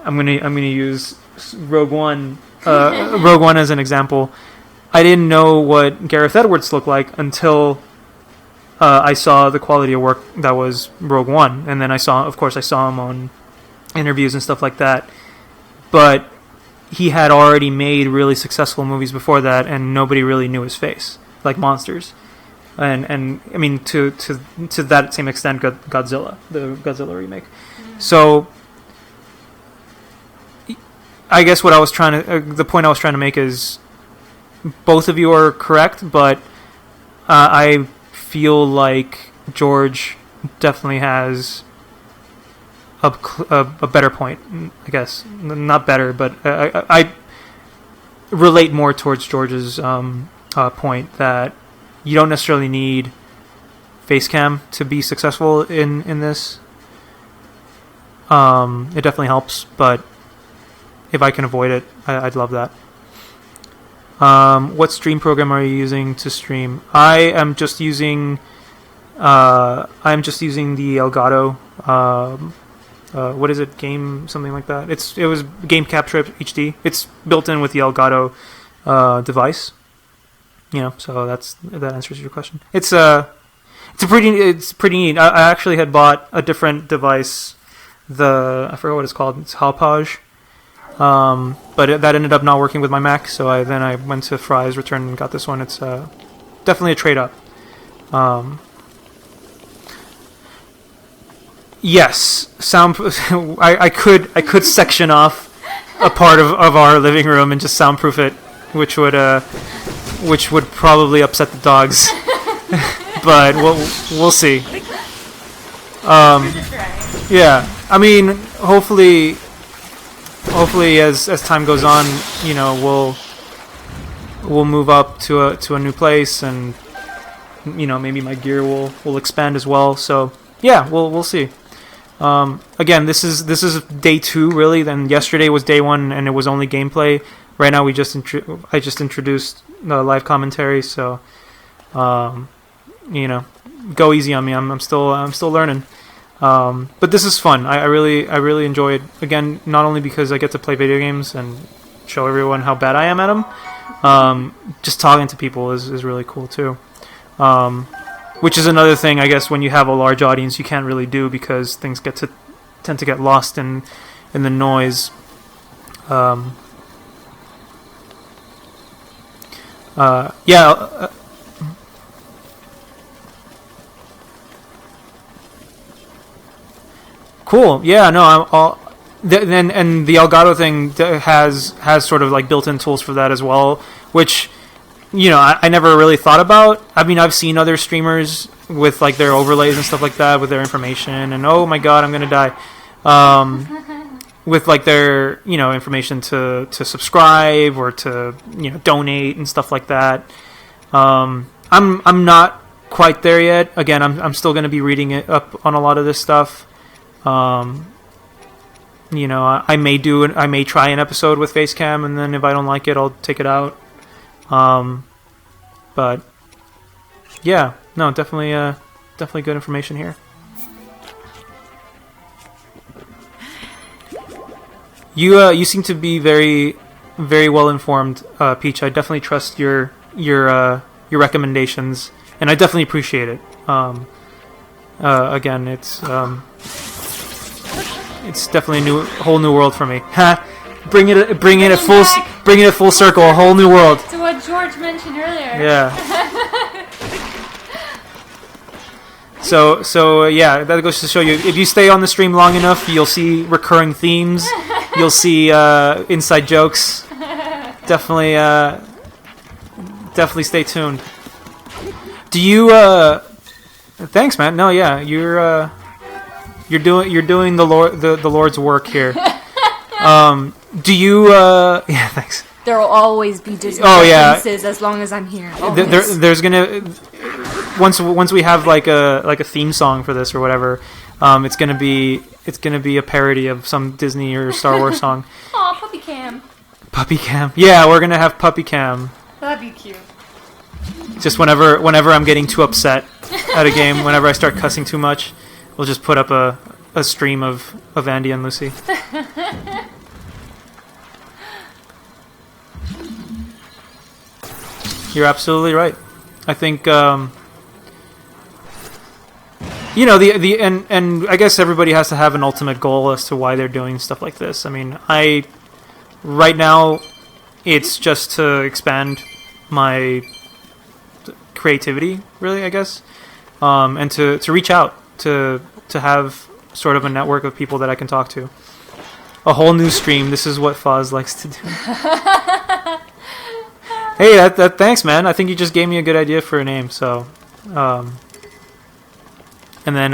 I'm gonna use Rogue One as an example. I didn't know what Gareth Edwards looked like until I saw the quality of work that was Rogue One, and then I saw him on interviews and stuff like that. But he had already made really successful movies before that, and nobody really knew his face, like Monsters, and I mean to that same extent, Godzilla, the Godzilla remake. So I guess what I was trying to, the point I was trying to make is, both of you are correct, but I feel like George definitely has a better point, I guess. Not better, but I relate more towards George's point that you don't necessarily need face cam to be successful in this. It definitely helps, but if I can avoid it, I'd love that. What stream program are you using to stream? I am just using the Elgato. What is it? Game something like that. It was Game Capture HD. It's built in with the Elgato device. So that answers your question. It's pretty neat. I actually had bought a different device. I forgot what it's called. It's Hauppauge. But that ended up not working with my Mac, so I went to Fry's, returned, and got this one. It's definitely a trade-up. Yes, sound. I could section off a part of our living room and just soundproof it, which would probably upset the dogs. But we'll see. Yeah, I mean, hopefully as time goes on, we'll move up to a new place, and maybe my gear will expand as well. So yeah, we'll see. Again, this is day 2 really. Then yesterday was day 1, and it was only gameplay. Right now I just introduced the live commentary. So go easy on me. I'm still learning. But this is fun. I really enjoy it. Again, not only because I get to play video games and show everyone how bad I am at them. Just talking to people is really cool too. Which is another thing, I guess, when you have a large audience, you can't really do, because things tend to get lost in the noise. Cool. Yeah. No. And the Elgato thing has sort of like built-in tools for that as well, which I never really thought about. I mean, I've seen other streamers with like their overlays and stuff like that with their information, and oh my god, I'm gonna die. With like their information to subscribe or to donate and stuff like that. I'm not quite there yet. Again, I'm still gonna be reading it up on a lot of this stuff. I may try an episode with Facecam, and then if I don't like it, I'll take it out. But yeah, no, definitely good information here. You seem to be very, very well informed, Peach. I definitely trust your recommendations, and I definitely appreciate it. Again, it's definitely a whole new world for me. Bring it a full circle, a whole new world. To what George mentioned earlier. Yeah. So yeah, that goes to show you, if you stay on the stream long enough, you'll see recurring themes. You'll see inside jokes. Definitely stay tuned. Do you? Thanks, man. No, yeah, you're doing the Lord's work here. Do you? Yeah, thanks. There will always be Disney references as long as I'm here. There's gonna once we have like a theme song for this or whatever. It's gonna be a parody of some Disney or Star Wars song. Aw, Puppy Cam. Puppy Cam. Yeah, we're gonna have Puppy Cam. That'd be cute. Just whenever I'm getting too upset at a game, whenever I start cussing too much, we'll just put up a stream of Andy and Lucy. You're absolutely right. I think you know, the and I guess everybody has to have an ultimate goal as to why they're doing stuff like this. I mean, right now it's just to expand my creativity, really, I guess, and to reach out to have sort of a network of people that I can talk to. A whole new stream. This is what Foz likes to do. Hey, that thanks, man. I think you just gave me a good idea for a name. So, and then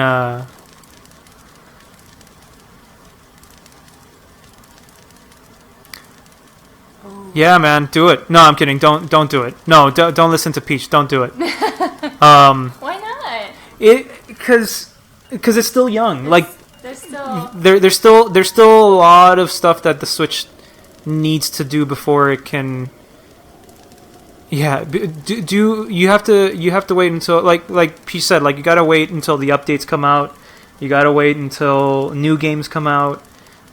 yeah, man, do it. No, I'm kidding. Don't do it. No, don't listen to Peach. Don't do it. Why not? Because it's still young. Like There's still there's still a lot of stuff that the Switch needs to do before it can. Yeah, do you have to wait until like Peach said, like you gotta wait until the updates come out. You gotta wait until new games come out.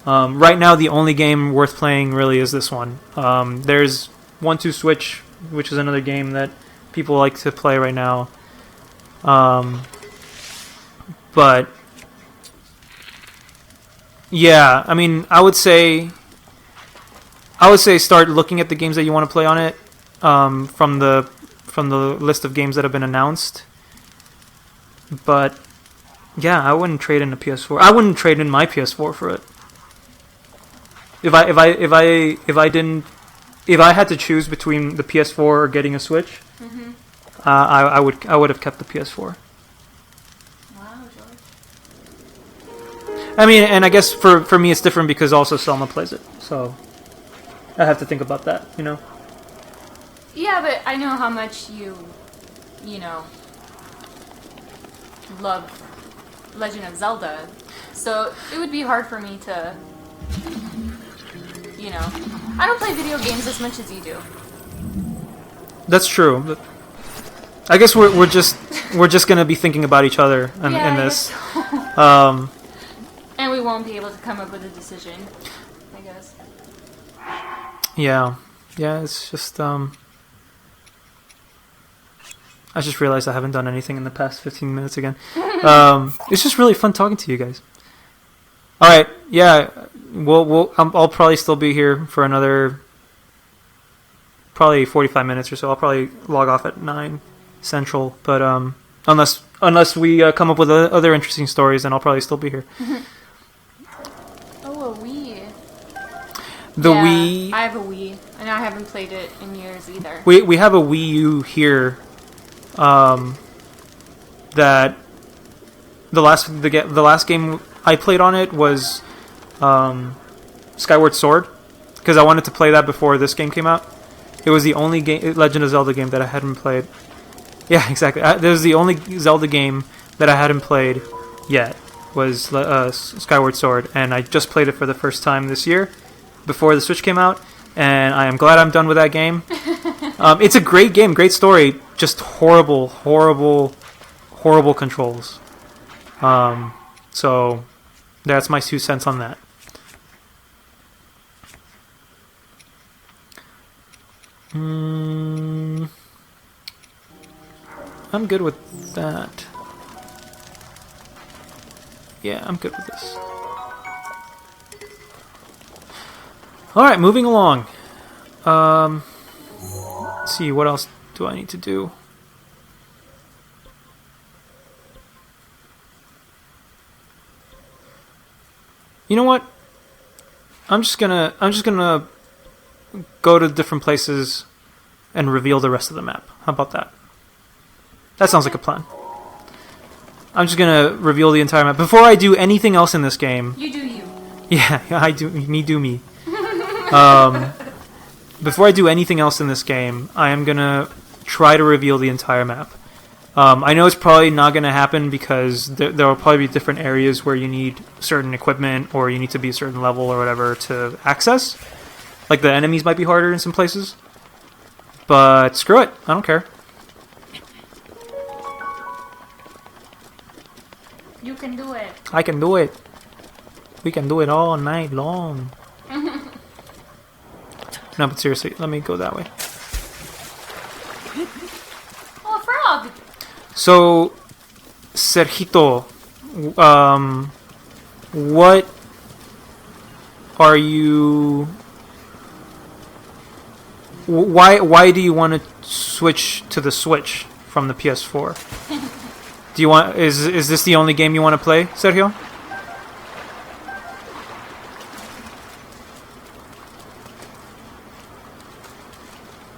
Right now, the only game worth playing really is this one. There's 1-2 Switch, which is another game that people like to play right now. But yeah, I mean, I would say start looking at the games that you want to play on it from the list of games that have been announced. But yeah, I wouldn't trade in a PS4. I wouldn't trade in my PS4 for it. If I had to choose between the PS4 or getting a Switch, I would have kept the PS4. Wow, George. I mean, and I guess for me it's different because also Selma plays it, so I have to think about that, you know. Yeah, but I know how much you know, love Legend of Zelda, so it would be hard for me to. You know, I don't play video games as much as you do. That's true. But I guess we're just gonna be thinking about each other in this. So. And we won't be able to come up with a decision, I guess. Yeah. It's just I just realized I haven't done anything in the past 15 minutes again. It's just really fun talking to you guys. All right. Yeah. I'll probably still be here for another probably 45 minutes or so. I'll probably log off at 9 Central, but unless we come up with other interesting stories, then I'll probably still be here. Oh, a Wii. Wii. I have a Wii, and I haven't played it in years either. We have a Wii U here. That the last game I played on it was Skyward Sword, because I wanted to play that before this game came out. It was the only Legend of Zelda game that I hadn't played. Yeah, exactly. It was the only Zelda game that I hadn't played yet, was Skyward Sword, and I just played it for the first time this year, before the Switch came out, and I am glad I'm done with that game. It's a great game, great story, just horrible controls. So that's my 2 cents on that. I'm good with that. Yeah, I'm good with this. Alright, moving along. Let's see, what else do I need to do? You know what? I'm just gonna go to different places and reveal the rest of the map. How about that? That sounds like a plan. I'm just gonna reveal the entire map before I do anything else in this game. You do you. Yeah, I do. Me do me. Before I do anything else in this game, I am gonna try to reveal the entire map. I know it's probably not going to happen because there will probably be different areas where you need certain equipment or you need to be a certain level or whatever to access. Like the enemies might be harder in some places. But screw it. I don't care. You can do it. I can do it. We can do it all night long. No, but seriously, let me go that way. Oh, a frog! So, Sergito, what are you? Why do you want to switch to the Switch from the PS4? Do you want? Is this the only game you want to play, Sergio?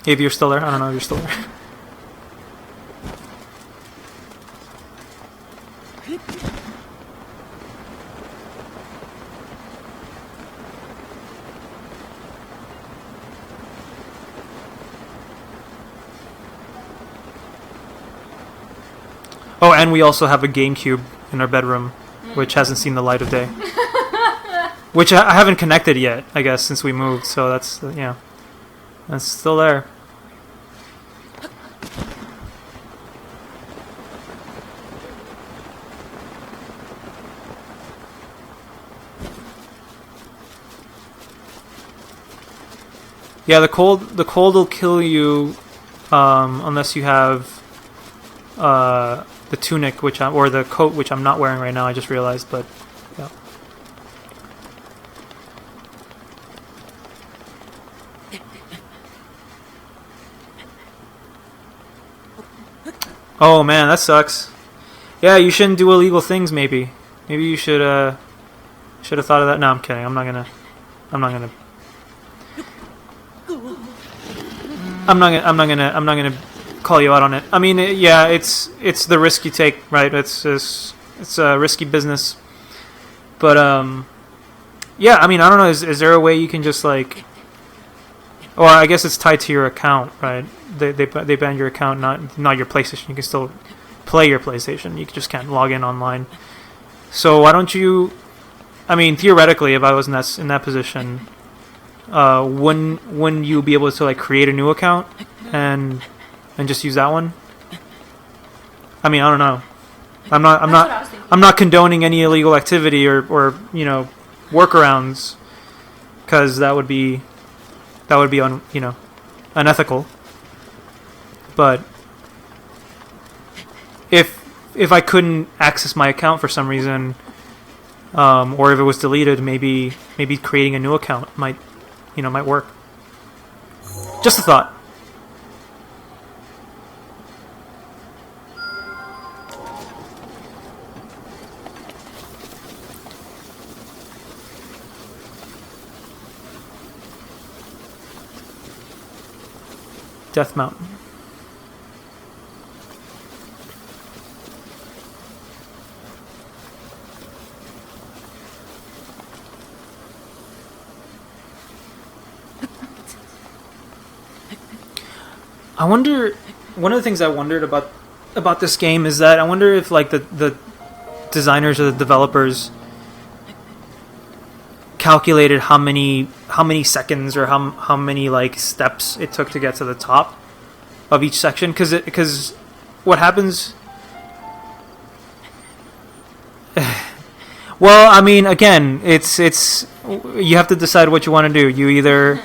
If you're still there, I don't know if you're still there. Oh, and we also have a GameCube in our bedroom, which hasn't seen the light of day. Which I haven't connected yet, I guess, since we moved. So that's yeah, that's still there. Yeah, the cold will kill you unless you have the tunic, or the coat, which I'm not wearing right now. I just realized, but yeah. Oh man, that sucks. Yeah, you shouldn't do illegal things. Maybe you should have thought of that. No, I'm kidding. I'm not gonna call you out on it. I mean, yeah, it's the risk you take, right? It's a risky business. But yeah, I mean, I don't know. Is there a way you can just like? Well, I guess it's tied to your account, right? They banned your account, not your PlayStation. You can still play your PlayStation. You just can't log in online. So why don't you? I mean, theoretically, if I was in that position, wouldn't you be able to like create a new account and just use that one? I mean, I don't know. I'm not condoning any illegal activity or workarounds, because that would be unethical. But if I couldn't access my account for some reason, or if it was deleted, maybe creating a new account might work. Just a thought. Death Mountain. I wonder. One of the things I wondered about this game is that I wonder if like the designers or the developers calculated how many seconds or how many like steps it took to get to the top of each section, because what happens. Well, I mean, again, it's you have to decide what you want to do. You either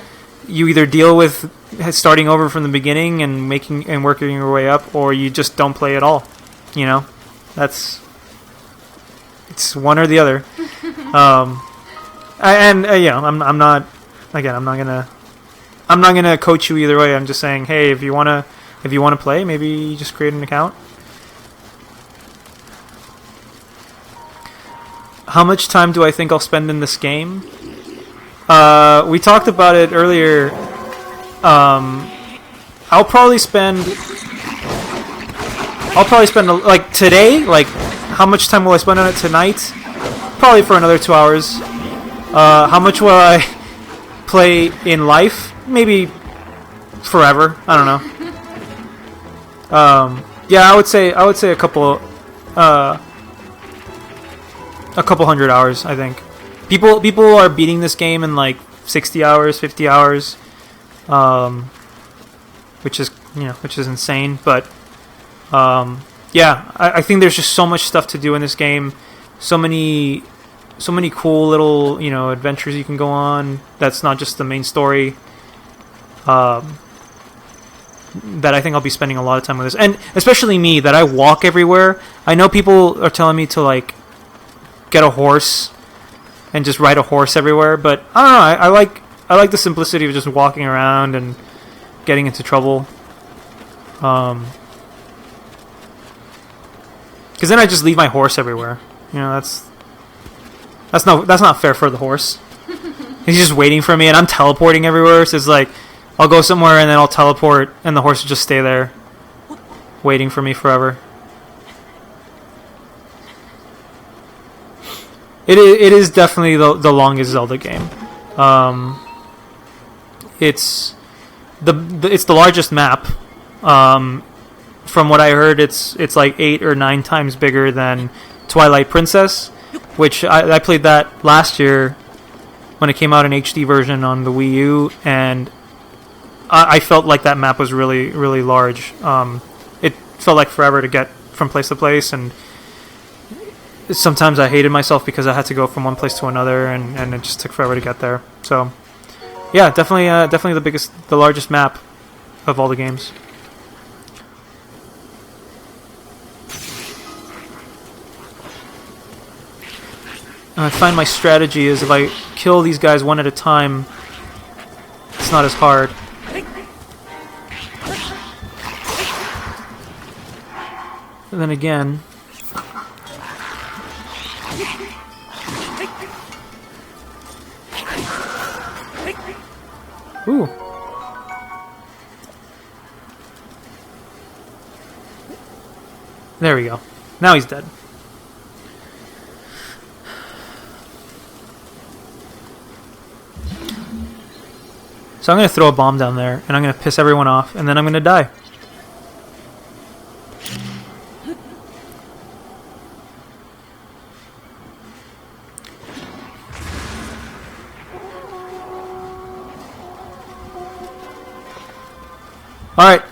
deal with starting over from the beginning and working your way up, or you just don't play at all. It's one or the other. I'm not gonna coach you either way. I'm just saying, hey, if you wanna play, maybe you just create an account. How much time do I think I'll spend in this game? We talked about it earlier. I'll probably spend like today. Like, how much time will I spend on it tonight? Probably for another 2 hours. How much will I play in life? Maybe forever. I don't know. Yeah, I would say a couple hundred hours. I think people are beating this game in like 60 hours, 50 hours, which is insane. But yeah, I think there's just so much stuff to do in this game. So many cool little adventures you can go on. That's not just the main story. That I think I'll be spending a lot of time with this, and especially me, that I walk everywhere. I know people are telling me to like get a horse and just ride a horse everywhere. But I don't know. I like the simplicity of just walking around and getting into trouble. Because then I just leave my horse everywhere. You know, that's not fair for the horse. He's just waiting for me, and I'm teleporting everywhere. So it's like I'll go somewhere and then I'll teleport, and the horse will just stay there, waiting for me forever. It is definitely the longest Zelda game. It's the largest map. From what I heard, it's like 8 or 9 times bigger than Twilight Princess, which I played that last year when it came out in HD version on the Wii U, and I felt like that map was really, really large. It felt like forever to get from place to place, and sometimes I hated myself because I had to go from one place to another, and it just took forever to get there. So, yeah, definitely the largest map of all the games. I find my strategy is if I kill these guys one at a time, it's not as hard. And then again, ooh. There we go. Now he's dead. So I'm going to throw a bomb down there, and I'm going to piss everyone off, and then I'm going to die. Alright.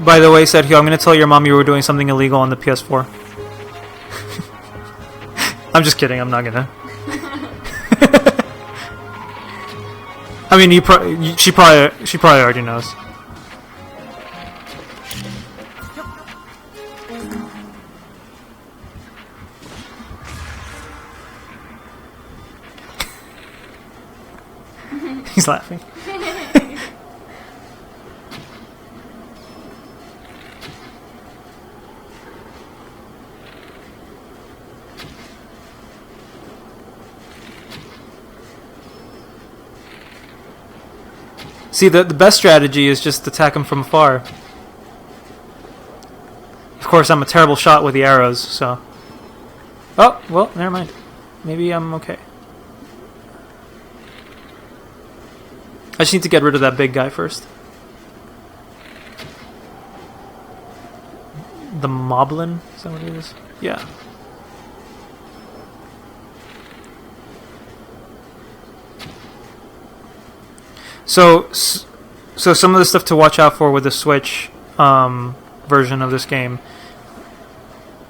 By the way, Sergio, I'm going to tell your mom you were doing something illegal on the PS4. I'm just kidding. I'm not going to. I mean, she probably already knows. He's laughing. See, the best strategy is just attack him from afar. Of course, I'm a terrible shot with the arrows, so... Oh, well, never mind. Maybe I'm okay. I just need to get rid of that big guy first. The Moblin? Is that what it is? Yeah. So some of the stuff to watch out for with the Switch version of this game,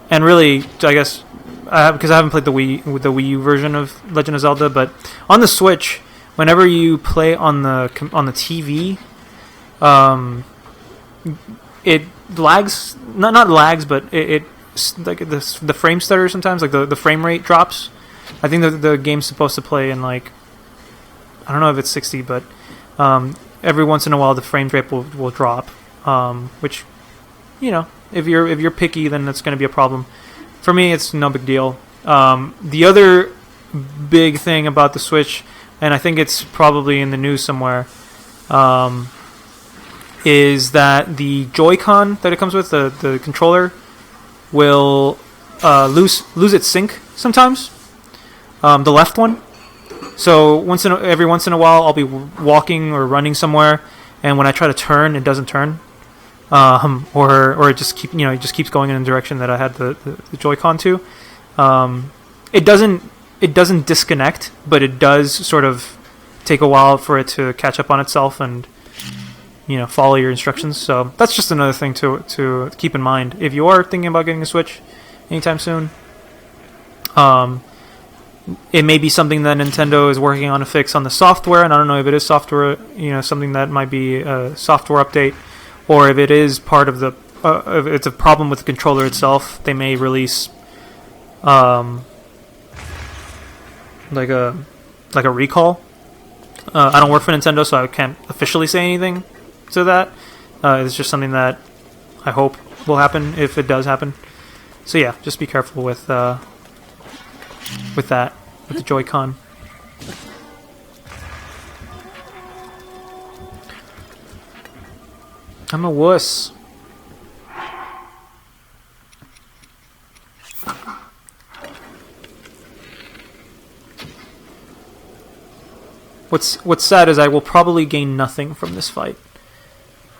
and really, I guess, because I haven't played the Wii U version of Legend of Zelda, but on the Switch, whenever you play on the TV, it lags. Not lags, but it like the frame stutter sometimes. Like the frame rate drops. I think the game's supposed to play in like, I don't know if it's 60, but every once in a while the frame rate will drop, which, you know, if you're picky, then that's going to be a problem. For me, it's no big deal. The other big thing about the Switch, and I think it's probably in the news somewhere, is that the Joy-Con that it comes with, the controller, will lose its sync sometimes. The left one. So every once in a while, I'll be walking or running somewhere, and when I try to turn, it doesn't turn. or it just it just keeps going in a direction that I had the Joy-Con to. It doesn't disconnect, but it does sort of take a while for it to catch up on itself and follow your instructions. So that's just another thing to keep in mind if you are thinking about getting a Switch anytime soon. It may be something that Nintendo is working on to fix on the software, and I don't know if it is software, something that might be a software update, or if it is part of the, if it's a problem with the controller itself. They may release, like a recall. I don't work for Nintendo, so I can't officially say anything to that. It's just something that I hope will happen if it does happen. So yeah, just be careful with that, with the Joy-Con. I'm a wuss. What's sad is I will probably gain nothing from this fight.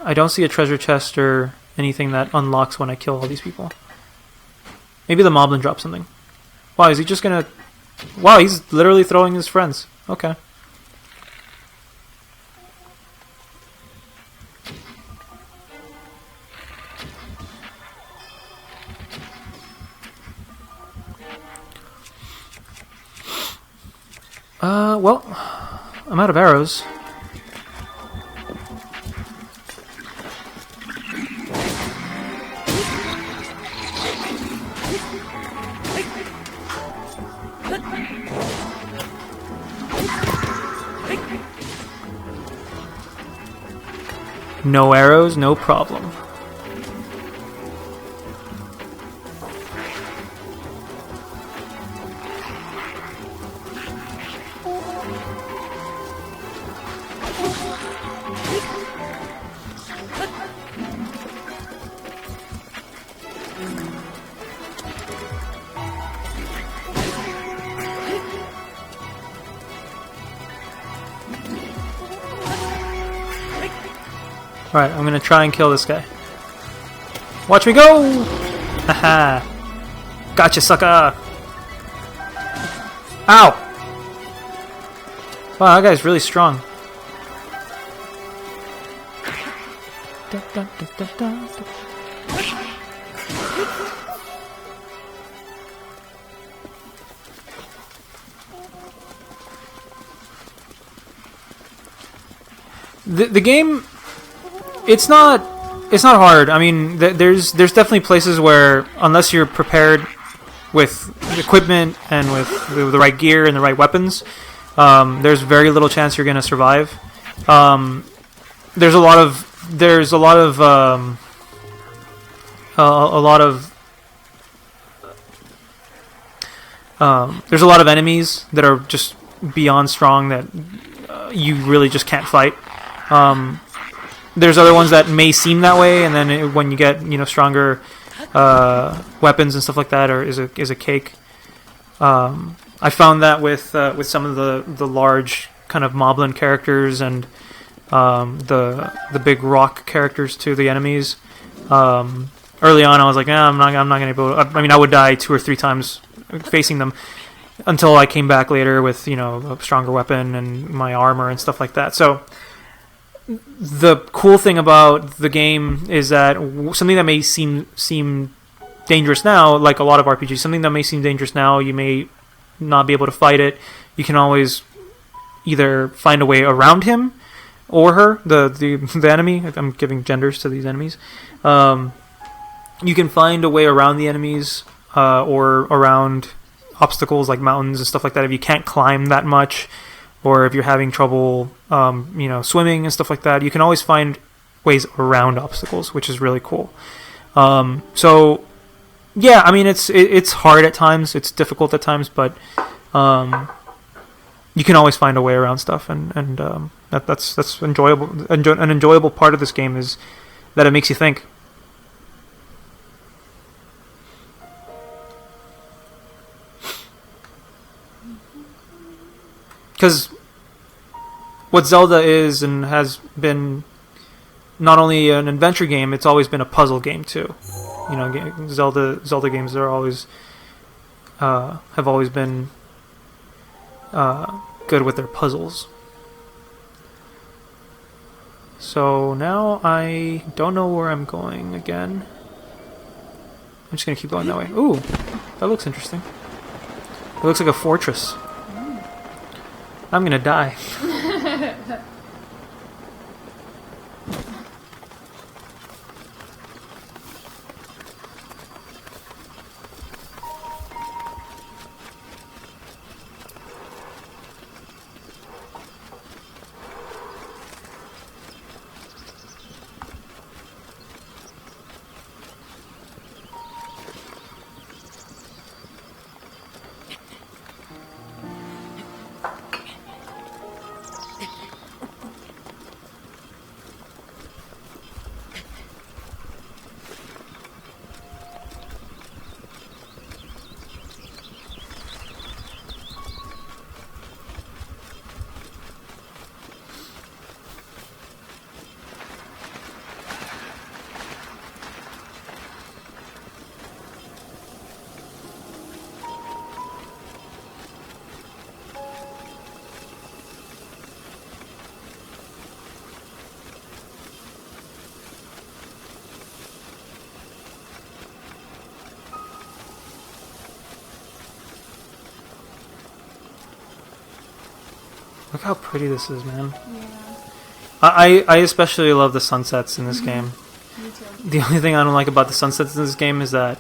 I don't see a treasure chest or anything that unlocks when I kill all these people. Maybe the Moblin drops something. Wow, is he just gonna... Wow, he's literally throwing his friends. Okay. Well, I'm out of arrows. No arrows, no problem. Alright, I'm gonna try and kill this guy. Watch me go! Haha! Gotcha, sucker! Ow! Wow, that guy's really strong. The game, it's not hard. I mean, there's definitely places where, unless you're prepared with equipment and with the right gear and the right weapons, there's very little chance you're going to survive. There's a lot of enemies that are just beyond strong that you really just can't fight. There's other ones that may seem that way, and then when you get stronger weapons and stuff like that, is a cake. I found that with some of the large kind of Moblin characters and the big rock characters to the enemies. Early on, I was like, I'm not gonna be able to, I mean, I would die 2 or 3 times facing them until I came back later with a stronger weapon and my armor and stuff like that. So the cool thing about the game is that something that may seem dangerous now, like a lot of RPGs, something that may seem dangerous now, you may not be able to fight it. You can always either find a way around him or her, the enemy. I'm giving genders to these enemies. You can find a way around the enemies or around obstacles like mountains and stuff like that if you can't climb that much, or if you're having trouble swimming and stuff like that. You can always find ways around obstacles, which is really cool. So yeah, I mean, it's hard at times, it's difficult at times, but you can always find a way around stuff, and that's enjoyable. An enjoyable part of this game is that it makes you think. Because what Zelda is and has been not only an adventure game, it's always been a puzzle game too. You know, Zelda games are always have always been good with their puzzles. So now I don't know where I'm going again. I'm just gonna keep going that way. Ooh, that looks interesting. It looks like a fortress. I'm gonna die. Look how pretty this is, man. Yeah. I especially love the sunsets in this game. Me too. The only thing I don't like about the sunsets in this game is that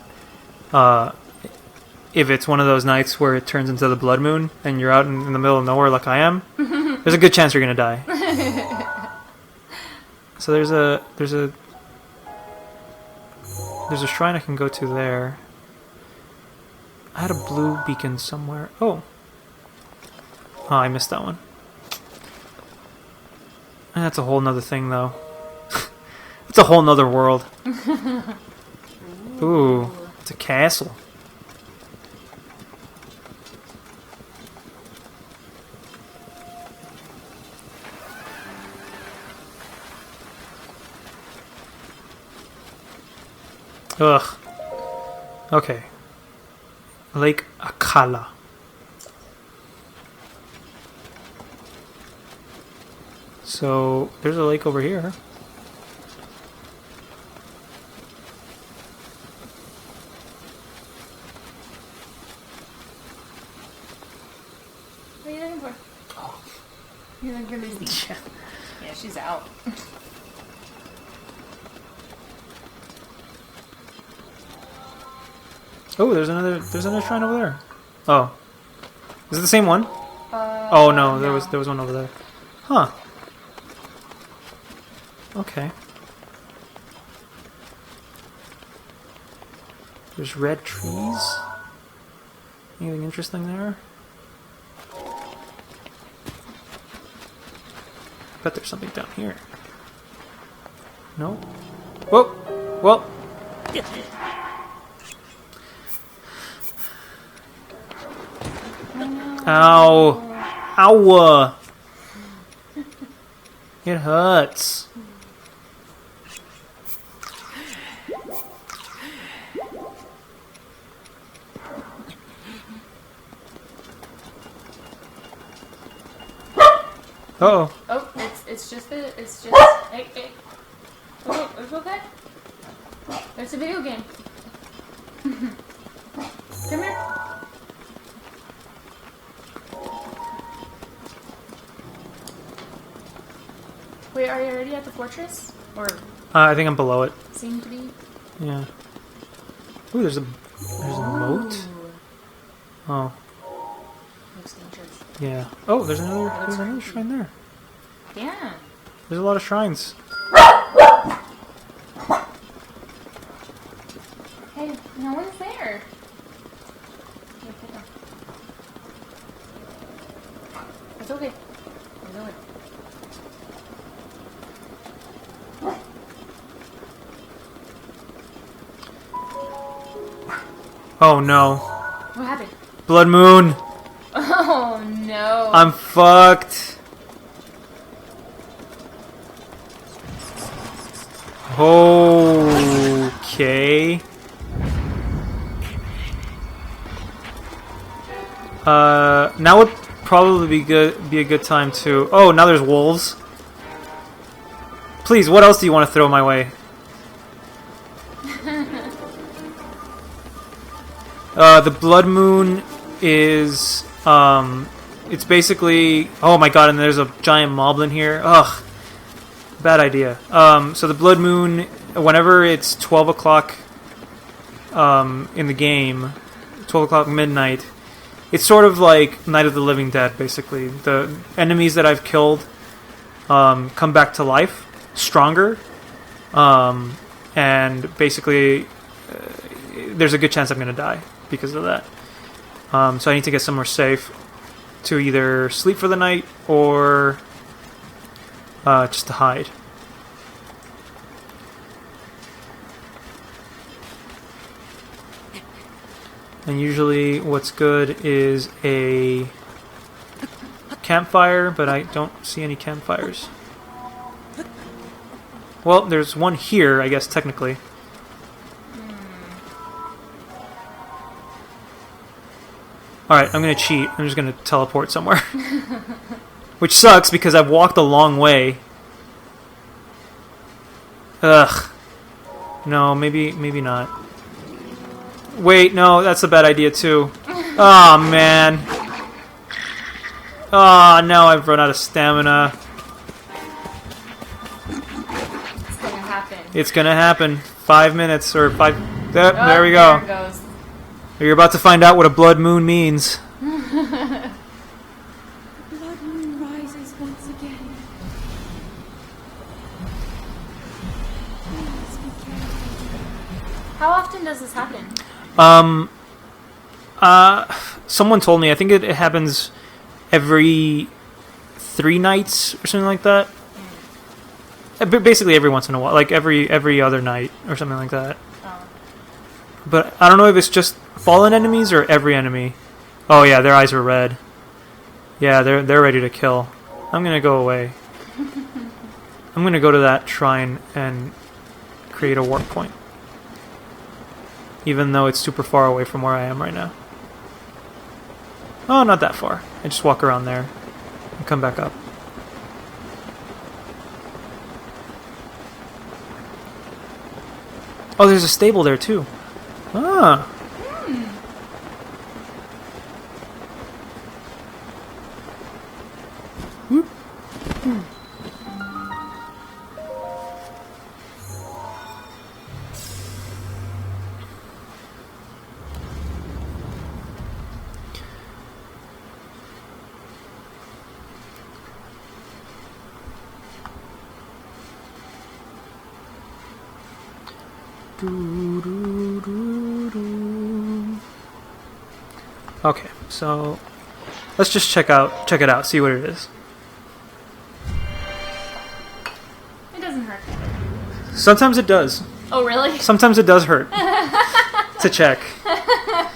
if it's one of those nights where it turns into the blood moon and you're out in the middle of nowhere like I am, there's a good chance you're gonna die. So there's a shrine I can go to there. I had a blue beacon somewhere. Oh, I missed that one. That's a whole nother thing, though. It's a whole nother world. Ooh, it's a castle. Ugh. Okay. Lake Akala. So, there's a lake over here. What are you looking for? Oh. You're looking for Lucy. Yeah, she's out. Oh, there's another shrine over there. Oh. Is it the same one? Oh no, there was one over there. Huh. Okay. There's red trees. Anything interesting there? Bet there's something down here. No? Whoa! Well. Ow! Ow! It hurts. Uh-oh. Oh, it's just hey. Oh, it's okay. It's a video game. Come here. Wait, are you already at the fortress? Or I think I'm below it. seem to be? Yeah. Ooh, there's a moat. Oh. Looks dangerous. Yeah. Oh, there's another shrine there. Yeah. There's a lot of shrines. Hey, no one's there. It's okay. It's okay. Oh no. What happened? Blood moon. Oh no. I'm fucked. Okay. Now would probably be a good time to... Oh, now there's wolves. Please, what else do you want to throw my way? The blood moon is... it's basically... Oh my god, and there's a giant moblin here. Ugh. Bad idea. So the blood moon, whenever it's 12 o'clock in the game, 12 o'clock midnight, it's sort of like Night of the Living Dead, basically. The enemies that I've killed come back to life, stronger, and basically there's a good chance I'm going to die because of that. So I need to get somewhere safe to either sleep for the night or just to hide. And usually what's good is a campfire, but I don't see any campfires. Well, there's one here, I guess, technically. Alright, I'm gonna cheat. I'm just gonna teleport somewhere. Which sucks, because I've walked a long way. Ugh. No, maybe not. Wait, no, that's a bad idea too. Oh man. Oh, now I've run out of stamina. It's gonna happen. It's gonna happen. 5 minutes, or 5... There, Oh, there we go. There it goes. You're about to find out what a blood moon means. Blood moon rises once again. Please be careful. How often does this happen? Someone told me, I think it happens every 3 nights or something like that. Basically every once in a while, like every other night or something like that. Oh. But I don't know if it's just fallen enemies or every enemy. Oh yeah, their eyes are red. Yeah, they're ready to kill. I'm gonna go away. I'm gonna go to that shrine and create a warp point. Even though it's super far away from where I am right now. Oh, not that far. I just walk around there and come back up. Oh, there's a stable there too. Ah. Whoop. Okay, so let's just check it out, see what it is. It doesn't hurt. Sometimes it does. Oh, really? Sometimes it does hurt to check. I'm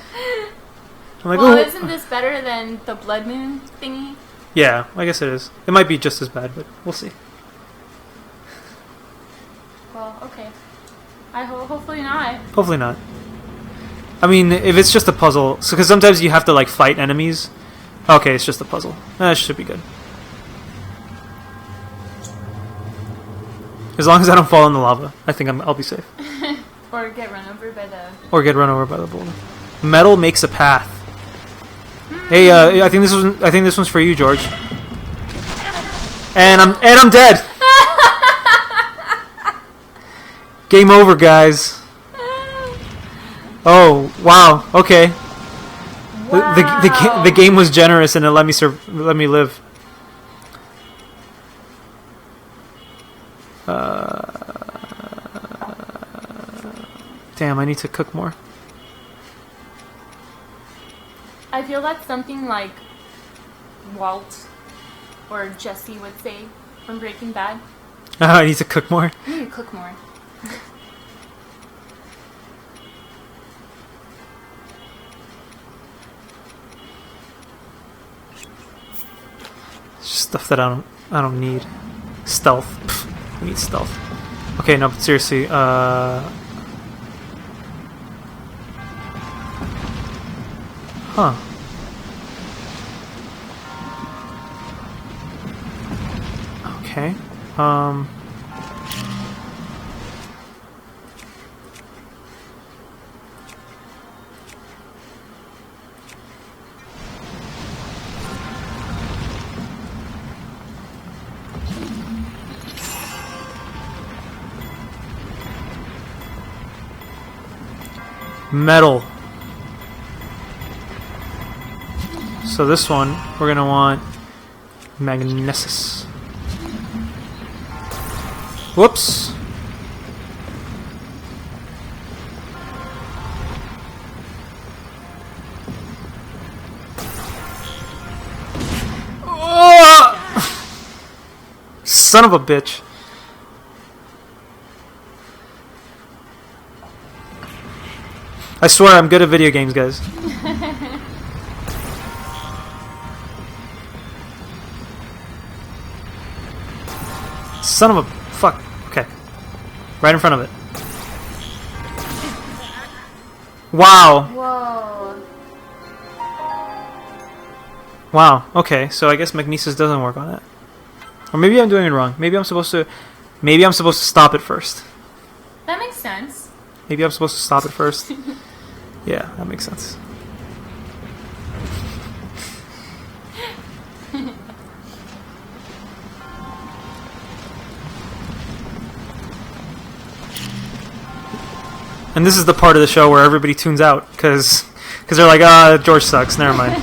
like, Well, oh, isn't this better than the blood moon thingy? yeah, I guess it is. It might be just as bad, but we'll see. Well, okay. Hopefully not. Hopefully not. I mean, if it's just a puzzle, because sometimes you have to like fight enemies. Okay, it's just a puzzle. That should be good. As long as I don't fall in the lava, I think I'll be safe. Or get run over by the... Or get run over by the boulder. Metal makes a path. Hey, I think this one's for you, George. And I'm dead. Game over, guys. Oh, wow. Okay. Wow. The game was generous and it let me live. Damn, I need to cook more. I feel that's something like Walt or Jesse would say from Breaking Bad. I need to cook more. You need to cook more. It's just stuff that I don't need. Stealth. Pfft, I need stealth. Okay, no, but seriously, huh. Okay. Metal. So this one, we're gonna want magnesis. Whoops. Oh! Son of a bitch. I swear I'm good at video games, guys. Son of a fuck. Okay. Right in front of it. Wow. Whoa. Wow. Okay, so I guess magnesis doesn't work on it. Or maybe I'm doing it wrong. Maybe I'm supposed to stop it first. That makes sense. Maybe I'm supposed to stop it first. Yeah, that makes sense. And this is the part of the show where everybody tunes out because they're like, George sucks. Never mind.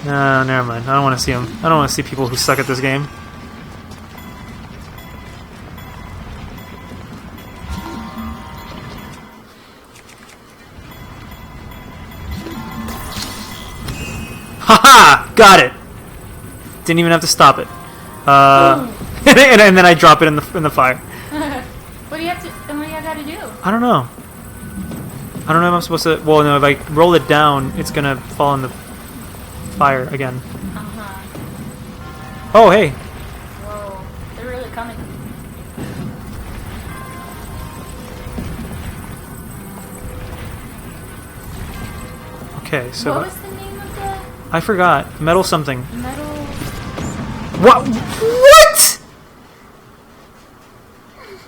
No, never mind. I don't want to see him. I don't want to see people who suck at this game. Haha! Got it. Didn't even have to stop it. And then I drop it in the fire. What do you have to? Then what do you gotta do? I don't know. I don't know if I'm supposed to. Well, no. If I roll it down, it's gonna fall in the fire again. Oh, hey. Whoa, they're really coming. Okay, so What was the name of the I forgot. Metal something. metal? What? What?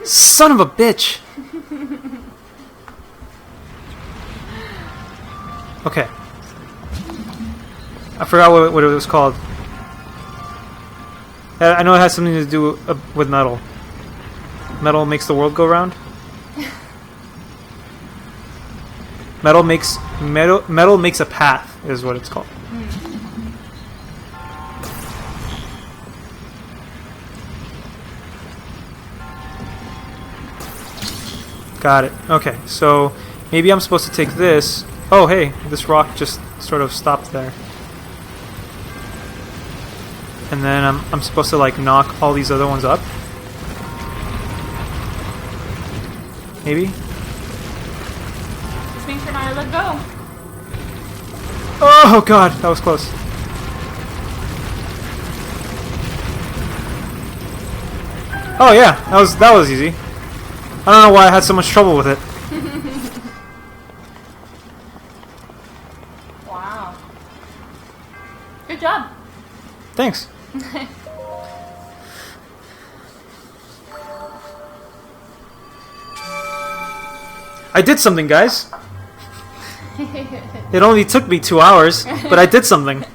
Son of a bitch. Okay. I forgot what it was called. I know it has something to do with metal. Metal makes the world go round. Metal makes a path is what it's called. Got it. Okay, so maybe I'm supposed to take this. Oh, hey, this rock just sort of stopped there. And then I'm supposed to like knock all these other ones up. Maybe. Just make sure not to let go. Oh god, that was close. Oh yeah, that was easy. I don't know why I had so much trouble with it. Wow. Good job. Thanks. I did something, guys. It only took me 2 hours, but I did something.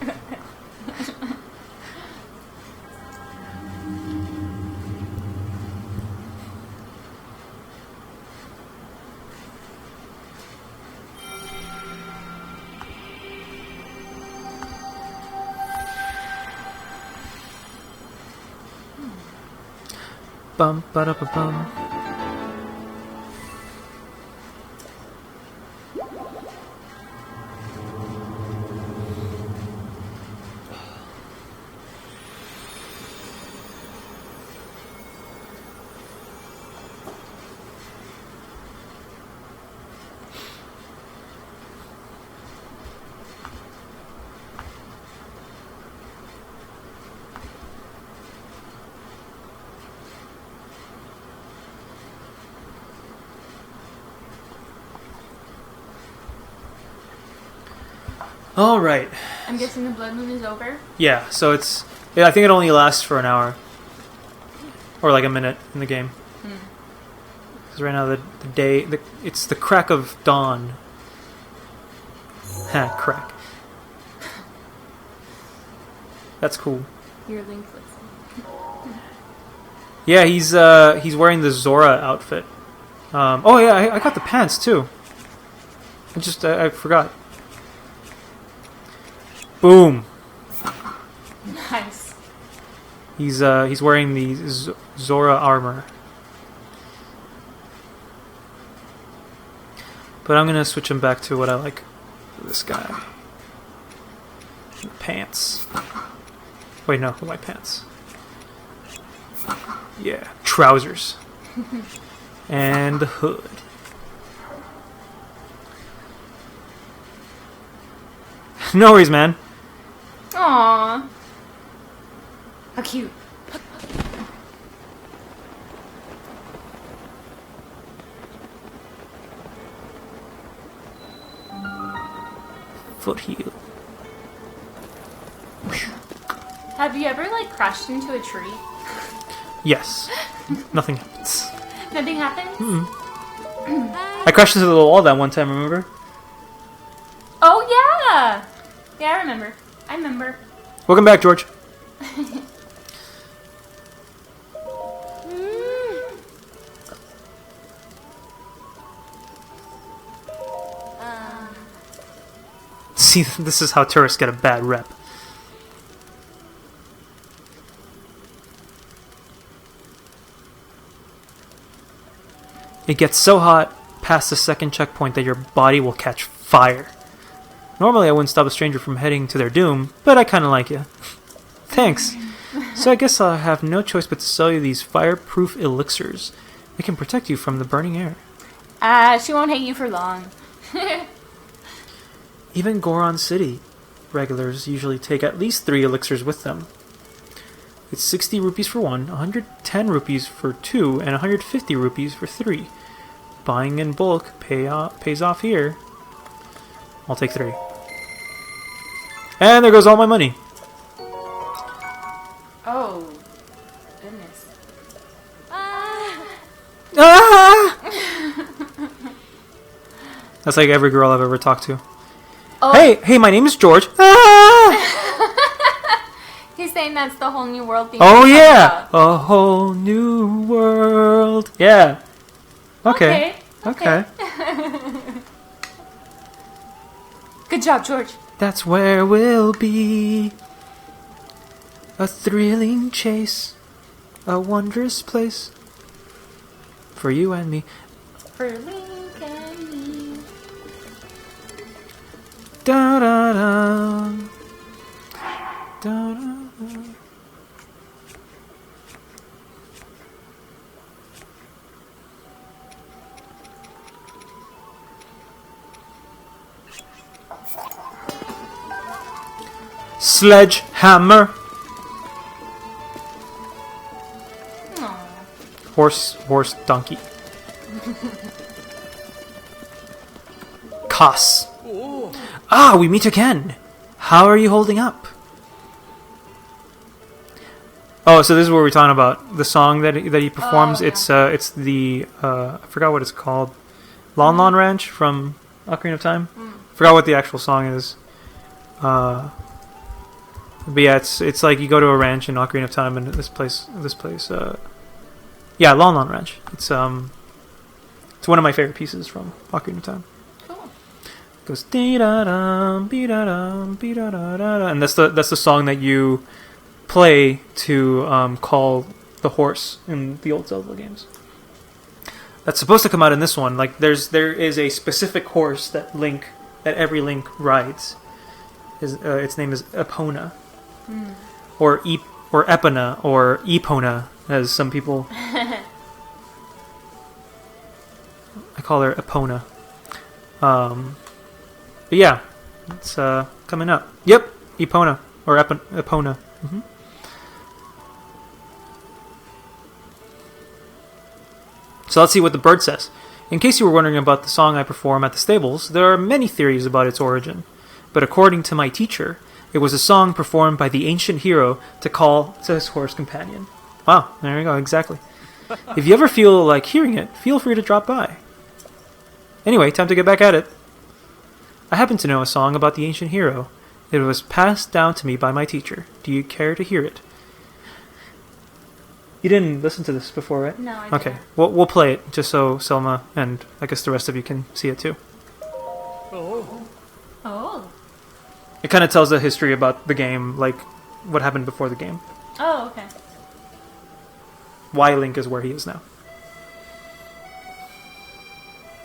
Bum ba da ba bum. All right. I'm guessing the blood moon is over. Yeah, so it's... Yeah, I think it only lasts for an hour. Or like a minute in the game. Because right now the day... it's the crack of dawn. Ha, crack. That's cool. Your link was. Yeah, he's wearing the Zora outfit. Oh yeah, I got the pants too. I forgot. Boom. Nice. He's wearing the Zora armor. But I'm gonna switch him back to what I like. This guy. Pants. Wait, no, the white pants. Yeah, trousers. And the hood. No worries, man. Aww. How cute. Footheel. Have you ever, like, crashed into a tree? Yes. Nothing happens. Nothing happens? I crashed into the wall that one time, remember? Oh, yeah! Yeah, I remember. Welcome back, George. See, this is how tourists get a bad rep. It gets so hot past the second checkpoint that your body will catch fire. Normally I wouldn't stop a stranger from heading to their doom, but I kinda like you. Thanks. So I guess I'll have no choice but to sell you these fireproof elixirs. They can protect you from the burning air. She won't hate you for long. Even Goron City regulars usually take at least 3 elixirs with them. It's 60 rupees for 1, 110 rupees for 2, and 150 rupees for 3. Buying in bulk pays off here. I'll take 3. And there goes all my money. Oh, goodness. Ah! That's like every girl I've ever talked to. Oh. Hey, my name is George. Ah! He's saying that's the whole new world thing. Oh yeah, a whole new world. Yeah. Okay. Good job, George. That's where we'll be. A thrilling chase, a wondrous place for you and me. For Link and me. Da da da. Da da. Sledgehammer. Aw. Horse, donkey. Cuss. Ah, we meet again. How are you holding up? Oh, so this is what we're talking about. The song that he performs. Oh, yeah. It's the I forgot what it's called. Lon Lon Ranch from Ocarina of Time. Forgot what the actual song is. But yeah, it's like you go to a ranch in Ocarina of Time, and this place. Yeah, Lon Lon Ranch. It's one of my favorite pieces from Ocarina of Time. Cool. It goes dee da dum, be da dum, be da da da, and that's the song that you play to call the horse in the old Zelda games. That's supposed to come out in this one. Like there is a specific horse that every Link rides. Its name is Epona. Or Epona, or Epona, as some people... I call her Epona. But yeah, it's coming up. Yep, Epona, or Epona. Mm-hmm. So let's see what the bird says. In case you were wondering about the song I perform at the stables, there are many theories about its origin. but according to my teacher, it was a song performed by the ancient hero to call to his horse companion. Wow, there you go, exactly. If you ever feel like hearing it, feel free to drop by. Anyway, time to get back at it. I happen to know a song about the ancient hero. It was passed down to me by my teacher. Do you care to hear it? You didn't listen to this before, right? No, I didn't. Okay, we'll play it just so Selma and I guess the rest of you can see it too. Oh. Oh. It kind of tells the history about the game, like what happened before the game. Oh, okay. Why Link is where he is now.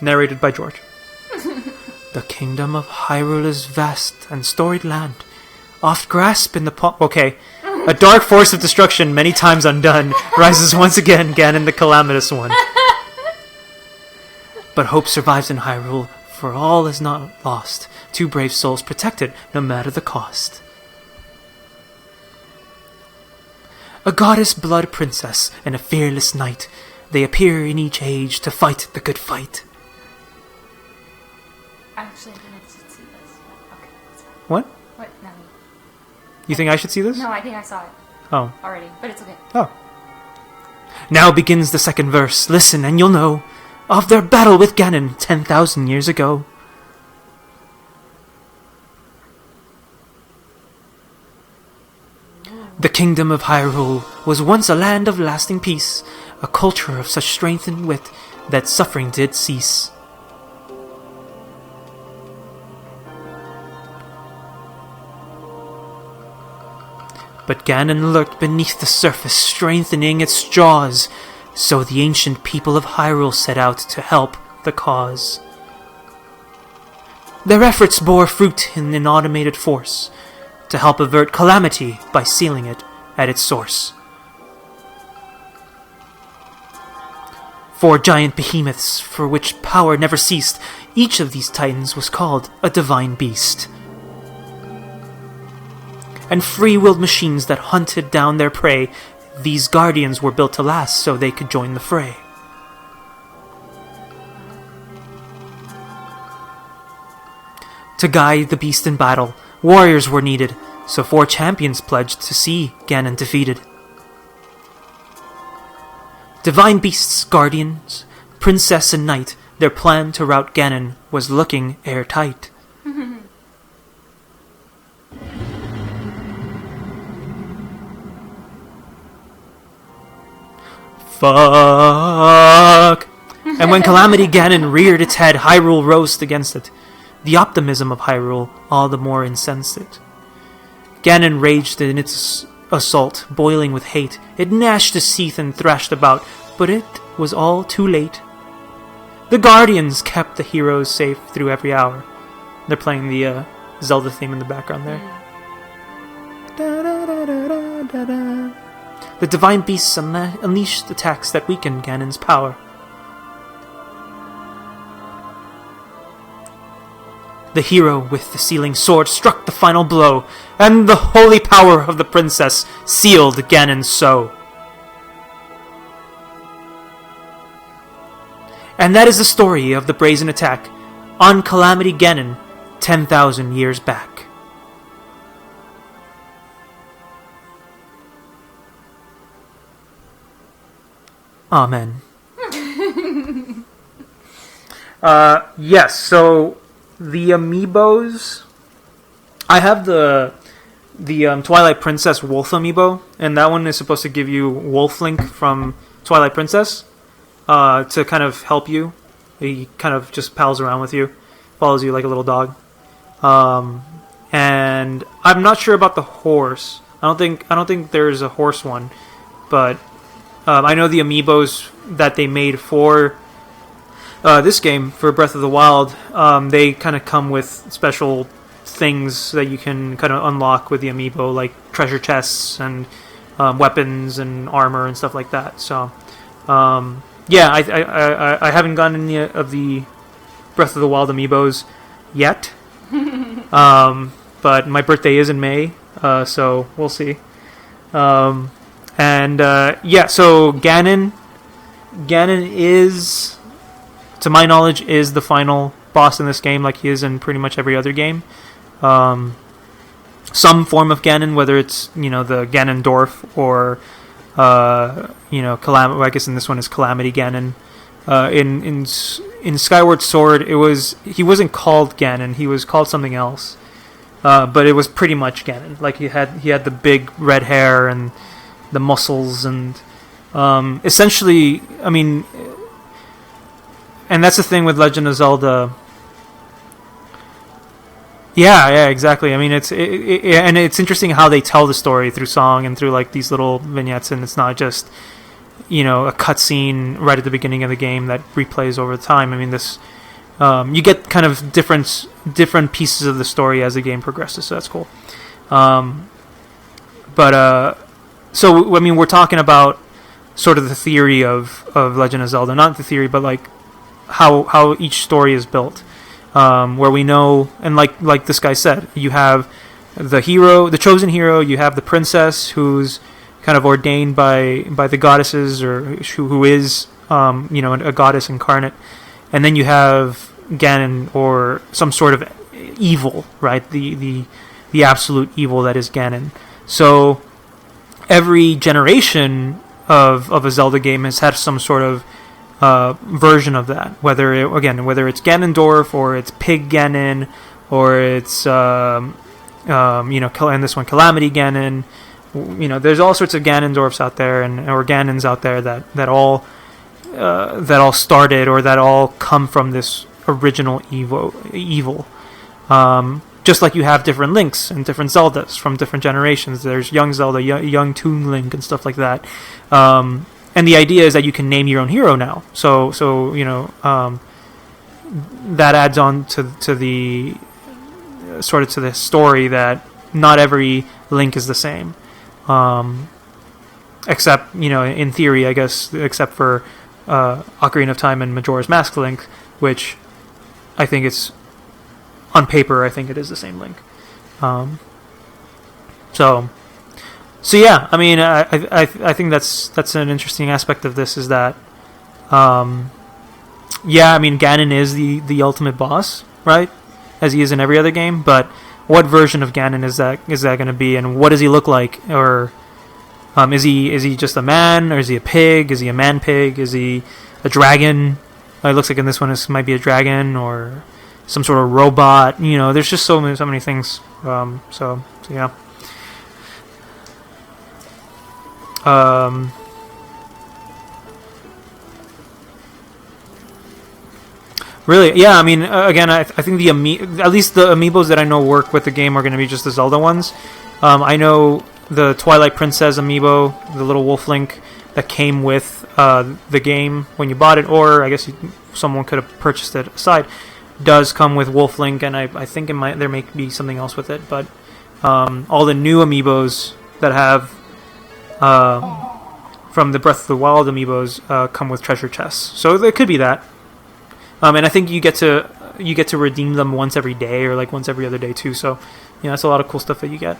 Narrated by George. The kingdom of Hyrule is vast and storied land, oft grasped in the Okay. A dark force of destruction, many times undone, rises once again, Ganon the Calamitous One. But hope survives in Hyrule, for all is not lost. Two brave souls protected, no matter the cost. A goddess blood princess and a fearless knight, they appear in each age to fight the good fight. Actually, I think I should see this. Okay, that's fine. What? What? No. You think I should see this? No, I think I saw it Oh. already, but it's okay. Oh. Now begins the second verse. Listen and you'll know of their battle with Ganon 10,000 years ago. The kingdom of Hyrule was once a land of lasting peace, a culture of such strength and wit that suffering did cease. But Ganon lurked beneath the surface, strengthening its jaws, so the ancient people of Hyrule set out to help the cause. Their efforts bore fruit in an automated force, to help avert calamity by sealing it at its source. 4 giant behemoths, for which power never ceased, each of these titans was called a divine beast. And free-willed machines that hunted down their prey, these guardians were built to last so they could join the fray. To guide the beast in battle, warriors were needed, so 4 champions pledged to see Ganon defeated. Divine beasts, guardians, princess and knight, their plan to rout Ganon was looking airtight. Fuck! And when Calamity Ganon reared its head, Hyrule rose against it. The optimism of Hyrule all the more incensed it. Ganon raged in its assault, boiling with hate. It gnashed its teeth and thrashed about, but it was all too late. The Guardians kept the heroes safe through every hour. They're playing the Zelda theme in the background there. Da-da-da-da-da-da. The divine beasts unleashed attacks that weakened Ganon's power. The hero with the sealing sword struck the final blow, and the holy power of the princess sealed Ganon's soul. And that is the story of the brazen attack on Calamity Ganon 10,000 years back. Amen. Yes, so the amiibos, I have the Twilight Princess Wolf amiibo, and that one is supposed to give you Wolf Link from Twilight Princess to kind of help you. He kind of just pals around with you, follows you like a little dog. And I'm not sure about the horse. I don't think there's a horse one, but I know the amiibos that they made for this game, for Breath of the Wild, they kind of come with special things that you can kind of unlock with the amiibo, like treasure chests and weapons and armor and stuff like that. So, yeah, I haven't gotten any of the Breath of the Wild amiibos yet, but my birthday is in May, so we'll see. And yeah, so Ganon is, to my knowledge, is the final boss in this game, like he is in pretty much every other game. some form of Ganon, whether it's the Ganondorf or I guess in this one is Calamity Ganon. In Skyward Sword, he wasn't called Ganon. He was called something else, but it was pretty much Ganon. Like he had the big red hair and the muscles, and essentially, I mean, and that's the thing with Legend of Zelda. Yeah, exactly. I mean, and it's interesting how they tell the story through song and through like these little vignettes, and it's not just a cutscene right at the beginning of the game that replays over time. I mean, this you get kind of different pieces of the story as the game progresses, so that's cool. So I mean, we're talking about sort of the theory of Legend of Zelda, not the theory, but like how each story is built. Where we know, and like this guy said, you have the hero, the chosen hero. You have the princess, who's kind of ordained by the goddesses, or who is a goddess incarnate, and then you have Ganon, or some sort of evil, right? The absolute evil that is Ganon. So every generation of a Zelda game has had some sort of version of that, whether it's Ganondorf, or it's Pig Ganon, or it's and this one Calamity Ganon. There's all sorts of Ganondorfs out there, or Ganons out there that all started, or that all come from this original evil. Just like you have different Links and different Zeldas from different generations. There's young Zelda, young Toon Link, and stuff like that. And the idea is that you can name your own hero now. So that adds on to the sort of to the story that not every Link is the same, except in theory, I guess, except for Ocarina of Time and Majora's Mask Link, which I think it's on paper. I think it is the same Link. So yeah, I mean, I think that's an interesting aspect of this, is that, I mean, Ganon is the ultimate boss, right? As he is in every other game, but what version of Ganon is that going to be, and what does he look like? Or is he just a man, or is he a pig? Is he a man pig? Is he a dragon? It looks like in this one this might be a dragon, or some sort of robot. There's just so many things. So yeah. Really, yeah. I mean, again, I think at least the amiibos that I know work with the game are going to be just the Zelda ones. I know the Twilight Princess amiibo, the little Wolf Link that came with the game when you bought it, or I guess someone could have purchased it aside, does come with Wolf Link, and I think there may be something else with it. But all the new amiibos that have from the Breath of the Wild amiibos come with treasure chests, so there could be that. And I think you get to redeem them once every day, or like once every other day too. So that's a lot of cool stuff that you get.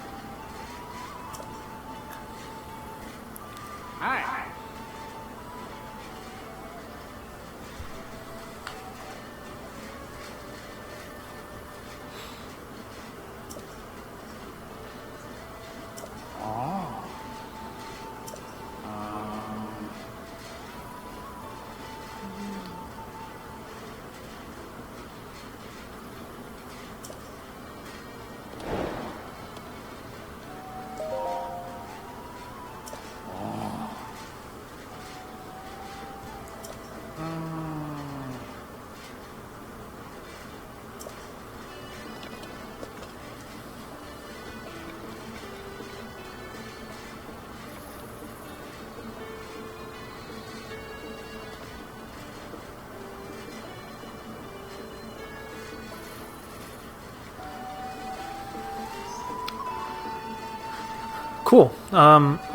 Cool.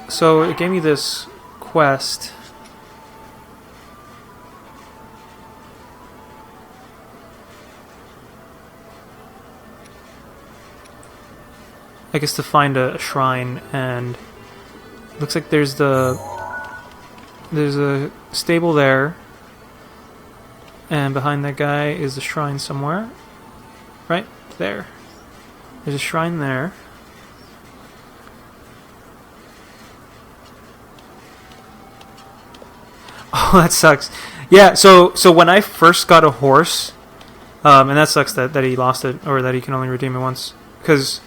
So it gave me this quest. I guess to find a shrine, and it looks like there's a stable there, and behind that guy is a shrine somewhere. Right there. There's a shrine there. Oh, that sucks. Yeah, so when I first got a horse, and that sucks that he lost it, or that he can only redeem it once. Because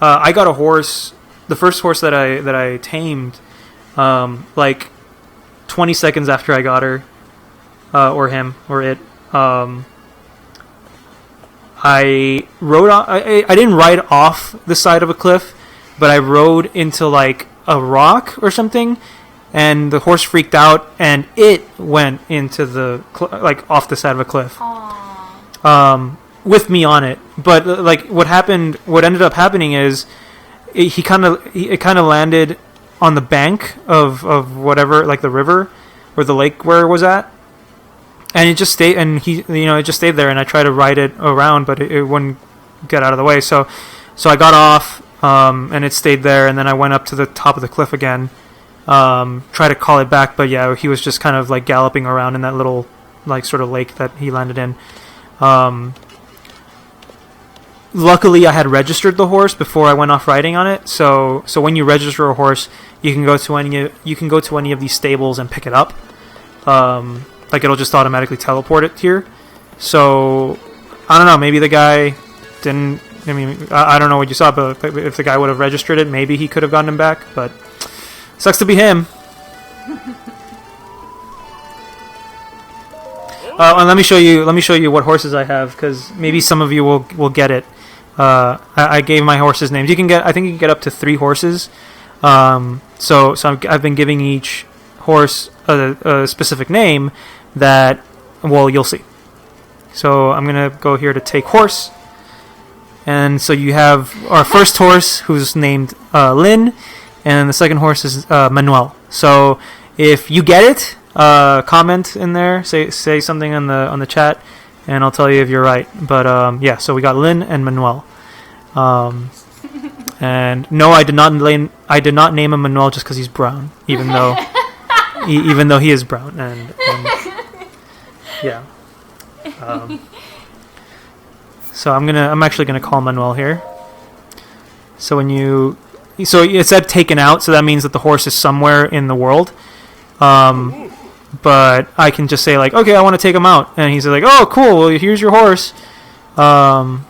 I got a horse, the first horse that I tamed, like 20 seconds after I got her, or him, or it. I rode on, I didn't ride off the side of a cliff, but I rode into like a rock or something, and the horse freaked out, and it went into the like off the side of a cliff. Aww. With me on it. But like what ended up happening is it kind of landed on the bank of whatever, like the river or the lake where it was at. And it just stayed, and it just stayed there, and I tried to ride it around, but it wouldn't get out of the way. So I got off, and it stayed there, and then I went up to the top of the cliff again, try to call it back, but yeah, he was just kind of like galloping around in that little like sort of lake that he landed in. Luckily, I had registered the horse before I went off riding on it. So when you register a horse, you can go to any of these stables and pick it up. Like it'll just automatically teleport it here. So I don't know. Maybe the guy didn't. I mean, I don't know what you saw, but if the guy would have registered it, maybe he could have gotten him back. But sucks to be him. And let me show you what horses I have, because maybe some of you will get it. I gave my horses names. I think you can get up to 3 horses. So I've been giving each horse a specific name that, well, you'll see. So I'm gonna go here to take horse, and so you have our first horse, who's named Lynn, and the second horse is Manuel. So if you get it, comment in there, say something on the chat, and I'll tell you if you're right. But yeah, so we got Lynn and Manuel. And no, I did not name him Manuel just because he's brown, even though he is brown, and yeah. So I'm actually gonna call Manuel here. So so it said taken out, so that means that the horse is somewhere in the world. But I can just say like, okay, I want to take him out, and he's like, oh, cool. Well, here's your horse. And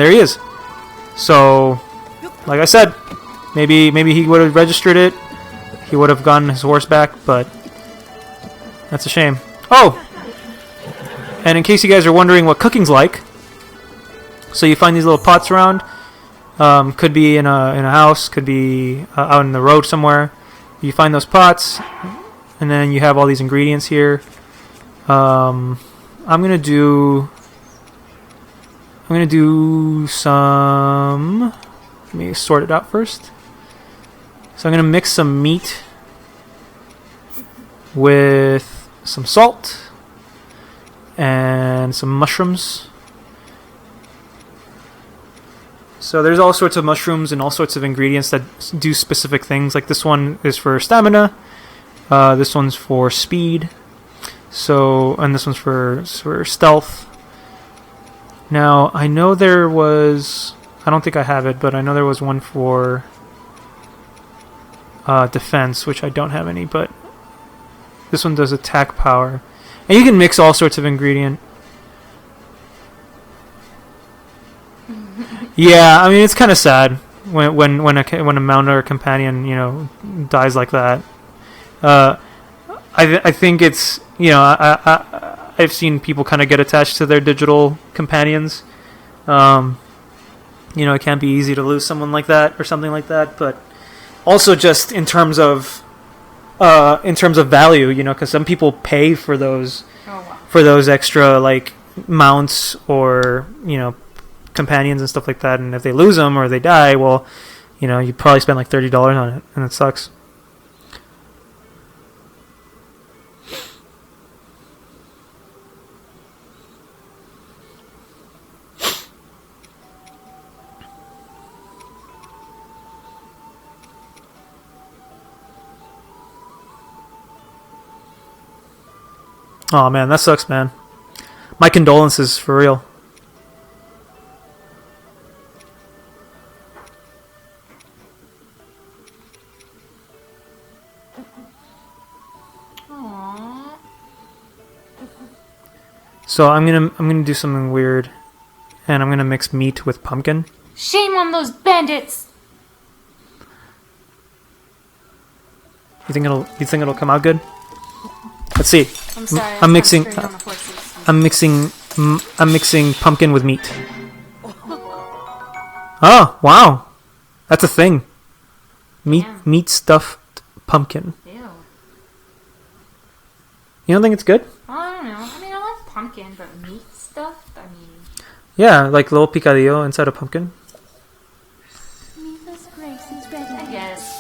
there he is. So, like I said, maybe he would have registered it. He would have gotten his horse back, but that's a shame. Oh, and in case you guys are wondering what cooking's like, so you find these little pots around. Could be in a house, could be out in the road somewhere. You find those pots, and then you have all these ingredients here. I'm gonna do some. Let me sort it out first. So I'm gonna mix some meat with some salt and some mushrooms. So there's all sorts of mushrooms and all sorts of ingredients that do specific things. Like this one is for stamina. This one's for speed. And this one's for stealth. Now, I know there was... I don't think I have it, but I know there was one for defense, which I don't have any, but this one does attack power. And you can mix all sorts of ingredient. Yeah, I mean, it's kind of sad when a mount or a companion, dies like that. I think it's, I've seen people kind of get attached to their digital companions. It can't be easy to lose someone like that or something like that, but also just in terms of value, because some people pay for those extra like mounts or companions and stuff like that, and if they lose them or they die, well, you probably spend like $30 on it, and it sucks. Oh man, that sucks, man. My condolences, for real. So I'm gonna do something weird, and I'm gonna mix meat with pumpkin. Shame on those bandits! You think it'll come out good? Let's see. I'm sorry. I'm mixing. concentrating on the horses. I'm mixing pumpkin with meat. Oh wow, that's a thing. Yeah. Meat stuffed pumpkin. Ew. You don't think it's good? I don't know. I mean, I like pumpkin, but meat stuff? I mean... Yeah, like little picadillo inside a pumpkin. Meatless grapes is ready. I guess.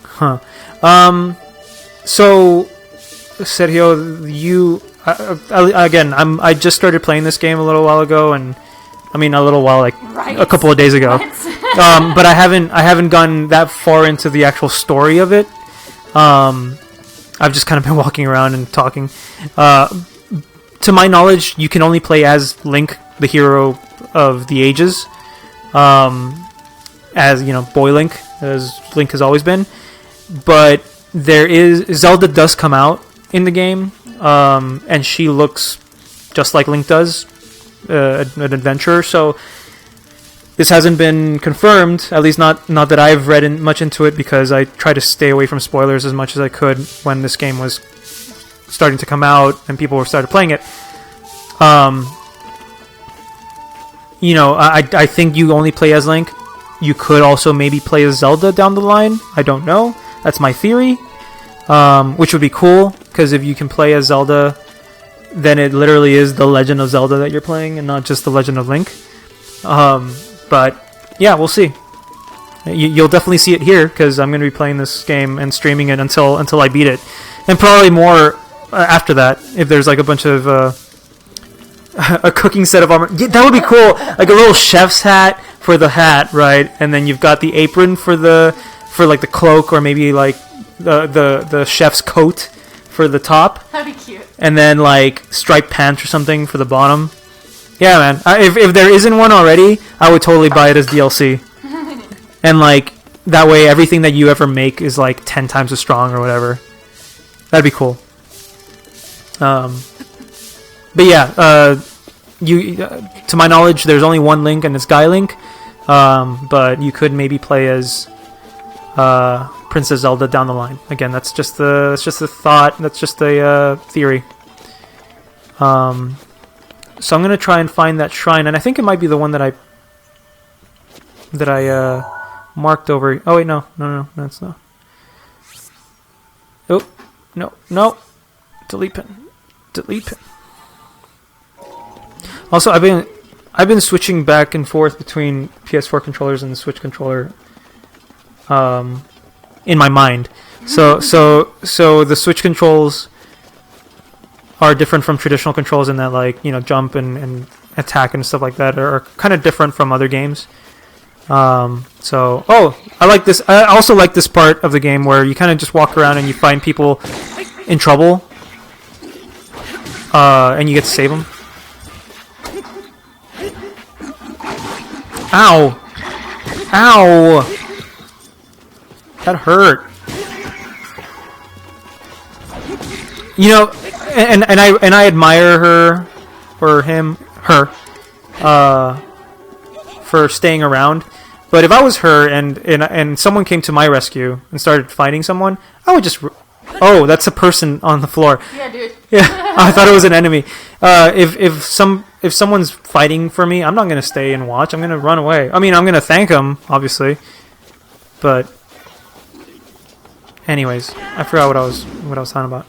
Huh. So, Sergio, you again? I just started playing this game a little while ago, and I mean a little while, like Right? a couple of days ago. What? But I haven't gone that far into the actual story of it. I've just kind of been walking around and talking. To my knowledge, you can only play as Link, the hero of the ages, as you know, boy Link, as Link has always been. But Zelda does come out in the game, and she looks just like Link does, an adventurer. So this hasn't been confirmed, at least not that I've read much into it, because I try to stay away from spoilers as much as I could when this game was starting to come out and people were started playing it. You know, I think you only play as Link. You could also maybe play as Zelda down the line. I don't know. That's my theory. Which would be cool, because if you can play as Zelda, then it literally is the Legend of Zelda that you're playing, and not just the Legend of Link. But yeah, we'll see. You'll definitely see it here, because I'm going to be playing this game and streaming it until I beat it, and probably more after that. If there's like a bunch of a cooking set of armor, yeah, that would be cool. Like a little chef's hat for the hat, right? And then you've got the apron for like the cloak, or maybe like the chef's coat for the top. That'd be cute. And then like striped pants or something for the bottom. Yeah, man. If there isn't one already, I would totally buy it as DLC. And like that way, everything that you ever make is like 10 times as strong or whatever. That'd be cool. But yeah, to my knowledge, there's only one Link, and it's Guy Link. But you could maybe play as Princess Zelda down the line. Again, that's just a thought. That's just a theory. So I'm gonna try and find that shrine, and I think it might be the one that I marked over. Oh wait, no, that's not. Oh, no, delete pin. Also, I've been switching back and forth between PS4 controllers and the Switch controller. In my mind, so the Switch controls are different from traditional controls in that, like, you know, jump and attack and stuff like that are kind of different from other games. So I like this. I also like this part of the game where you kind of just walk around and you find people in trouble, and you get to save them. Ow! That hurt. You know, and I admire her for staying around. But if I was her and someone came to my rescue and started fighting someone, I would just. Oh, that's a person on the floor. Yeah, dude. Yeah, I thought it was an enemy. If someone's fighting for me, I'm not gonna stay and watch. I'm gonna run away. I mean, I'm gonna thank them, obviously. But, anyways, I forgot what I was talking about.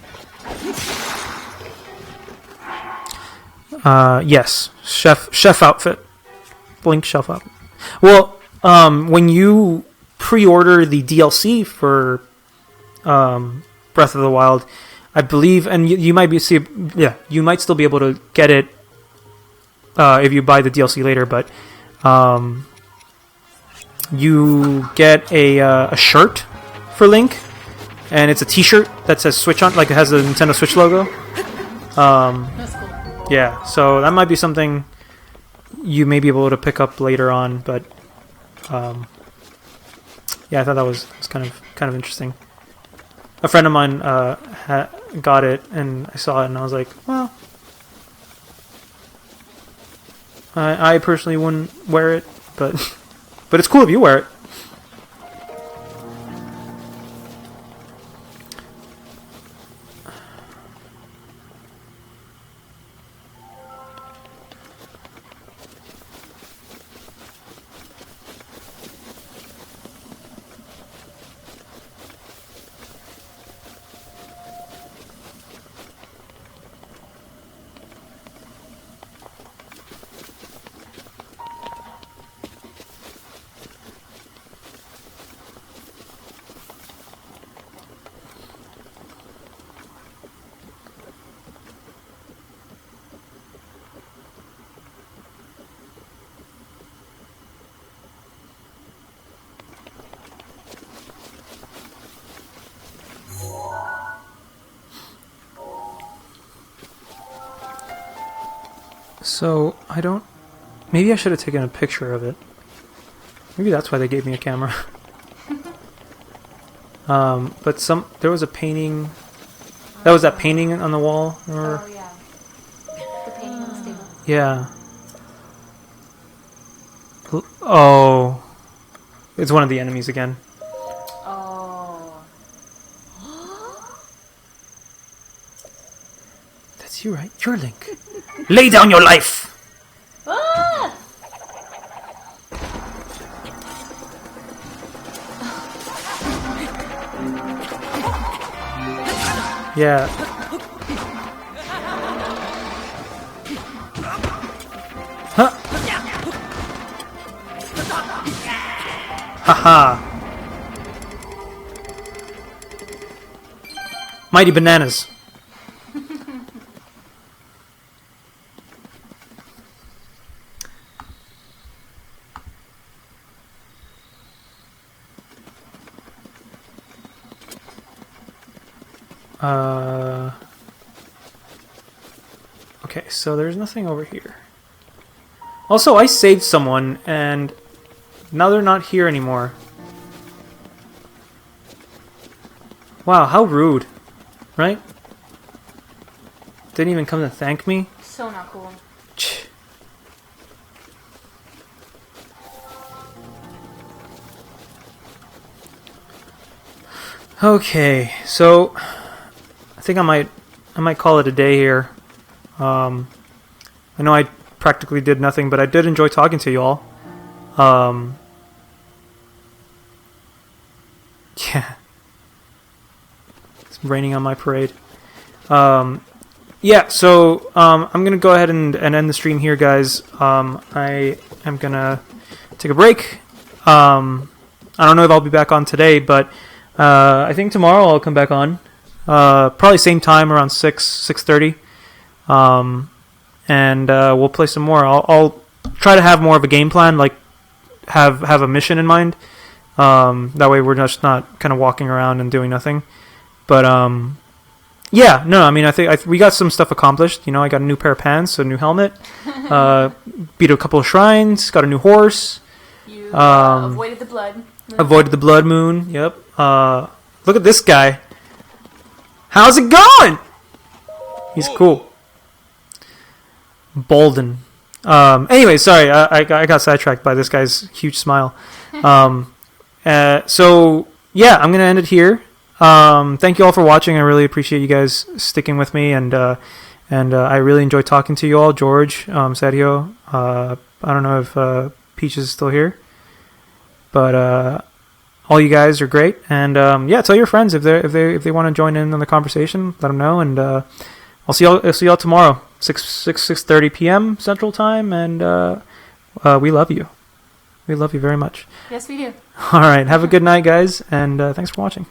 Yes, chef outfit, Blink chef outfit. Well, when you pre-order the DLC for Breath of the Wild, I believe, and you might you might still be able to get it if you buy the DLC later, but you get a shirt for Link, and it's a T-shirt that says Switch on, like it has the Nintendo Switch logo. That's cool. Yeah, so that might be something you may be able to pick up later on. But yeah, I thought that was kind of interesting. A friend of mine got it, and I saw it, and I was like, well, I personally wouldn't wear it, but it's cool if you wear it. So, I don't... Maybe I should have taken a picture of it. Maybe that's why they gave me a camera. But there was a painting... That was that painting on the wall? Or, Oh, yeah. The painting on the table. yeah. Oh. It's one of the enemies again. Oh. That's you, right? You're Link. Lay down your life! Ah! Yeah. Huh. Haha. Mighty bananas. Okay, so there's nothing over here. Also, I saved someone, and now they're not here anymore. Wow, how rude. Right? Didn't even come to thank me? So not cool. Tch. Okay, so I think I might call it a day here. I know I practically did nothing, but I did enjoy talking to you all. Yeah. It's raining on my parade. Yeah, so I'm going to go ahead and end the stream here, guys. I am going to take a break. I don't know if I'll be back on today, but I think tomorrow I'll come back on. Probably same time, around 6:30. And we'll play some more. I'll try to have more of a game plan, like have a mission in mind. That way we're just not kind of walking around and doing nothing. But yeah, no, I mean I think we got some stuff accomplished. You know, I got a new pair of pants, a new helmet, beat a couple of shrines, got a new horse. You avoided the blood. Avoided the blood moon. Yep. Look at this guy. How's it going? He's cool. Bolden. Anyway, sorry, I got sidetracked by this guy's huge smile. So yeah, I'm gonna end it here. Thank you all for watching. I really appreciate you guys sticking with me, and I really enjoyed talking to you all. George, Sergio. I don't know if Peach is still here, but all you guys are great. And yeah, tell your friends if they want to join in on the conversation. Let them know, and I'll see y'all tomorrow, 6:30 p.m. Central Time, and we love you. We love you very much. Yes, we do. All right, have a good night, guys, and thanks for watching.